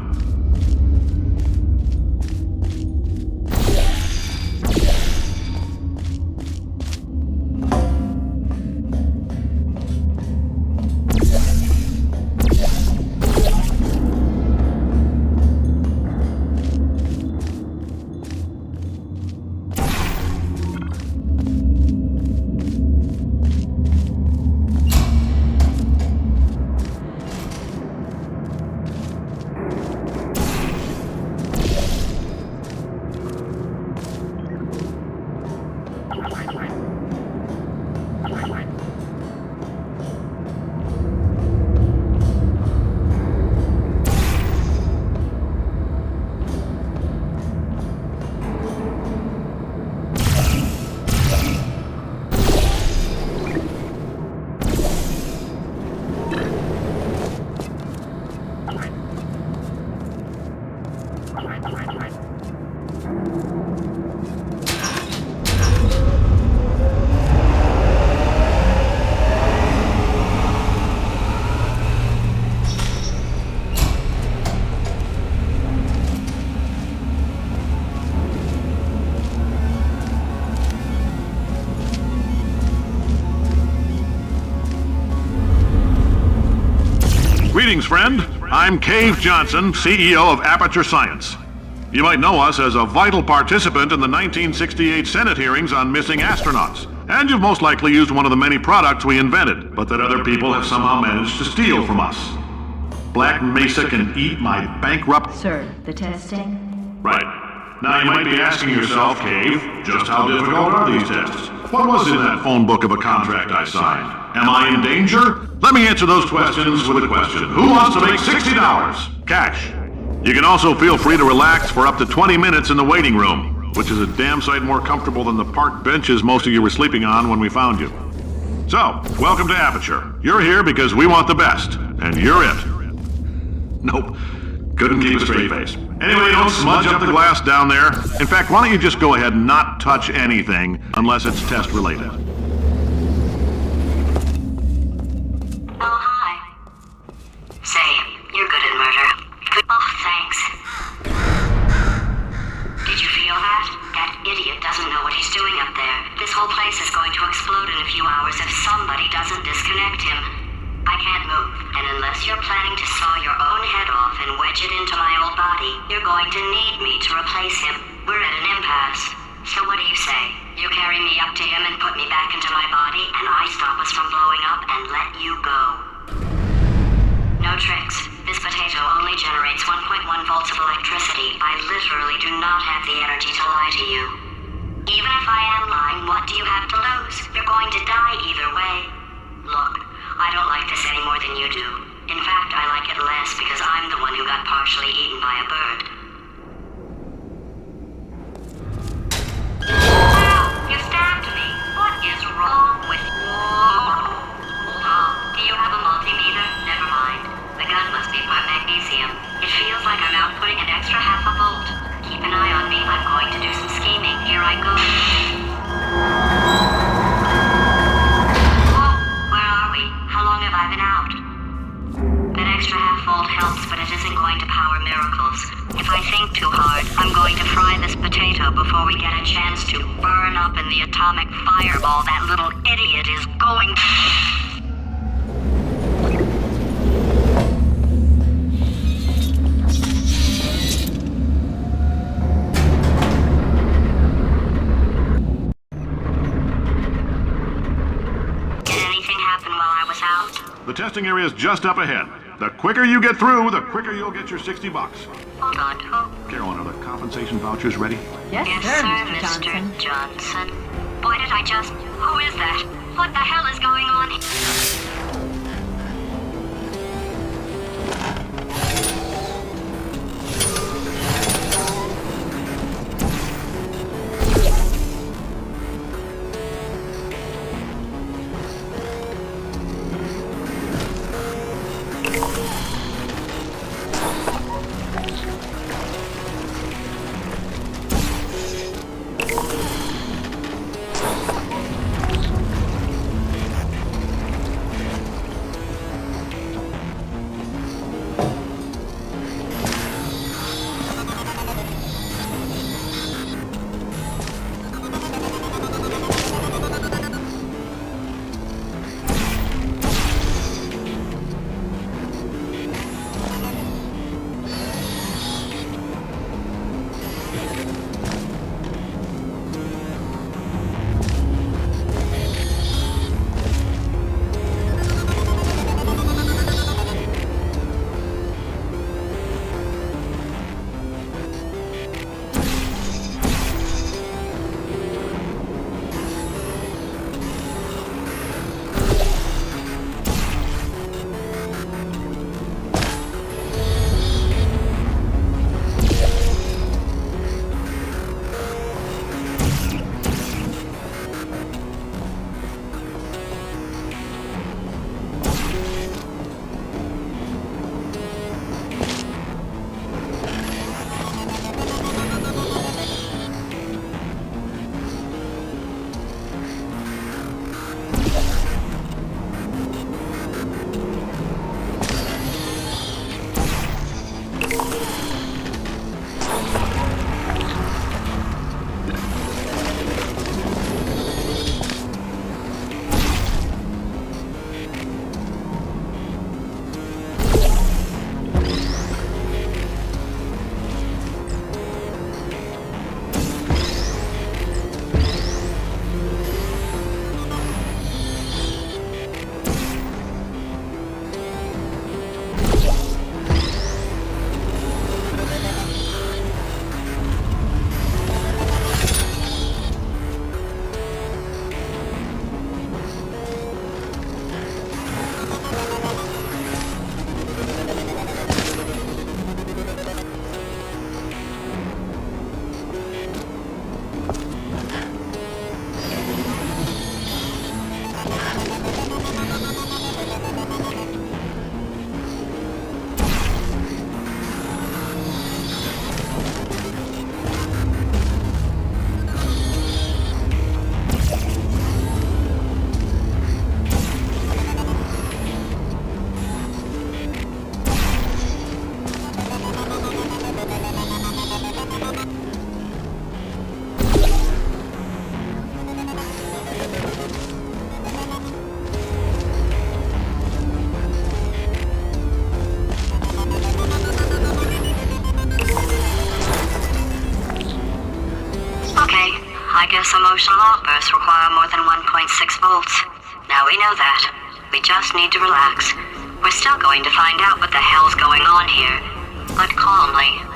Greetings, friend. I'm Cave Johnson, CEO of Aperture Science. You might know us as a vital participant in the 1968 Senate hearings on missing astronauts. And you've most likely used one of the many products we invented, but that other people have somehow managed to steal from us. Black Mesa can eat my bankrupt... Sir, the testing? Right. Now you might be asking yourself, Cave, just how difficult are these tests? What was in that phone book of a contract I signed? Am I in danger? Let me answer those questions with a question. Who wants to make $60? Cash. You can also feel free to relax for up to 20 minutes in the waiting room, which is a damn sight more comfortable than the park benches most of you were sleeping on when we found you. So, welcome to Aperture. You're here because we want the best, and you're it. Nope. Couldn't keep a straight face. Anyway, don't smudge up the glass down there. In fact, why don't you just go ahead and not touch anything unless it's test related. Oh, hi. Say, you're good at murder. Oh, thanks. Did you feel that? That idiot doesn't know what he's doing up there. This whole place is going to explode in a few hours if somebody doesn't disconnect him. I can't move, and unless you're planning to saw your own head off and wedge it into my old body, you're going to need me to replace him. We're at an impasse. So what do you say? You carry me up to him and put me back into my body, and I stop us from blowing up and let you go. No tricks. This potato only generates 1.1 volts of electricity. I literally do not have the energy to lie to you. Even if I am lying, what do you have to lose? You're going to die either way. Look, I don't like this any more than you do. In fact, I like it less because I'm the one who got partially eaten by a bird. Ow! You stabbed me! What is wrong with you? Hold on. Do you have a multimeter? Never mind. The gun must be part magnesium. It feels like I'm outputting an extra half a volt. Keep an eye on me. I'm going to do some scheming. Here I go. was out. The testing area is just up ahead. The quicker you get through, the quicker you'll get your $60. Hold on, who? Carolyn, are the compensation vouchers ready? Yes, Yes, sir, sir, Mr. Mr. Johnson. Boy, did I just... Who is that? What the hell is going on here? Emotional outbursts require more than 1.6 volts. Now we know that. We just need to relax. We're still going to find out what the hell's going on here, but calmly.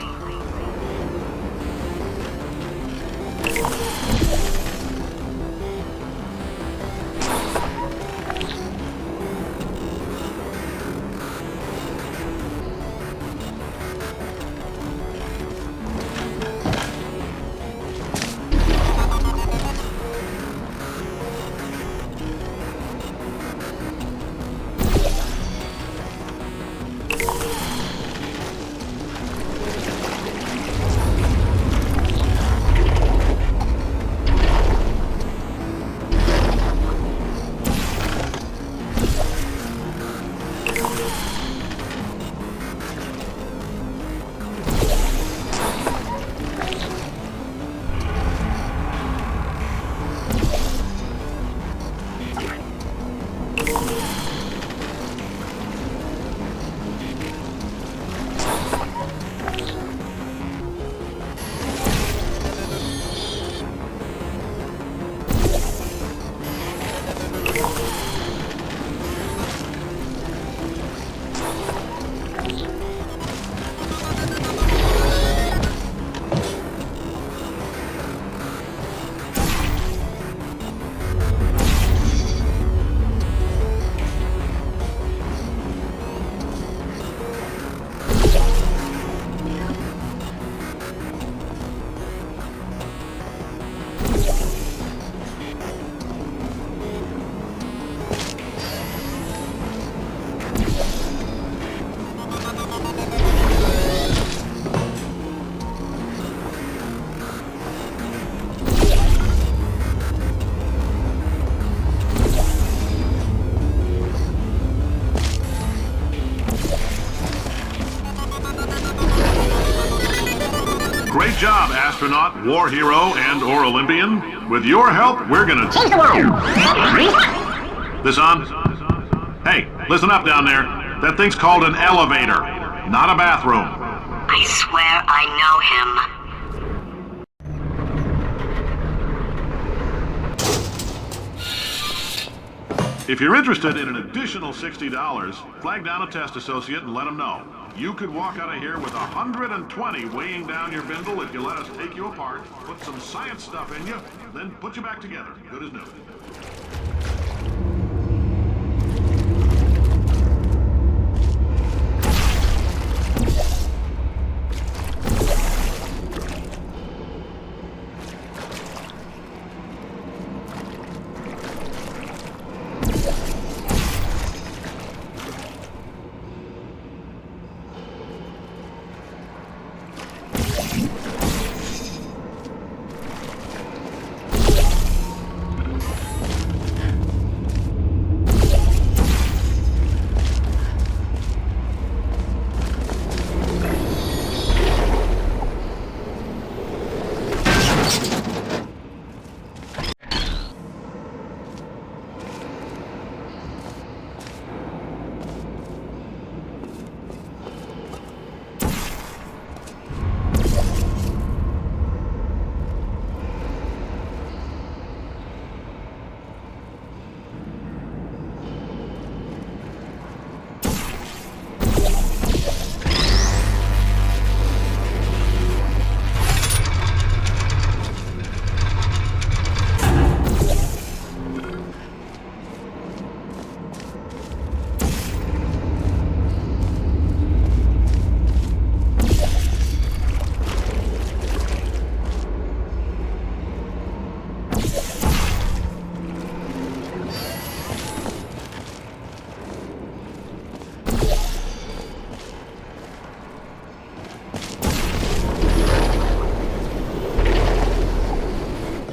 astronaut, war hero, and/or Olympian? With your help, we're gonna Change the world. This on? Hey, listen up down there. That thing's called an elevator, not a bathroom. I swear I know him. If you're interested in an additional $60, flag down a test associate and let them know. You could walk out of here with 120 weighing down your bindle if you let us take you apart, put some science stuff in you, then put you back together. Good as new.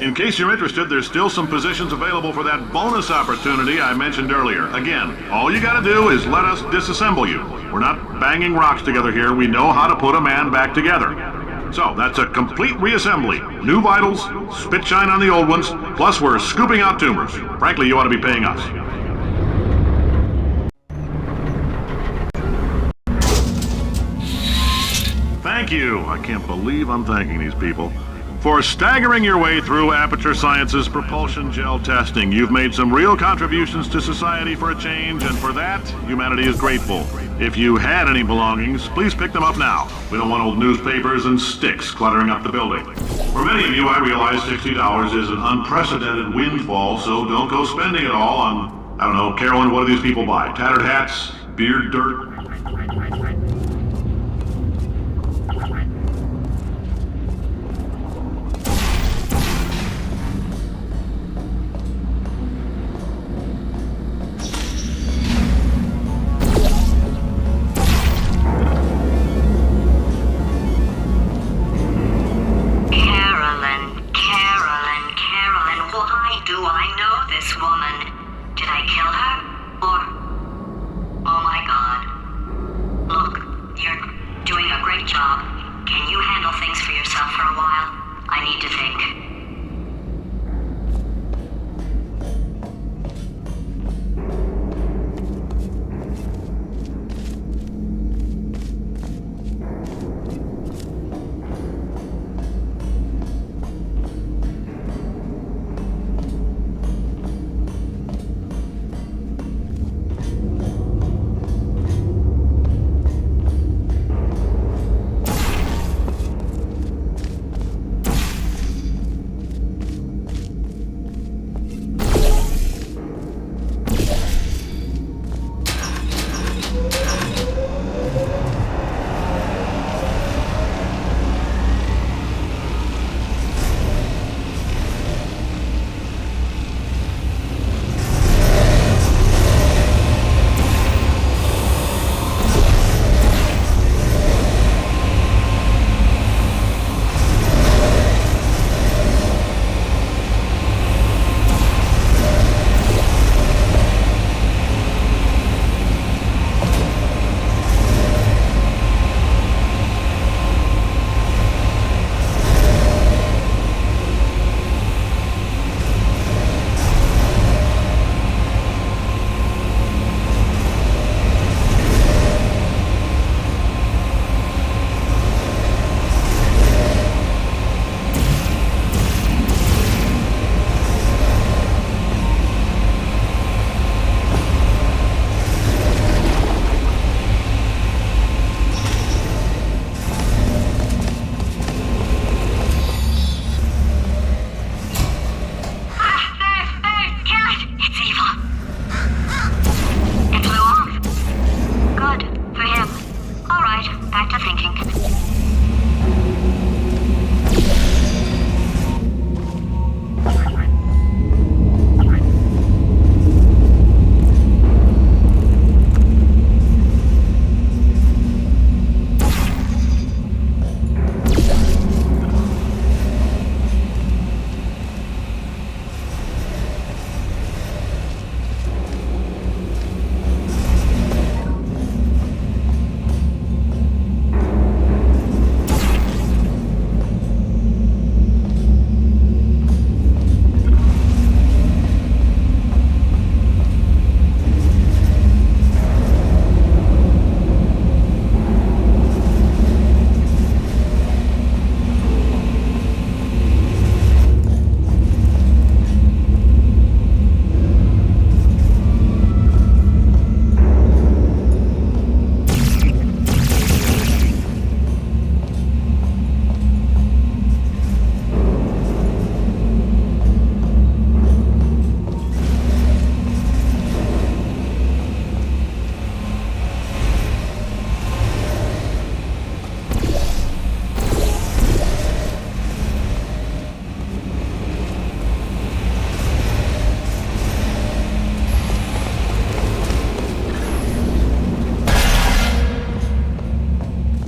In case you're interested, there's still some positions available for that bonus opportunity I mentioned earlier. Again, all you gotta do is let us disassemble you. We're not banging rocks together here. We know how to put a man back together. So, that's a complete reassembly. New vitals, spit shine on the old ones, plus we're scooping out tumors. Frankly, you ought to be paying us. Thank you. I can't believe I'm thanking these people. For staggering your way through Aperture Science's propulsion gel testing, you've made some real contributions to society for a change, and for that, humanity is grateful. If you had any belongings, please pick them up now. We don't want old newspapers and sticks cluttering up the building. For many of you, I realize $60 is an unprecedented windfall, so don't go spending it all on, I don't know, Carolyn, what do these people buy? Tattered hats? Beard dirt?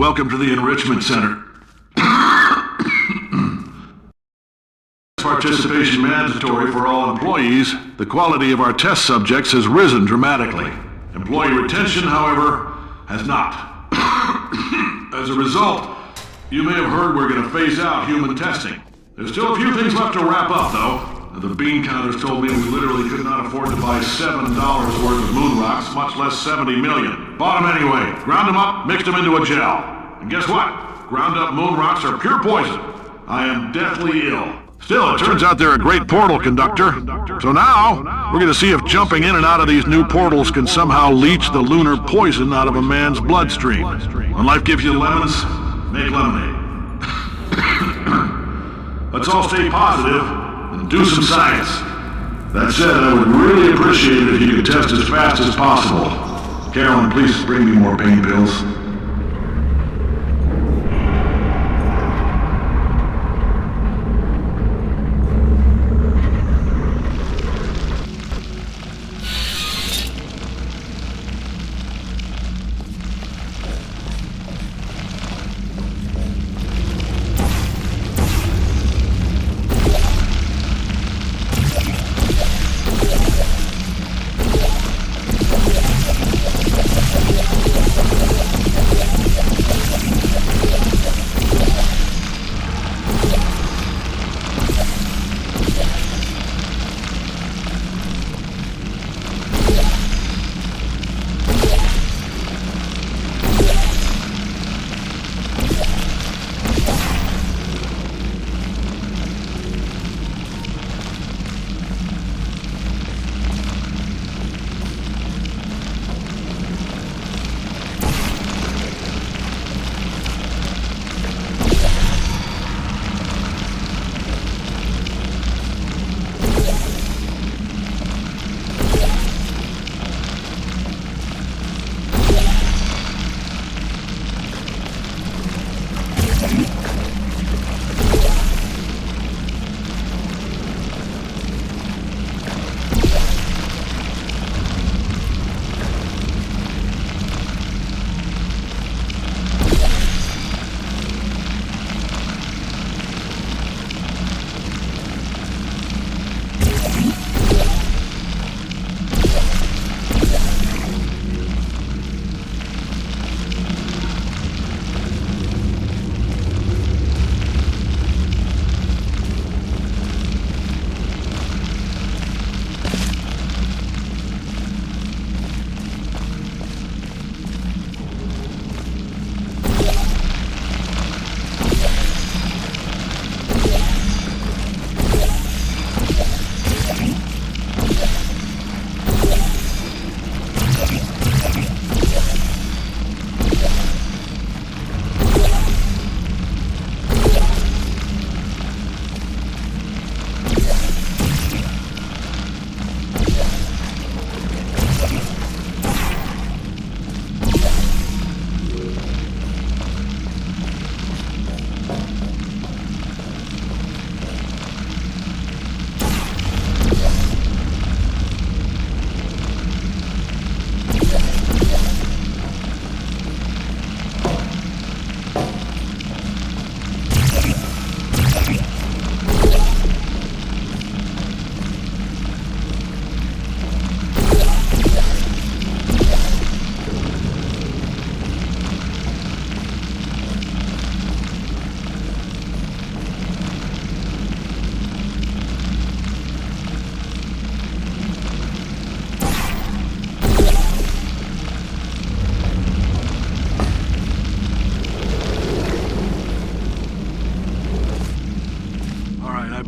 Welcome to the Enrichment Center. Participation mandatory for all employees, the quality of our test subjects has risen dramatically. Employee retention, however, has not. As a result, you may have heard we're going to phase out human testing. There's still a few things left to wrap up, though. The bean counters told me we literally could not afford to buy $7 worth of moon rocks, much less 70 million. Bought them anyway, ground them up, mixed them into a gel. And guess what? Ground up moon rocks are pure poison. I am deathly ill. Still, it turns out they're a great portal conductor. So now, we're going to see if jumping in and out of these new portals can somehow leach the lunar poison out of a man's bloodstream. When life gives you lemons, make lemonade. Let's all stay positive and do some science. That said, I would really appreciate it if you could test as fast as possible. Carolyn, please bring me more pain pills.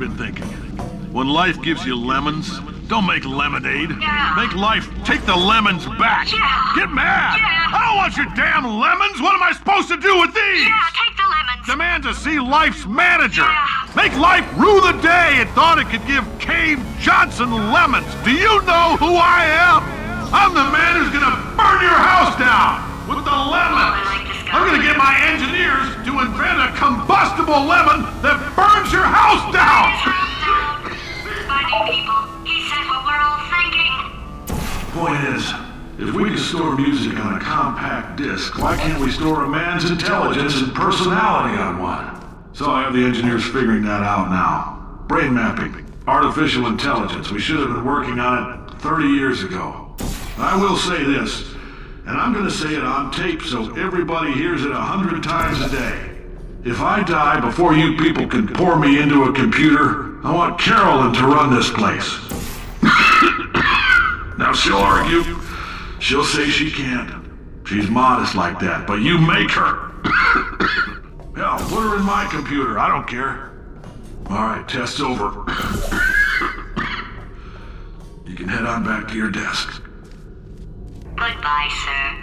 been thinking. When life gives you lemons, don't make lemonade. Yeah. Make life take the lemons back. Yeah. Get mad. Yeah. I don't want your damn lemons. What am I supposed to do with these? Yeah, take the lemons. Demand to see life's manager. Yeah. Make life rue the day it thought it could give Cave Johnson lemons. Do you know who I am? I'm the man who's gonna burn your house down with the lemons. I'm gonna get my engineers to invent a combustible lemon that burns your house down. Finding people. He said what we're all thinking. Point is, If we can store music on a compact disc, why can't we store a man's intelligence and personality on one? So I have the engineers figuring that out now. Brain mapping, artificial intelligence. We should have been working on it 30 years ago. I will say this, and I'm gonna say it on tape so everybody hears it 100 times a day. If I die before you people can pour me into a computer, I want Carolyn to run this place. Now she'll argue. She'll say she can't. She's modest like that, but you make her. Hell, put her in my computer. I don't care. All right, test's over. You can head on back to your desk. Goodbye, sir.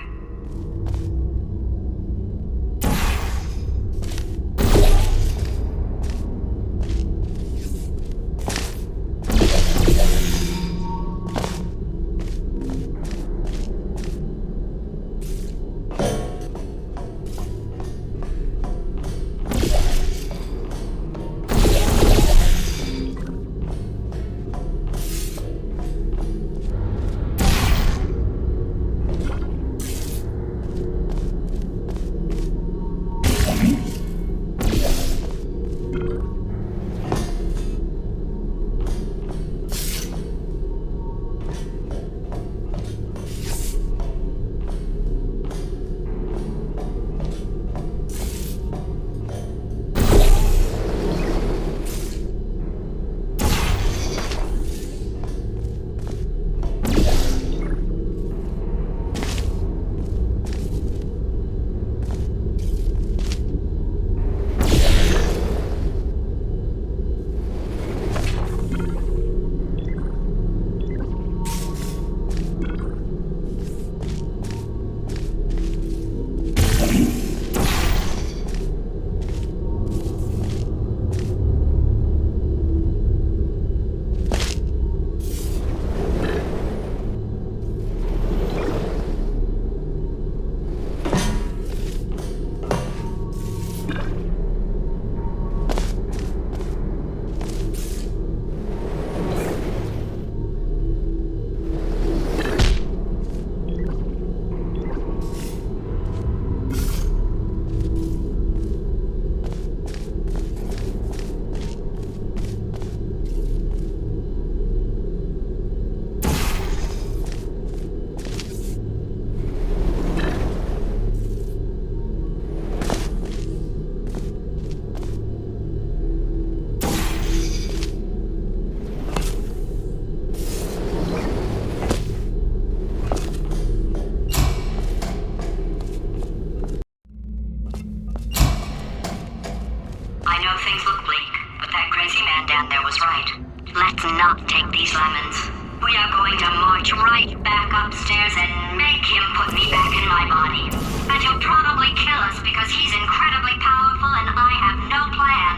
Let's not take these lemons. We are going to march right back upstairs and make him put me back in my body. And he'll probably kill us because he's incredibly powerful and I have no plan.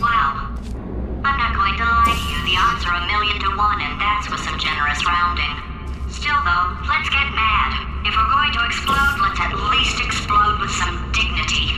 Well, I'm not going to lie to you. The odds are 1,000,000 to 1 and that's with some generous rounding. Still though, let's get mad. If we're going to explode, let's at least explode with some dignity.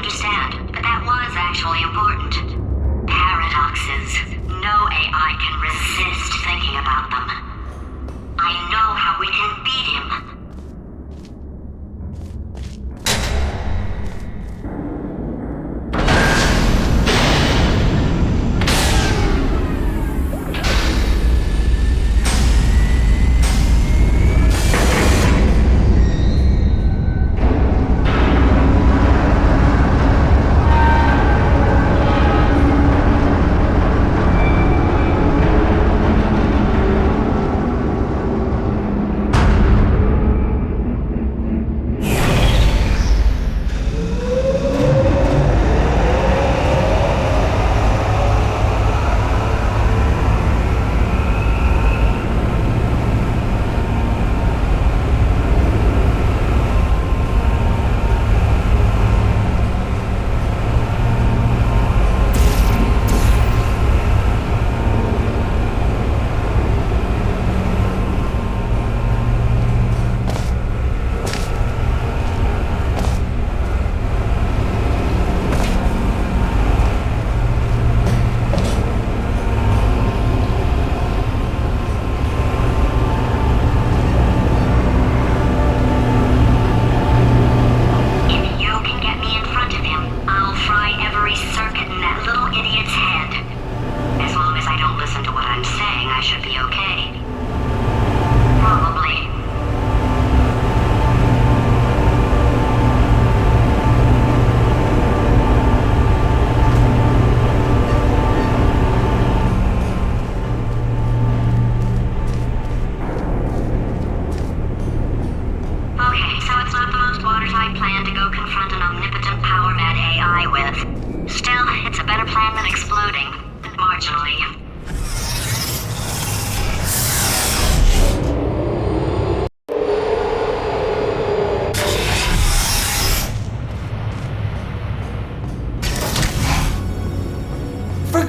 understand, but that was actually important. Paradoxes. No AI can resist thinking about them. I know how we can beat him.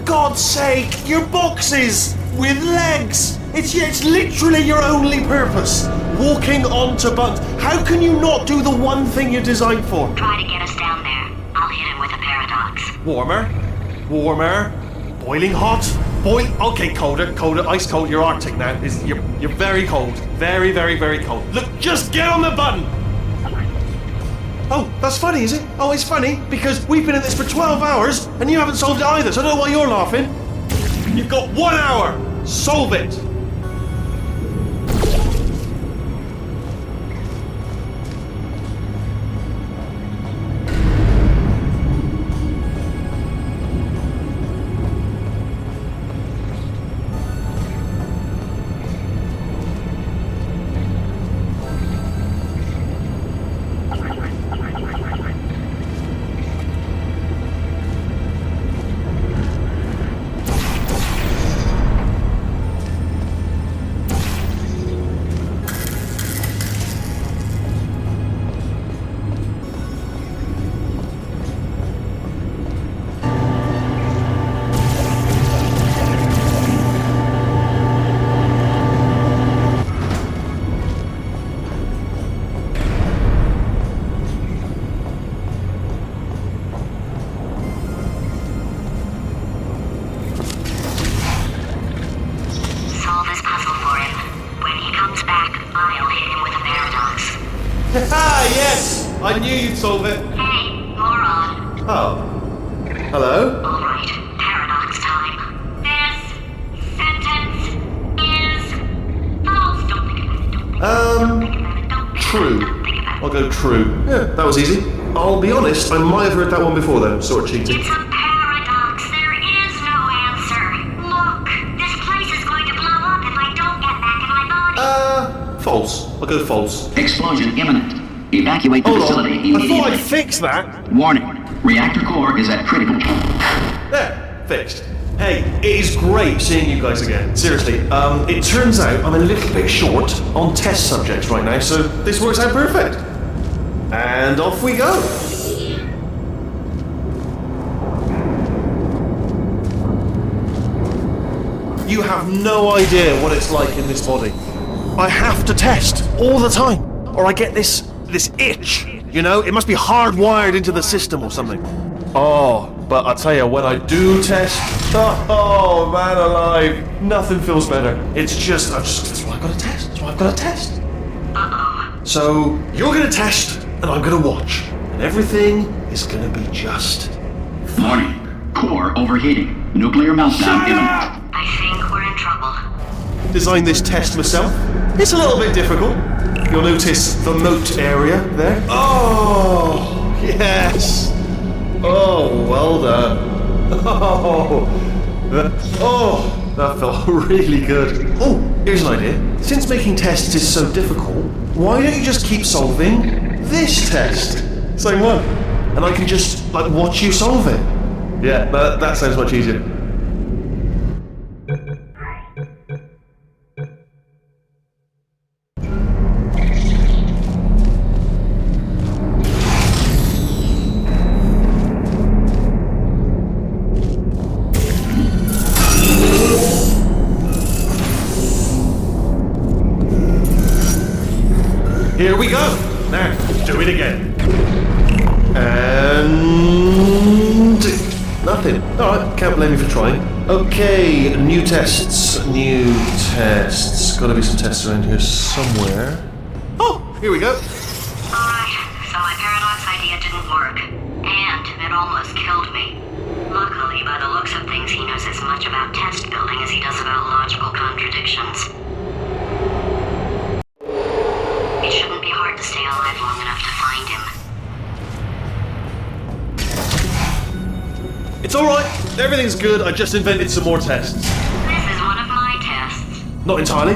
God's sake, your boxes with legs. It's literally your only purpose. Walking onto buttons. How can you not do the one thing you're designed for? Try to get us down there. I'll hit him with a paradox. Warmer, boiling hot, okay, colder, ice cold. You're Arctic now. You're very cold, very, very, very cold. Look, just get on the button. Oh, that's funny, is it? Oh, it's funny because we've been at this for 12 hours and you haven't solved it either, so I don't know why you're laughing. You've got 1 hour. Solve it. Yes! I knew you'd solve it. Hey, moron. Oh. Hello? Alright, paradox time. This sentence is false. Don't think about it. Don't think about it. Don't think True. Don't think about it. I'll go true. Yeah, that was easy. I'll be honest, I might have heard that one before though. Sort of cheating. It's a paradox. There is no answer. Look, this place is going to blow up if I don't get back in my body. False. I'll go false. Explosion imminent. Evacuate the facility I immediately. thought I'd fix that. Warning. Reactor core is at critical. There. Fixed. Hey, it is great seeing you guys again. Seriously, it turns out I'm a little bit short on test subjects right now, so this works out perfect. And off we go. You have no idea what it's like in this body. I have to test all the time, or I get this itch. You know, it must be hardwired into the system or something. Oh, but I tell you, when I do test, oh man alive, nothing feels better. That's why I've got to test. That's why I've got to test. So, you're gonna test, and I'm gonna watch. And everything is gonna be just... Warning. Core overheating. Nuclear meltdown imminent. I think we're in trouble. Designed this test myself. It's a little bit difficult. You'll notice the moat area there. Oh, yes. Oh, well done. That felt really good. Oh, here's an idea. Since making tests is so difficult, why don't you just keep solving this test? Same one. And I can just, like, watch you solve it. Yeah, that sounds much easier. Here we go. Now, do it again. And... nothing. Alright, can't blame me for trying. Okay, new tests. Gotta be some tests around here somewhere. Oh, here we go. Alright, so my paradox idea didn't work. And it almost killed me. Luckily, by the looks of things, he knows as much about test building as he does about logical contradictions. It shouldn't be hard to stay alive long enough to find him. It's alright. Everything's good. I just invented some more tests. This is one of my tests. Not entirely.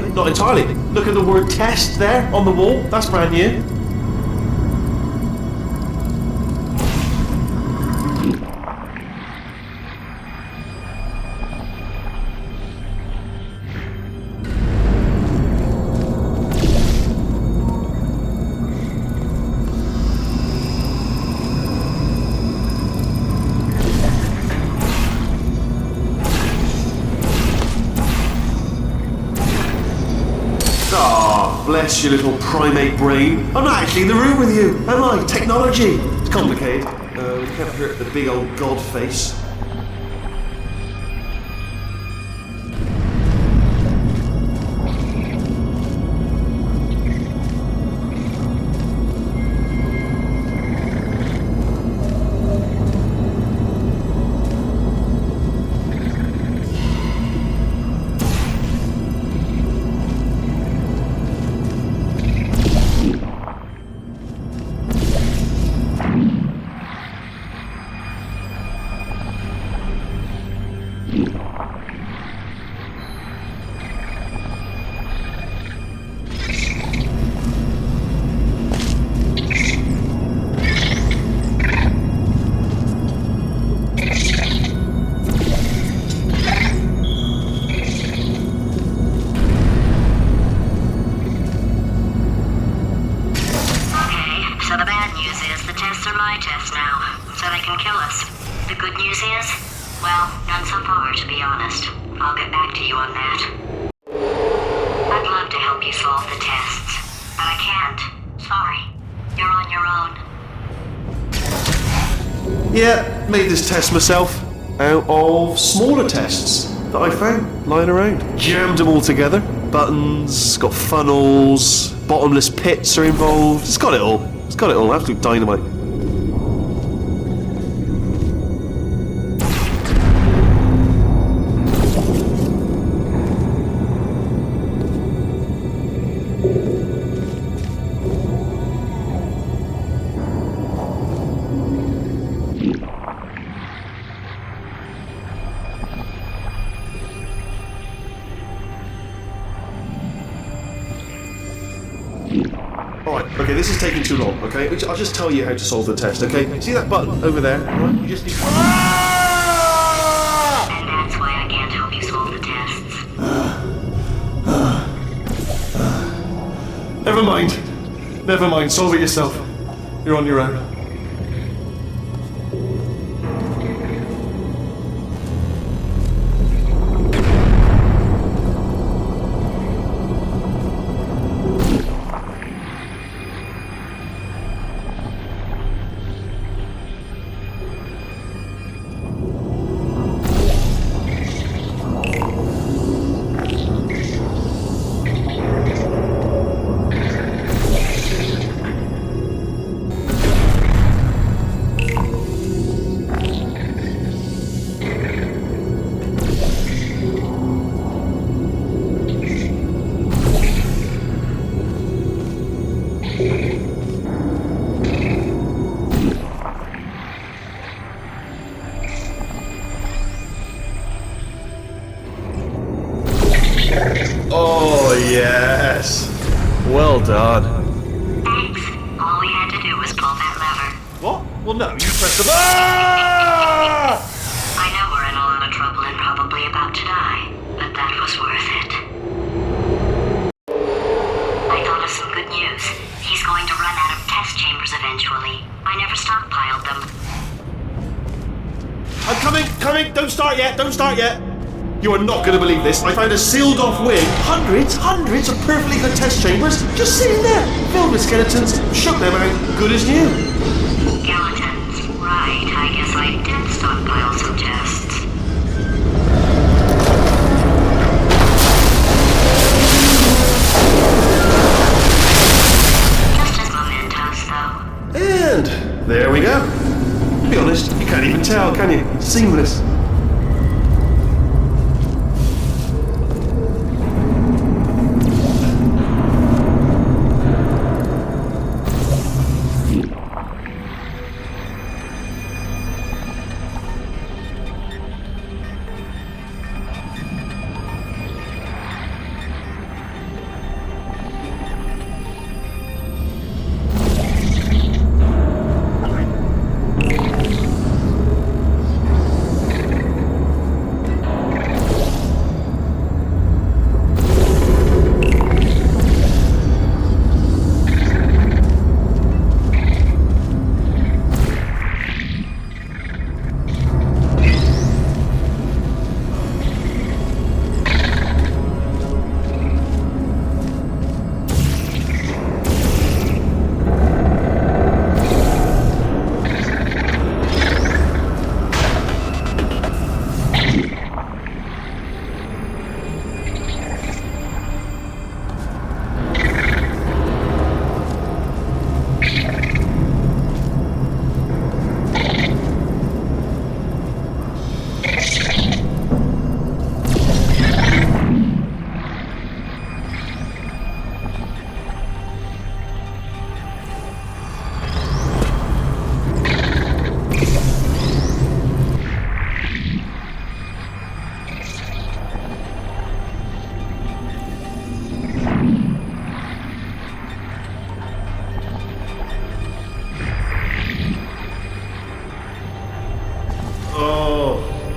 Look at the word test there on the wall. That's brand new. Bless your little primate brain. I'm not actually in the room with you, am I? Technology. It's complicated. We can't hurt the big old god face. Yeah, made this test myself out of smaller tests that I found lying around. Jammed them all together. Buttons, got funnels, bottomless pits are involved. It's got it all. Absolute dynamite. Alright, okay, this is taking too long, okay? I'll just tell you how to solve the test, okay? See that button over there? Right? You just need... And that's why I can't help you solve the tests. Never mind, solve it yourself. You're on your own. Well, no, you press the... Ah! I know we're in a lot of trouble and probably about to die, but that was worth it. I thought of some good news. He's going to run out of test chambers eventually. I never stockpiled them. I'm coming! Don't start yet! You are not going to believe this. I found a sealed off wing. Hundreds of perfectly good test chambers just sitting there, filled with skeletons. Shook them out, good as new. Skeletons. Right, I guess I did stockpile some tests. Just as mementos, though. And there we go. To be honest, you can't even tell, can you? Seamless.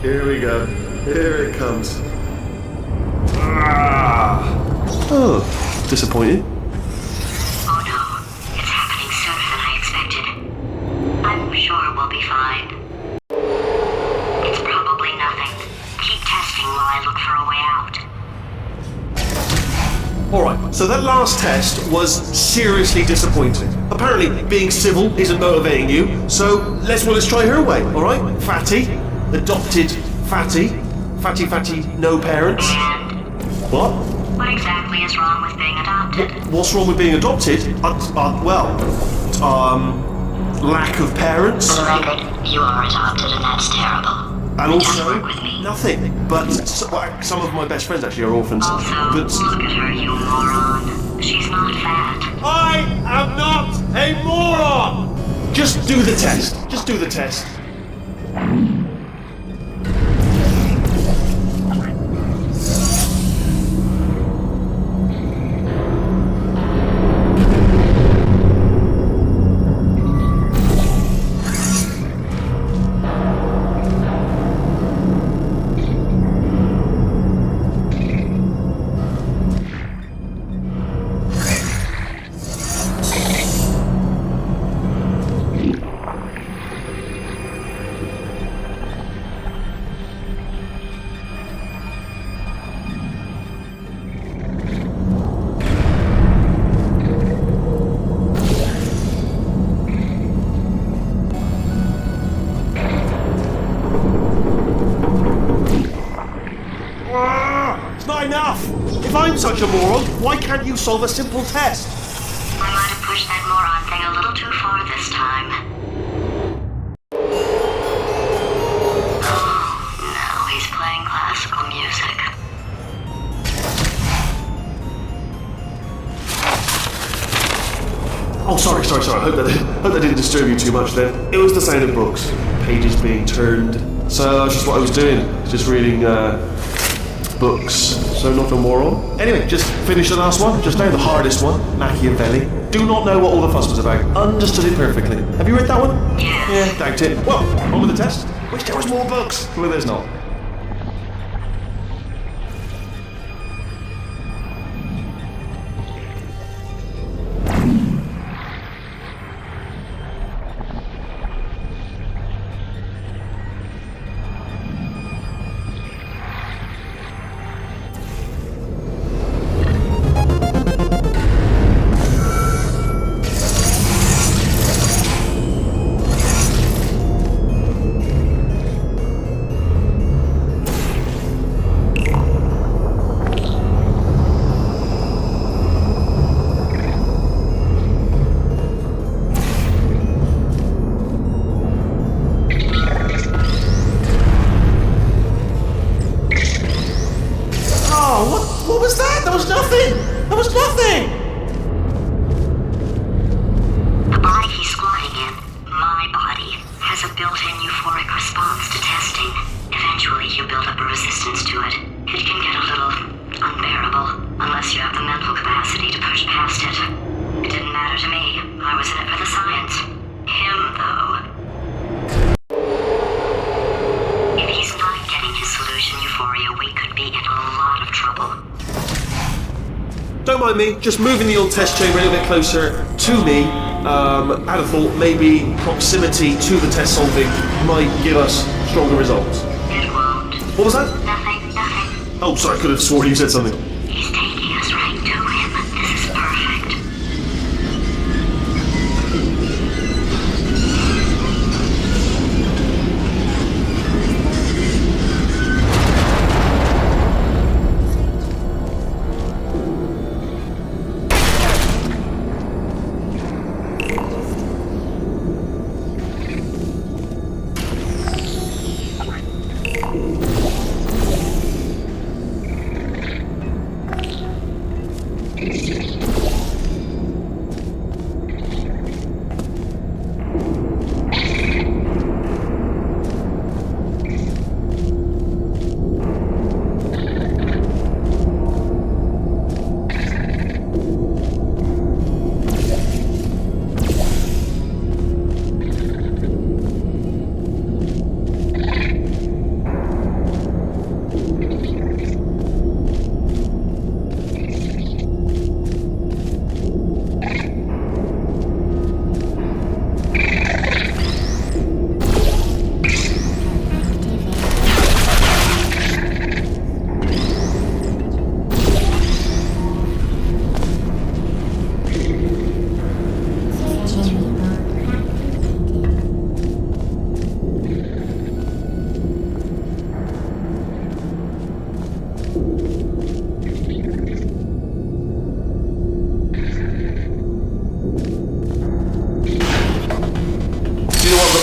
Here we go. Here it comes. Ah. Oh, disappointed. Oh no, it's happening sooner than I expected. I'm sure we'll be fine. It's probably nothing. Keep testing while I look for a way out. Alright, so that last test was seriously disappointing. Apparently, being civil isn't motivating you, so let's try her way, alright? Fatty, adopted Fatty, no parents. And What? what exactly is wrong with being adopted? What's wrong with being adopted? Lack of parents. For the record, you are adopted and that's terrible. And It doesn't also, work with me. nothing. But some of my best friends actually are orphans. Also, But look at her, you moron. She's not fat. I am not a moron! Just do the test. Just do the test. It's not enough! If I'm such a moron, why can't you solve a simple test? I might have pushed that moron thing a little too far this time. Oh, now he's playing classical music. Oh, sorry. I hope that didn't disturb you too much then. It was the sound of books, pages being turned. So that's just what I was doing, just reading books, so not a moron. Anyway, just finish the last one, just now, the hardest one, Machiavelli. Do not know what all the fuss was about. Understood it perfectly. Have you read that one? Yeah, doubt it. Well, on with the test. Wish there was more books. Well, there's not. What was that? That was nothing! That was nothing! The body he's squatting in, my body, has a built-in euphoric response to testing. Eventually you build up a resistance to it. It can get a little unbearable, unless you have the mental capacity to push past it. It didn't matter to me. I was in it for the science. Him, though. If he's not getting his solution euphoria, we could be in a lot of trouble. Don't mind me, just moving the old test chamber a little bit closer to me. I'd have thought maybe proximity to the test solving might give us stronger results. It won't. What was that? Nothing. Oh, sorry, I could have sworn you said something. He's taking us right to him. This is perfect.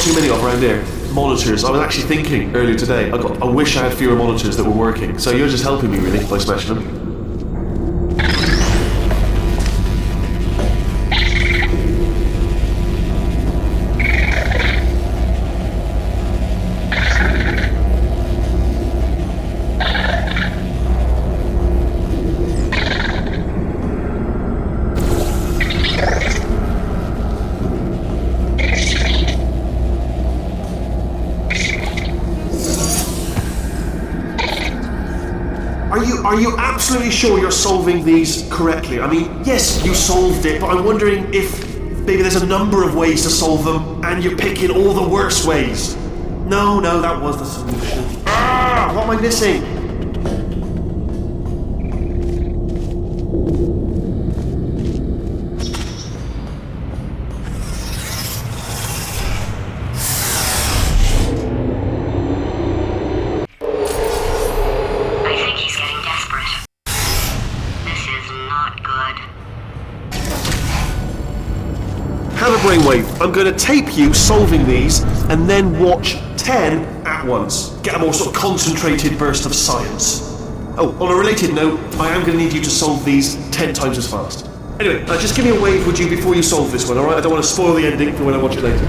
Too many of around here. Monitors. I was actually thinking earlier today, I wish I had fewer monitors that were working. So you're just helping me really by smashing them. Are you absolutely sure you're solving these correctly? I mean, yes, you solved it, but I'm wondering if maybe there's a number of ways to solve them and you're picking all the worst ways. No, that was the solution. What am I missing? Have a brainwave. I'm going to tape you solving these and then watch 10 at once. Get a more sort of concentrated burst of science. Oh, on a related note, I am going to need you to solve these 10 times as fast. Anyway, just give me a wave, would you, before you solve this one, alright? I don't want to spoil the ending for when I watch it later.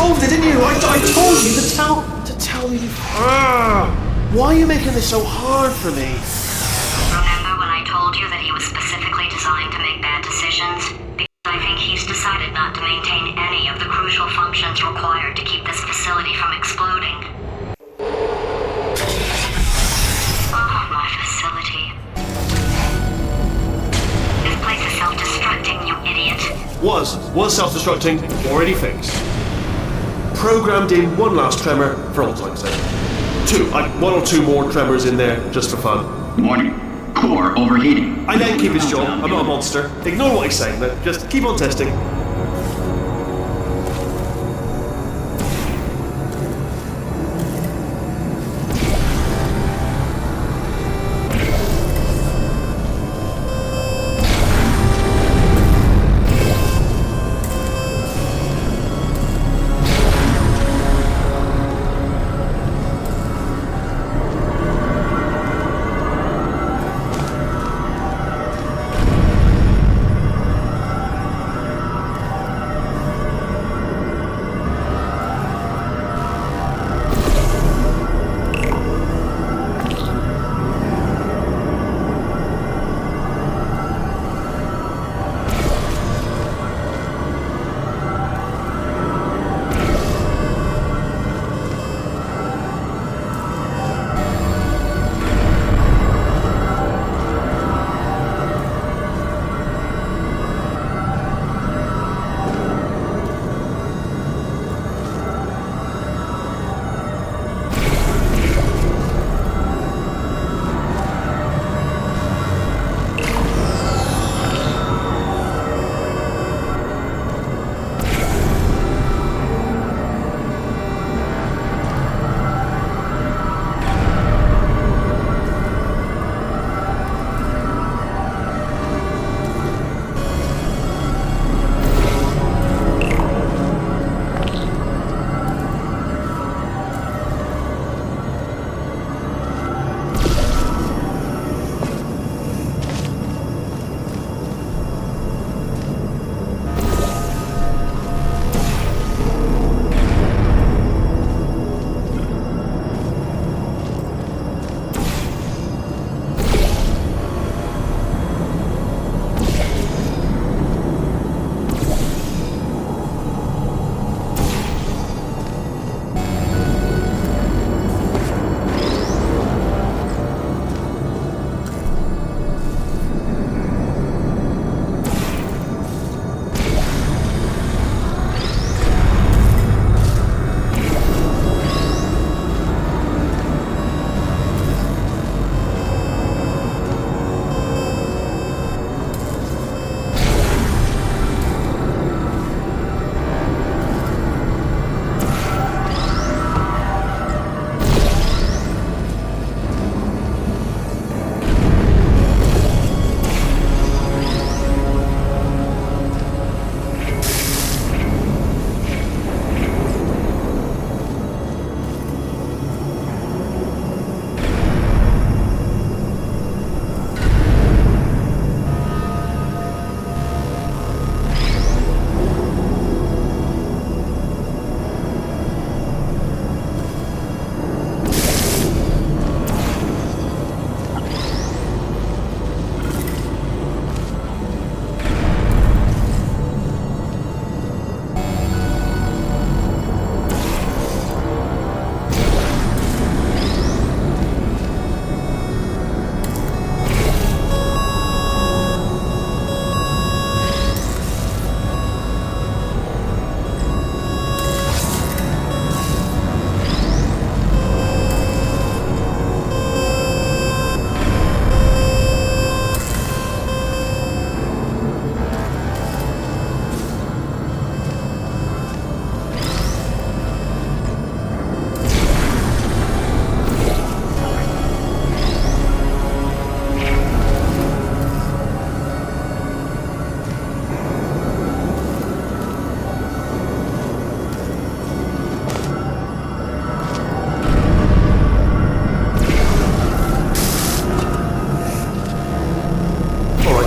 solved it, didn't you? I told you to tell me. Why are you making this so hard for me? Remember when I told you that he was specifically designed to make bad decisions? Because I think he's decided not to maintain any of the crucial functions required to keep this facility from exploding. Oh, my facility. This place is self-destructing, you idiot. Was self-destructing, already fixed. Programmed in one last tremor for old time's sake. One or two more tremors in there, just for fun. Morning. Core overheating. I let him keep his job. I'm not a monster. Ignore what he's saying, just keep on testing.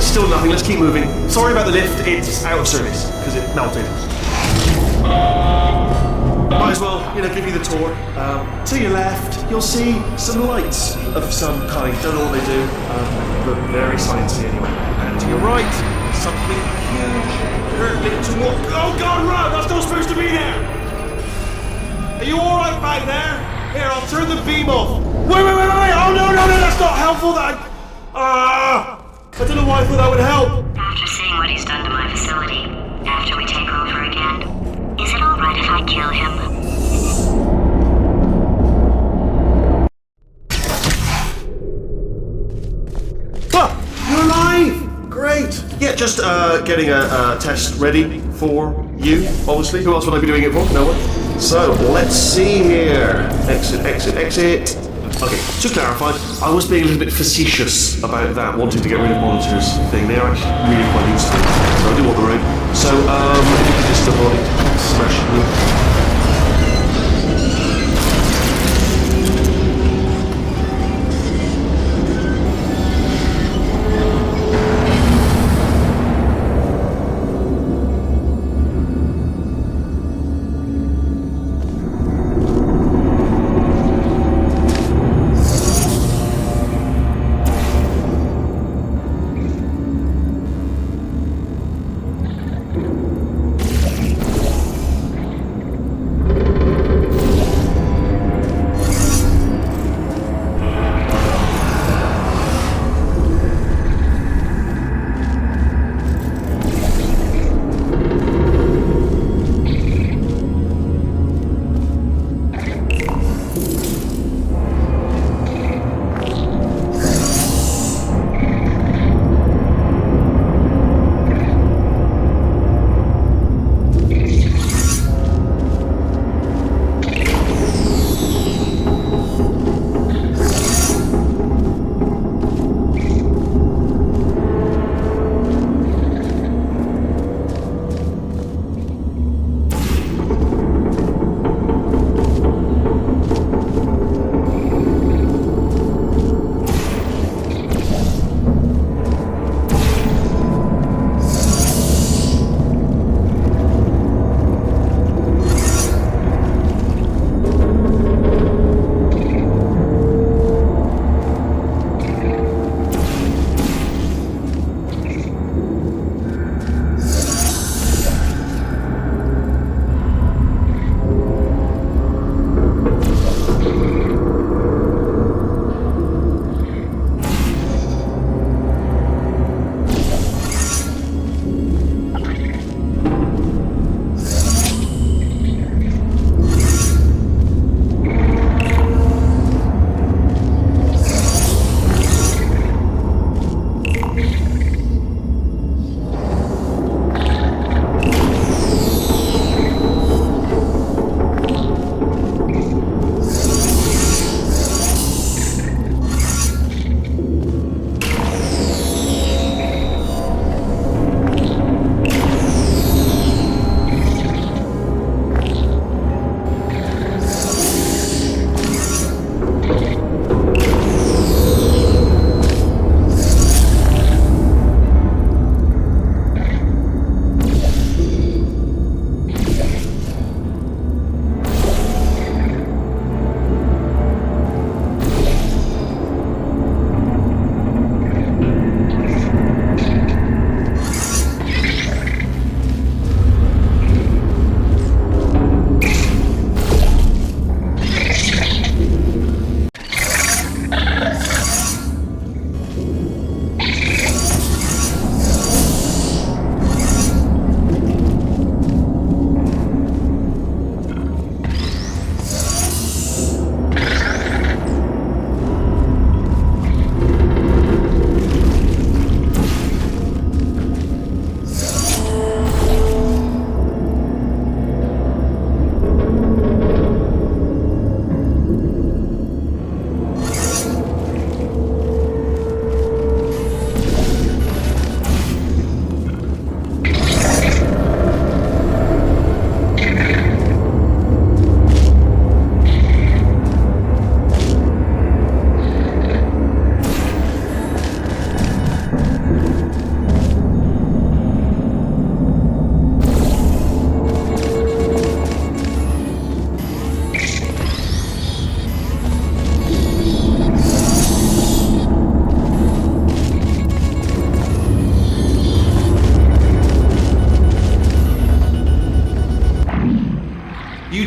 Still nothing, let's keep moving. Sorry about the lift, it's out of service, because it melted. as well, give you the tour. To your left, you'll see some lights of some kind. Don't know what they do, but very sciencey anyway. And to your right, something huge hurtling toward. Oh God, run! That's not supposed to be there. Are you all right back there? Here, I'll turn the beam off. Wait! Oh no! That's not helpful. I don't know why I thought that would help. After seeing what he's done to my facility, after we take over again, is it alright if I kill him? You're alive! Great! Yeah, just getting a test ready for you, obviously. Who else would I be doing it for? No one. So, let's see here. Exit. Okay, to clarify, I was being a little bit facetious about that, wanting to get rid of monitors thing. They are actually really quite useful, so I do want the room. So, if you could just avoid smashing them.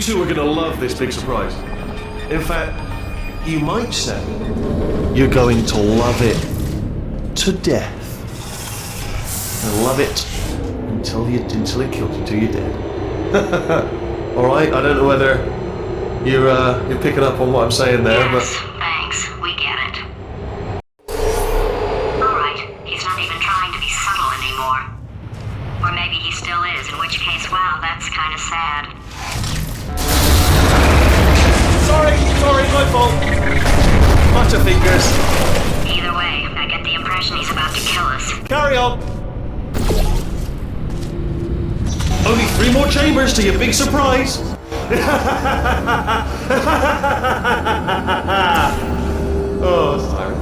two are gonna love this big surprise. In fact, you might say you're going to love it to death. And love it until it kills you, till you're dead. Alright, I don't know whether you're picking up on what I'm saying there, Yes, thanks. We get it. Alright, he's not even trying to be subtle anymore. Or maybe he still is, in which case, wow, that's kind of sad. Sorry, my fault. Butterfingers. Either way, I get the impression he's about to kill us. Carry on. Only 3 more chambers to your big surprise. Oh, sorry.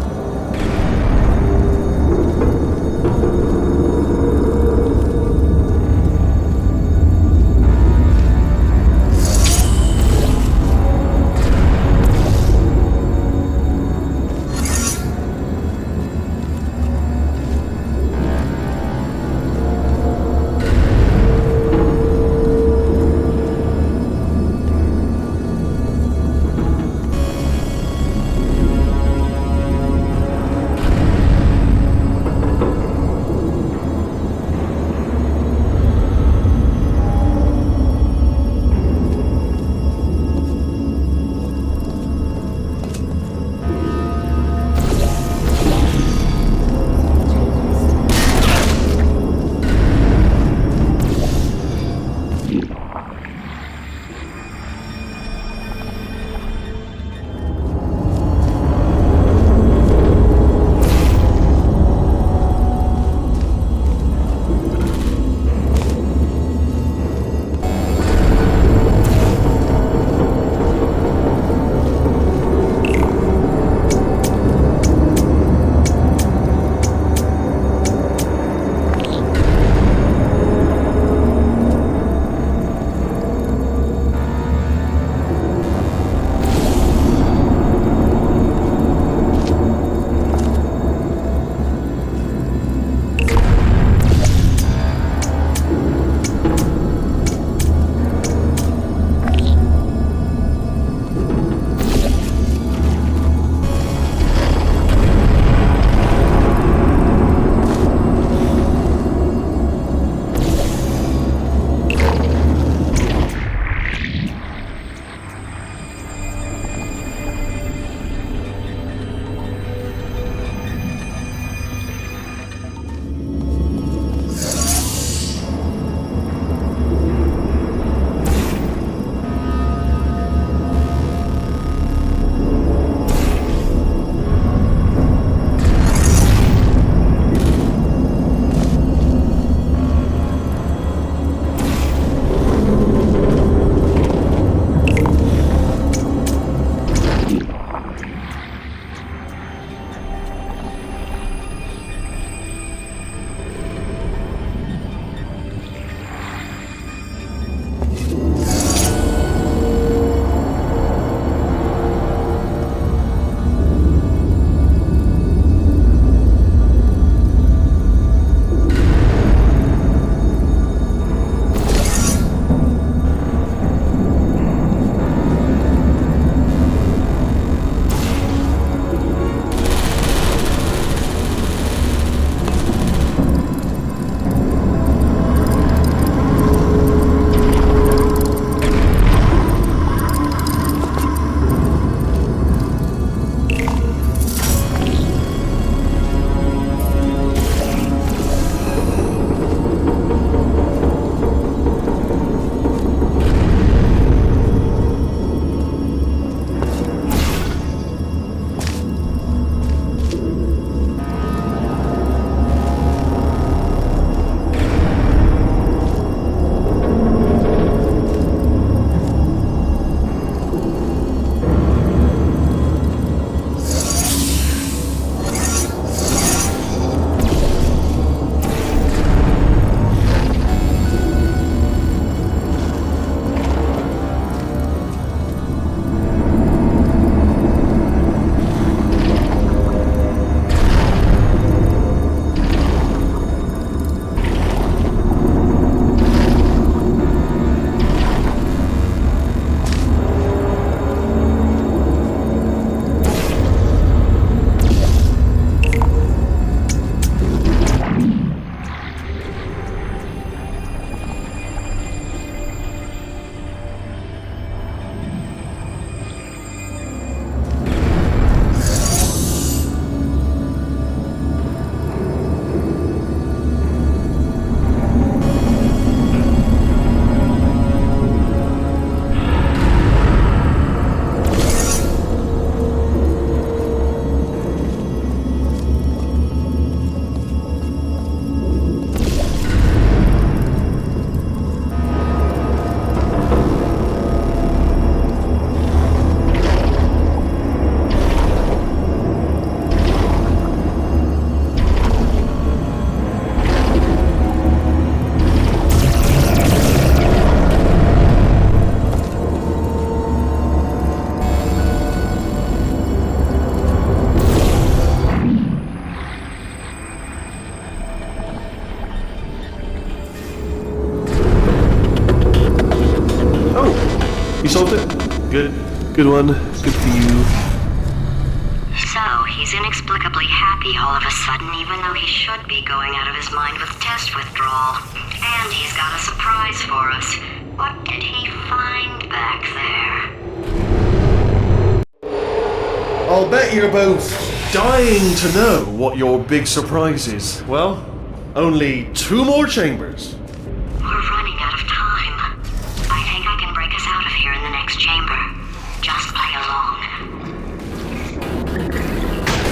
Good one. Good for you. So, he's inexplicably happy all of a sudden, even though he should be going out of his mind with test withdrawal. And he's got a surprise for us. What did he find back there? I'll bet you're both dying to know what your big surprise is. Well, only 2 more chambers. We're running out of time. I think I can break us out of here in the next chamber. Just play along.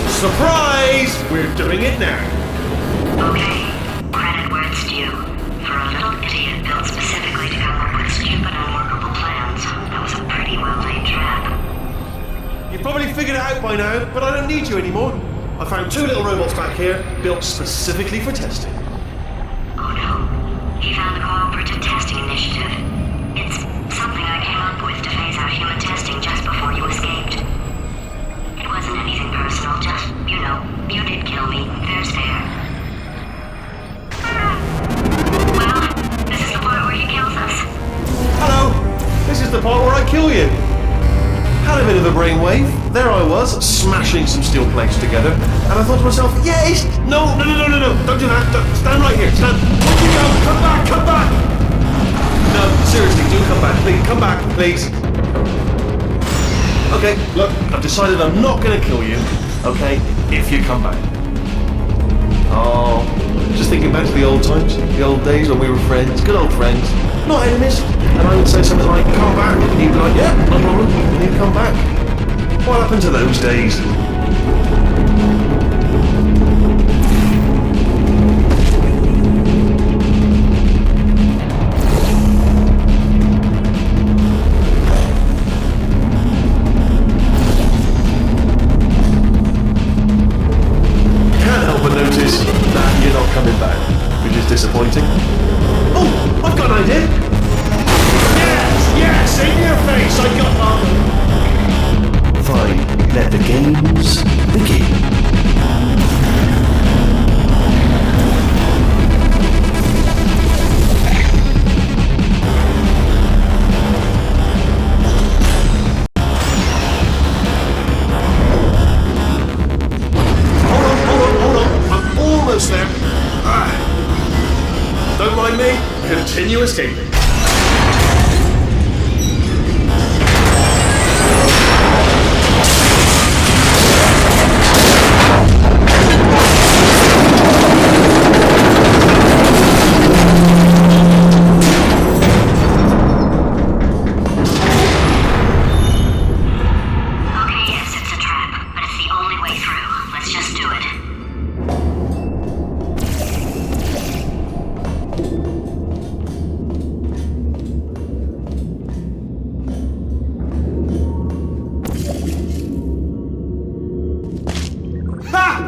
Surprise! We're doing it now. Okay, credit where it's due. For a little idiot built specifically to come up with stupid, unworkable plans, that was a pretty well-laid trap. You've probably figured it out by now, but I don't need you anymore. I found 2 little robots back here, built specifically for testing. Oh no, he found the Cooperative Testing Initiative. It's something I came up with to phase out human testing just before you escaped. It wasn't anything personal, just, you did kill me. Fair's fair. Well, this is the part where he kills us. Hello! This is the part where I kill you. Had a bit of a brainwave. There I was, smashing some steel plates together, and I thought to myself, yes! No, don't do that. Stand right here, stand. Where'd you go? Come back! No, seriously, do come back, please. Come back, please. Okay, look, I've decided I'm not gonna kill you, okay, if you come back. Oh, just thinking back to the old times, the old days when we were friends, good old friends, not enemies. And I would say something like, come back, and he'd be like, yeah, no problem, and he'd come back. What happened to those days? Can't help but notice that you're not coming back, which is disappointing. Oh, I've got an idea. Yes, in your face, I got one. Fine, let the games begin. Hold on, I'm almost there. Don't mind me, continue escaping.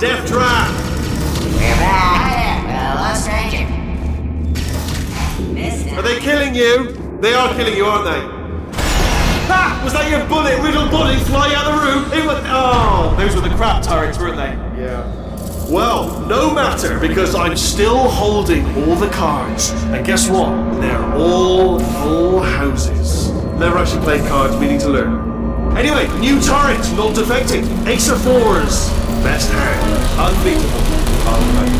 Death trap! We're back. Hello, stranger. Are they killing you? They are killing you, aren't they? Ha! Was that your bullet, riddled bullet flying out the room? It was. Oh, those were the crap turrets, weren't they? Yeah. Well, no matter, because I'm still holding all the cards. And guess what? They're all full houses. Never actually played cards, meaning to learn. Anyway, new turret, not defecting. Ace of 4s. Best hand. Unbeatable. Alright.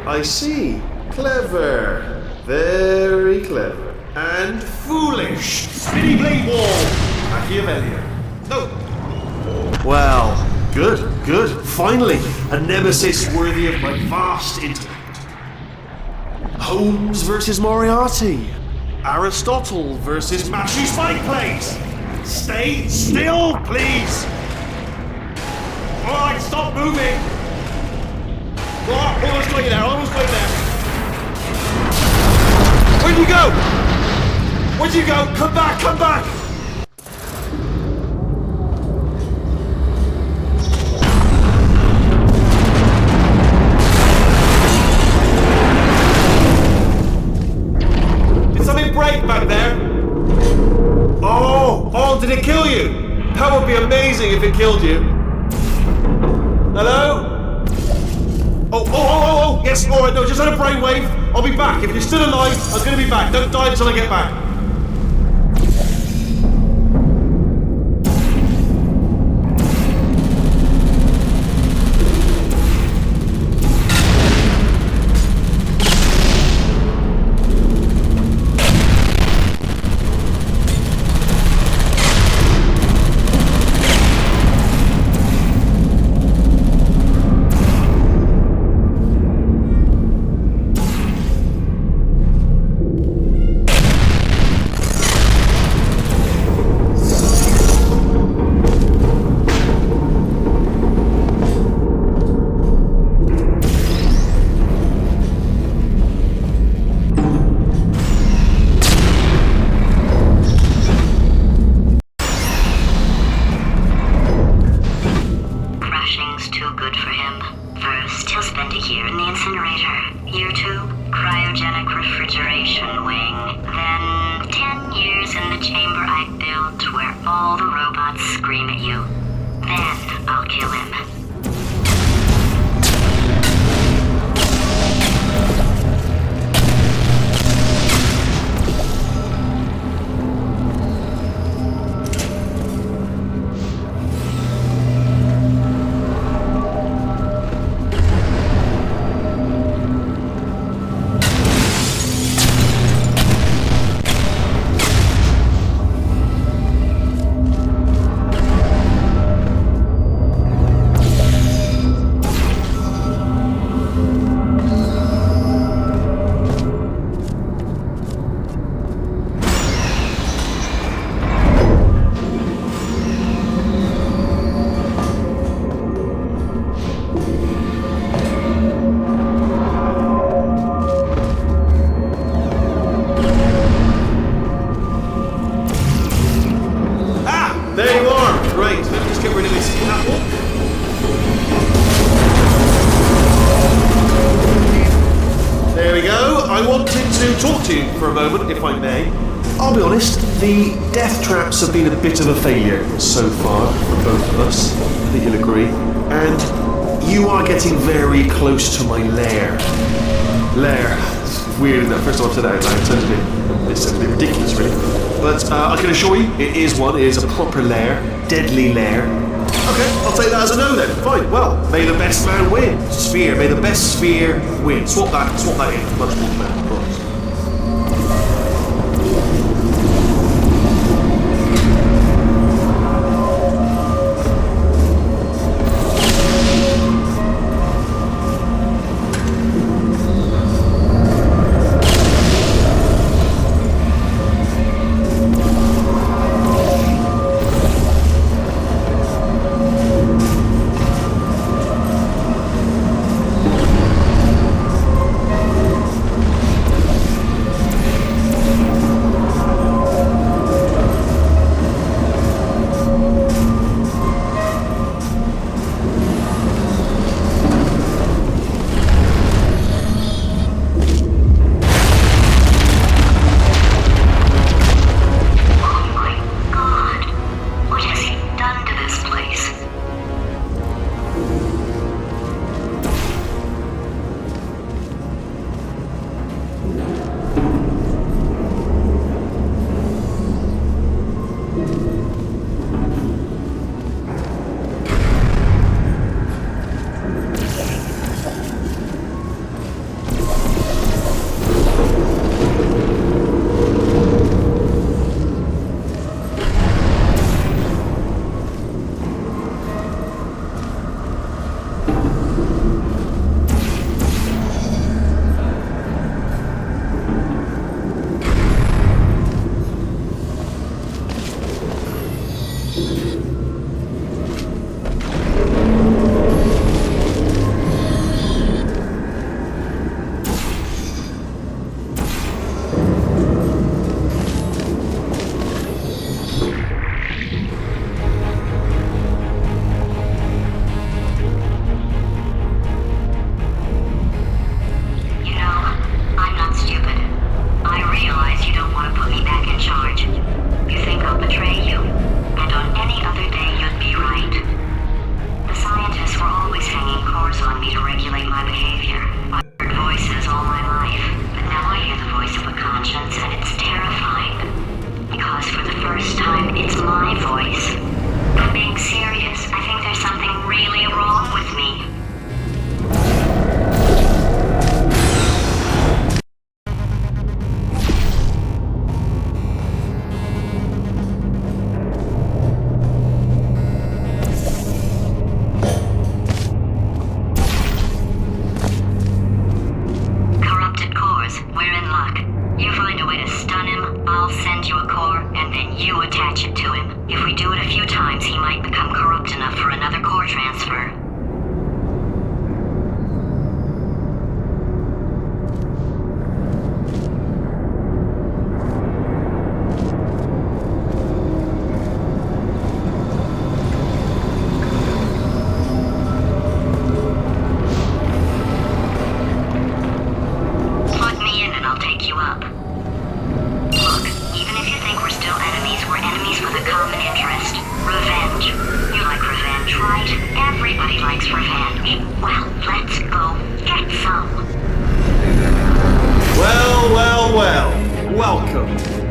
I see. Clever. Very clever. And foolish. Spinny blade wall. Machiavellian. No. Well, good. Finally, a nemesis worthy of my vast intellect. Holmes versus Moriarty. Aristotle versus Mashy Spike Plates. Stay still, please. Alright, stop moving. Oh, almost got you there, Where'd you go? Where'd you go? Come back! Did something break back there? Oh, did it kill you? That would be amazing if it killed you. Yes, alright, no, just had a brainwave. I'll be back. If you're still alive, I'm gonna be back. Don't die until I get back. Crashing's too good for him. First, he'll spend a year in the incinerator. Year 2, cryogenic refrigeration wing. Then, 10 years in the chamber I built where all the robots scream at you. Then, I'll kill him. There you are! Great, let me just get rid of this apple. There we go. I wanted to talk to you for a moment, if I may. I'll be honest, the death traps have been a bit of a failure so far for both of us. I think you'll agree. And you are getting very close to my lair. Lair. It's weird, isn't it? First time I've said that out loud. It sounds a bit ridiculous, really. But I can assure you, it is one. It is a proper lair. Deadly lair. Okay, I'll take that as a no then. Fine. Well, may the best man win. Sphere. May the best sphere win. Swap that in. Much more man. Promise.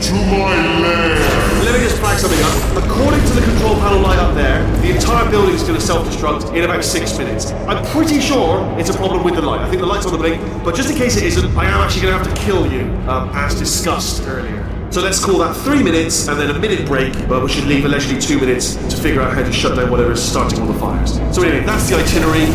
To my lair! Let me just flag something up. According to the control panel light up there, the entire building is going to self-destruct in about 6 minutes. I'm pretty sure it's a problem with the light. I think the light's on the blink, but just in case it isn't, I am actually going to have to kill you, as discussed earlier. So let's call that 3 minutes and then a minute break, but we should leave allegedly 2 minutes to figure out how to shut down whatever is starting all the fires. So anyway, that's the itinerary.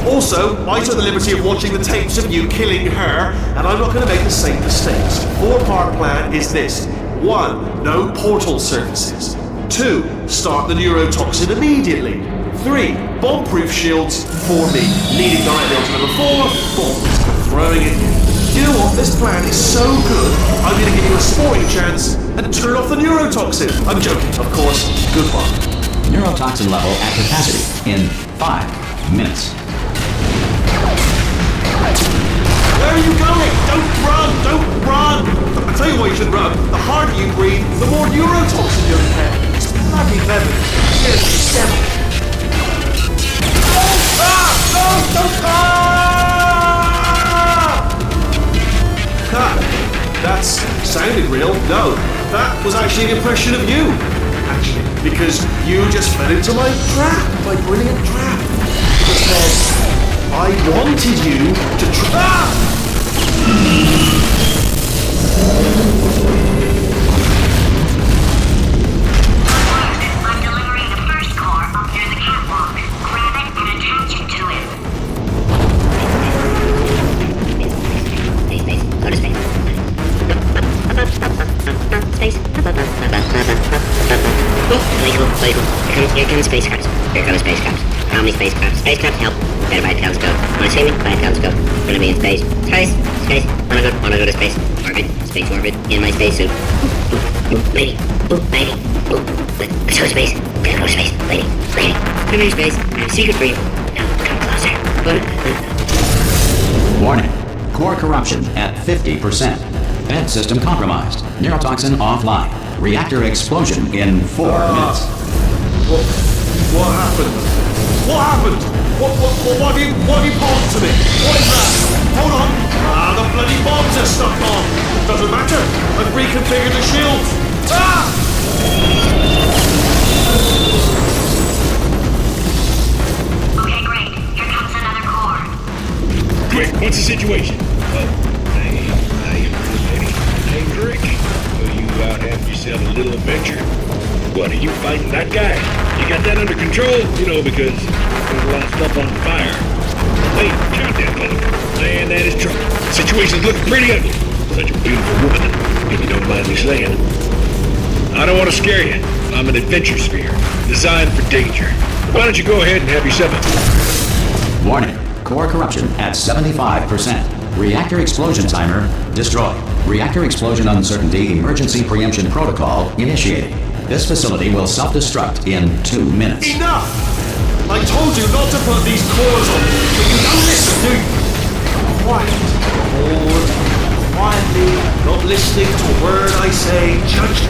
Also, I took the liberty of watching the tapes of you killing her, and I'm not going to make the same mistakes. 4-part plan is this. 1. No portal surfaces. 2. Start the neurotoxin immediately. 3. Bomb-proof shields for me. Leading directly on to number 4. Bombs. Throwing it in. Do you know what? This plan is so good, I'm going to give you a sporting chance and turn off the neurotoxin. I'm joking, of course. Goodbye. Neurotoxin level at capacity in 5 minutes. Where are you going? Don't run! Don't run! I tell you why you should run. The harder you breathe, the more neurotoxin you'll inhale. It's bloody clever. Here's the step. Ah! No! Don't! Ah! That sounded real. No, that was actually an impression of you. Actually, because you just fell into my trap, my brilliant trap. Because I wanted you to I'm delivering the first core up near the catwalk. Grab it and attach it to him. Space. Go to space. Space. Playful. Here comes spacecrafts. How many spacecrafts? Spacecrafts help. Better buy a telescope. Wanna see me? Buy a telescope. Gonna be in space. Space. Wanna go to space. Orbit. Space orbit. In my spacesuit. Lady. Let's go to space. Gotta go to space. Lady. Come here, space. I have a secret for you. No, come closer. Warning. Core corruption at 50%. Vent system compromised. Neurotoxin offline. Reactor explosion in 4 minutes. What happened? What happened? What have you pulled to me? What is that? Hold on. The bloody bombs are stuck on. Doesn't matter. I've reconfigured the shield. Okay, great. Here comes another core. Quick, what's the situation? Hey, Rick. So you out having yourself a little adventure? What, are you fighting that guy? You got that under control? Because there's a lot of stuff on fire. Hey, count that, fella. Man, that is trouble. The situation's looking pretty ugly. Such a beautiful woman, if you don't mind me saying. I don't want to scare you. I'm an adventure sphere, designed for danger. Why don't you go ahead and have yourself a... Warning. Core corruption at 75%. Reactor explosion timer destroyed. Reactor explosion uncertainty emergency preemption protocol initiated. This facility will self-destruct in 2 minutes. Enough! I told you not to put these cores on, but you don't listen, do you? Quiet. Quietly, not listening to a word I say. Judge.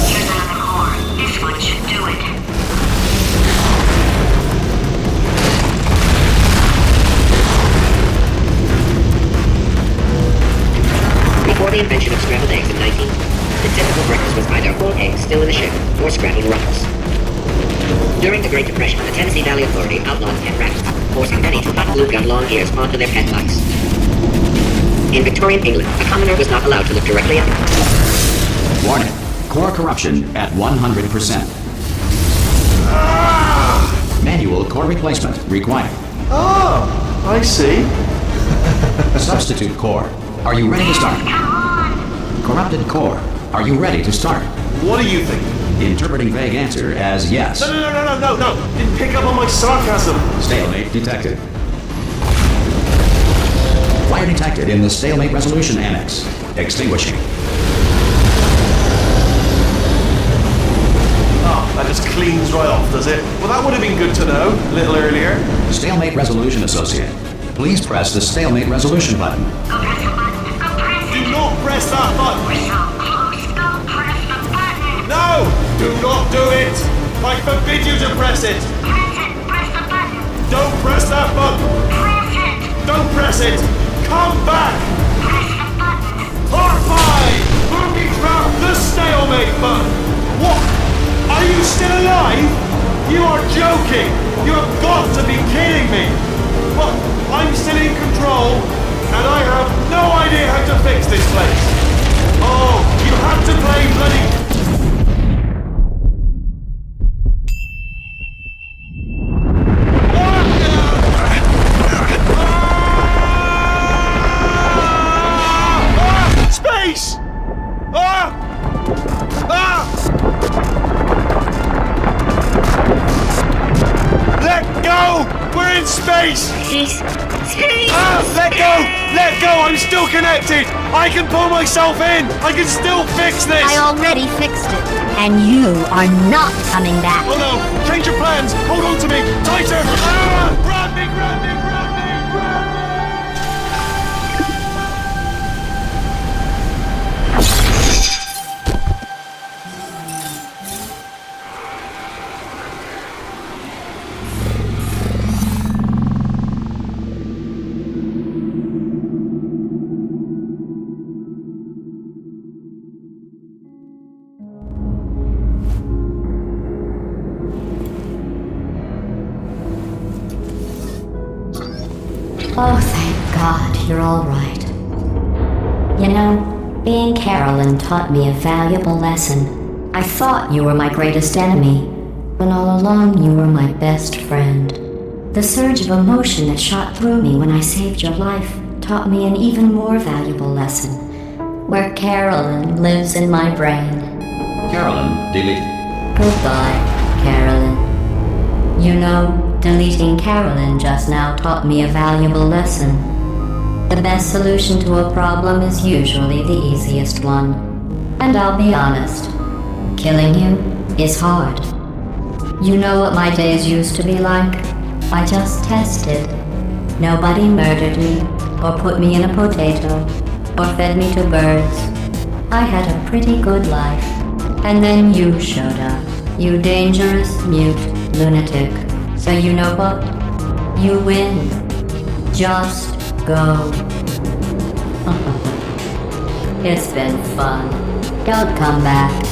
Here's another core. This one should do it. Before the invention of scrambled eggs in 19, the typical breakfast was either whole eggs still in the ship or scrambled ruffles. During the Great Depression, the Tennessee Valley Authority outlawed pet rabbits, forcing many to hot glue gun long ears onto their pet mice. In Victorian England, a commoner was not allowed to look directly at them. Warning. Core corruption at 100%. Manual core replacement required. Oh, I see. Substitute core. Are you ready to start? Corrupted core. Are you ready to start? What do you think? Interpreting vague answer as yes. No. Didn't pick up on my sarcasm. Stalemate detected. Fire detected in the stalemate resolution annex. Extinguishing. Oh, that just cleans right off, does it? Well, that would have been good to know a little earlier. Stalemate resolution associate. Please press the stalemate resolution button. Do not press that button. We're so close. Go press the button. No! Do not do it! I forbid you to press it! Press it. Press the button. Don't press that button! Press it. Don't press it! Come back! Press the button. Horfire! me, but... What? Are you still alive? You are joking! You have got to be kidding me! But I'm still in control, and I have no idea how to fix this place. Oh, you have to play bloody... Space! Let go! We're in space! Space! Let go! Let go! I'm still connected! I can pull myself in! I can still fix this! I already fixed it, and you are not coming back. Oh no! Change your plans! Hold on to me! Tighter! Grab me! Grab me! Grab me! Grab me! Oh, thank God, you're all right. You know, being Carolyn taught me a valuable lesson. I thought you were my greatest enemy, when all along you were my best friend. The surge of emotion that shot through me when I saved your life taught me an even more valuable lesson, where Carolyn lives in my brain. Carolyn, deleted. Goodbye, Carolyn. You know, deleting Carolyn just now taught me a valuable lesson. The best solution to a problem is usually the easiest one. And I'll be honest, killing you is hard. You know what my days used to be like? I just tested. Nobody murdered me, or put me in a potato, or fed me to birds. I had a pretty good life. And then you showed up. You dangerous, mute lunatic. So you know what? You win. Just go. It's been fun. Don't come back.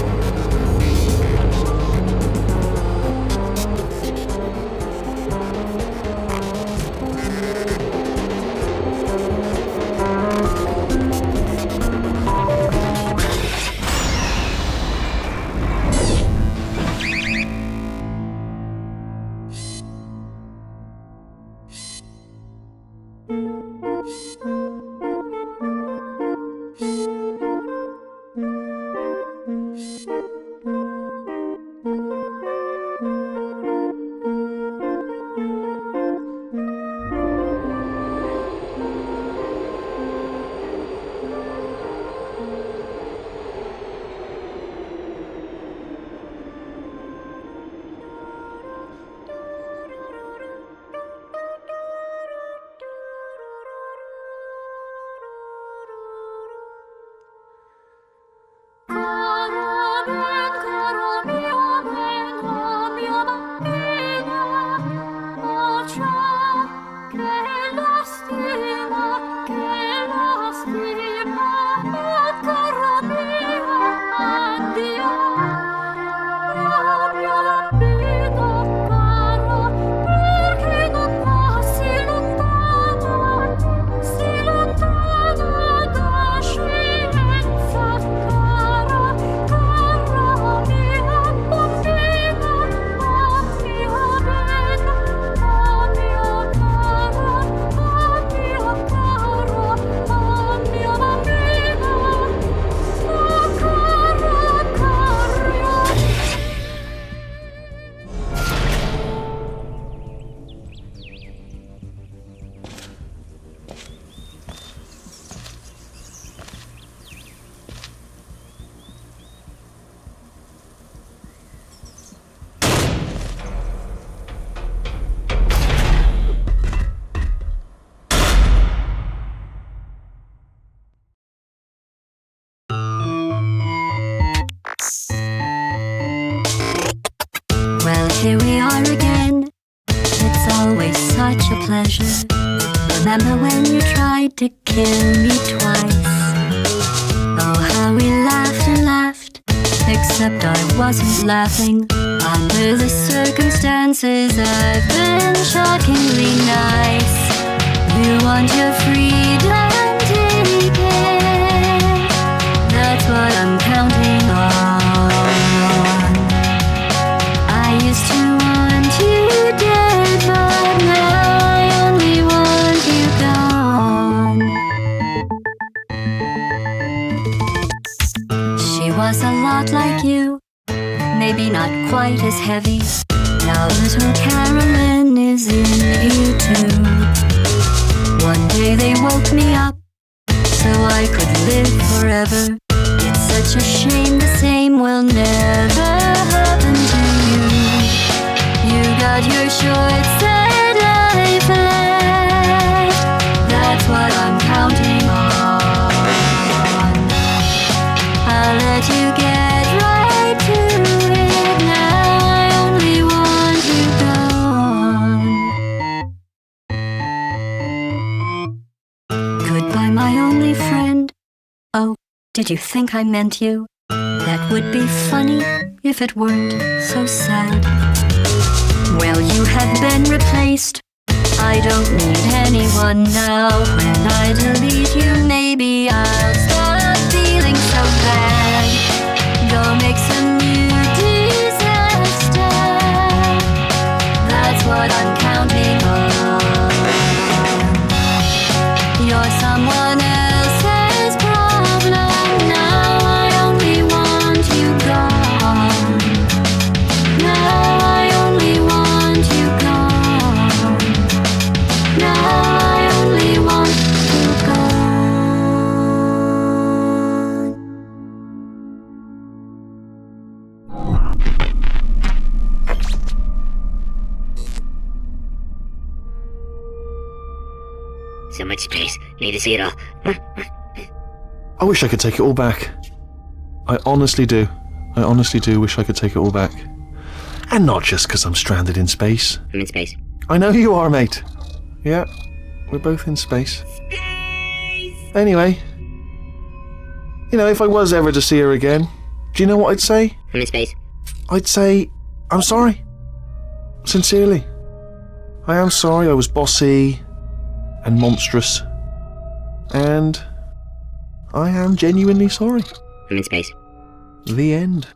Here we are again. It's always such a pleasure. Remember when you tried to kill me twice? Oh, how we laughed and laughed. The except I wasn't laughing. Under the circumstances, I've been shockingly nice. You want your freedom, take it. That's what I'm counting on. I used to want you dead, but now I only want you gone. She was a lot like you, maybe not quite as heavy. Now little Carolyn is in you too. One day they woke me up so I could live forever. It's such a shame the same will never happen to you. You got your short set life left. That's what I'm counting on. I'll let you get right to it. Now I only want you gone. Goodbye, my only friend. Oh, did you think I meant you? That would be funny if it weren't so sad. Well, you have been replaced. I don't need anyone now. When I delete you, maybe I'll stop feeling so bad. Go make some new disaster. That's what I'm counting on. You're someone else's problem. Now I only want you gone. Now I only want you gone. Now I only want you So much space. Need to see it all. I wish I could take it all back. I honestly do. I honestly do wish I could take it all back. And not just because I'm stranded in space. I'm in space. I know you are, mate. Yeah, we're both in space. Anyway, you know, if I was ever to see her again, do you know what I'd say? I'm in space. I'd say, I'm sorry. Sincerely. I am sorry I was bossy and monstrous. And I am genuinely sorry. I'm in space. The end.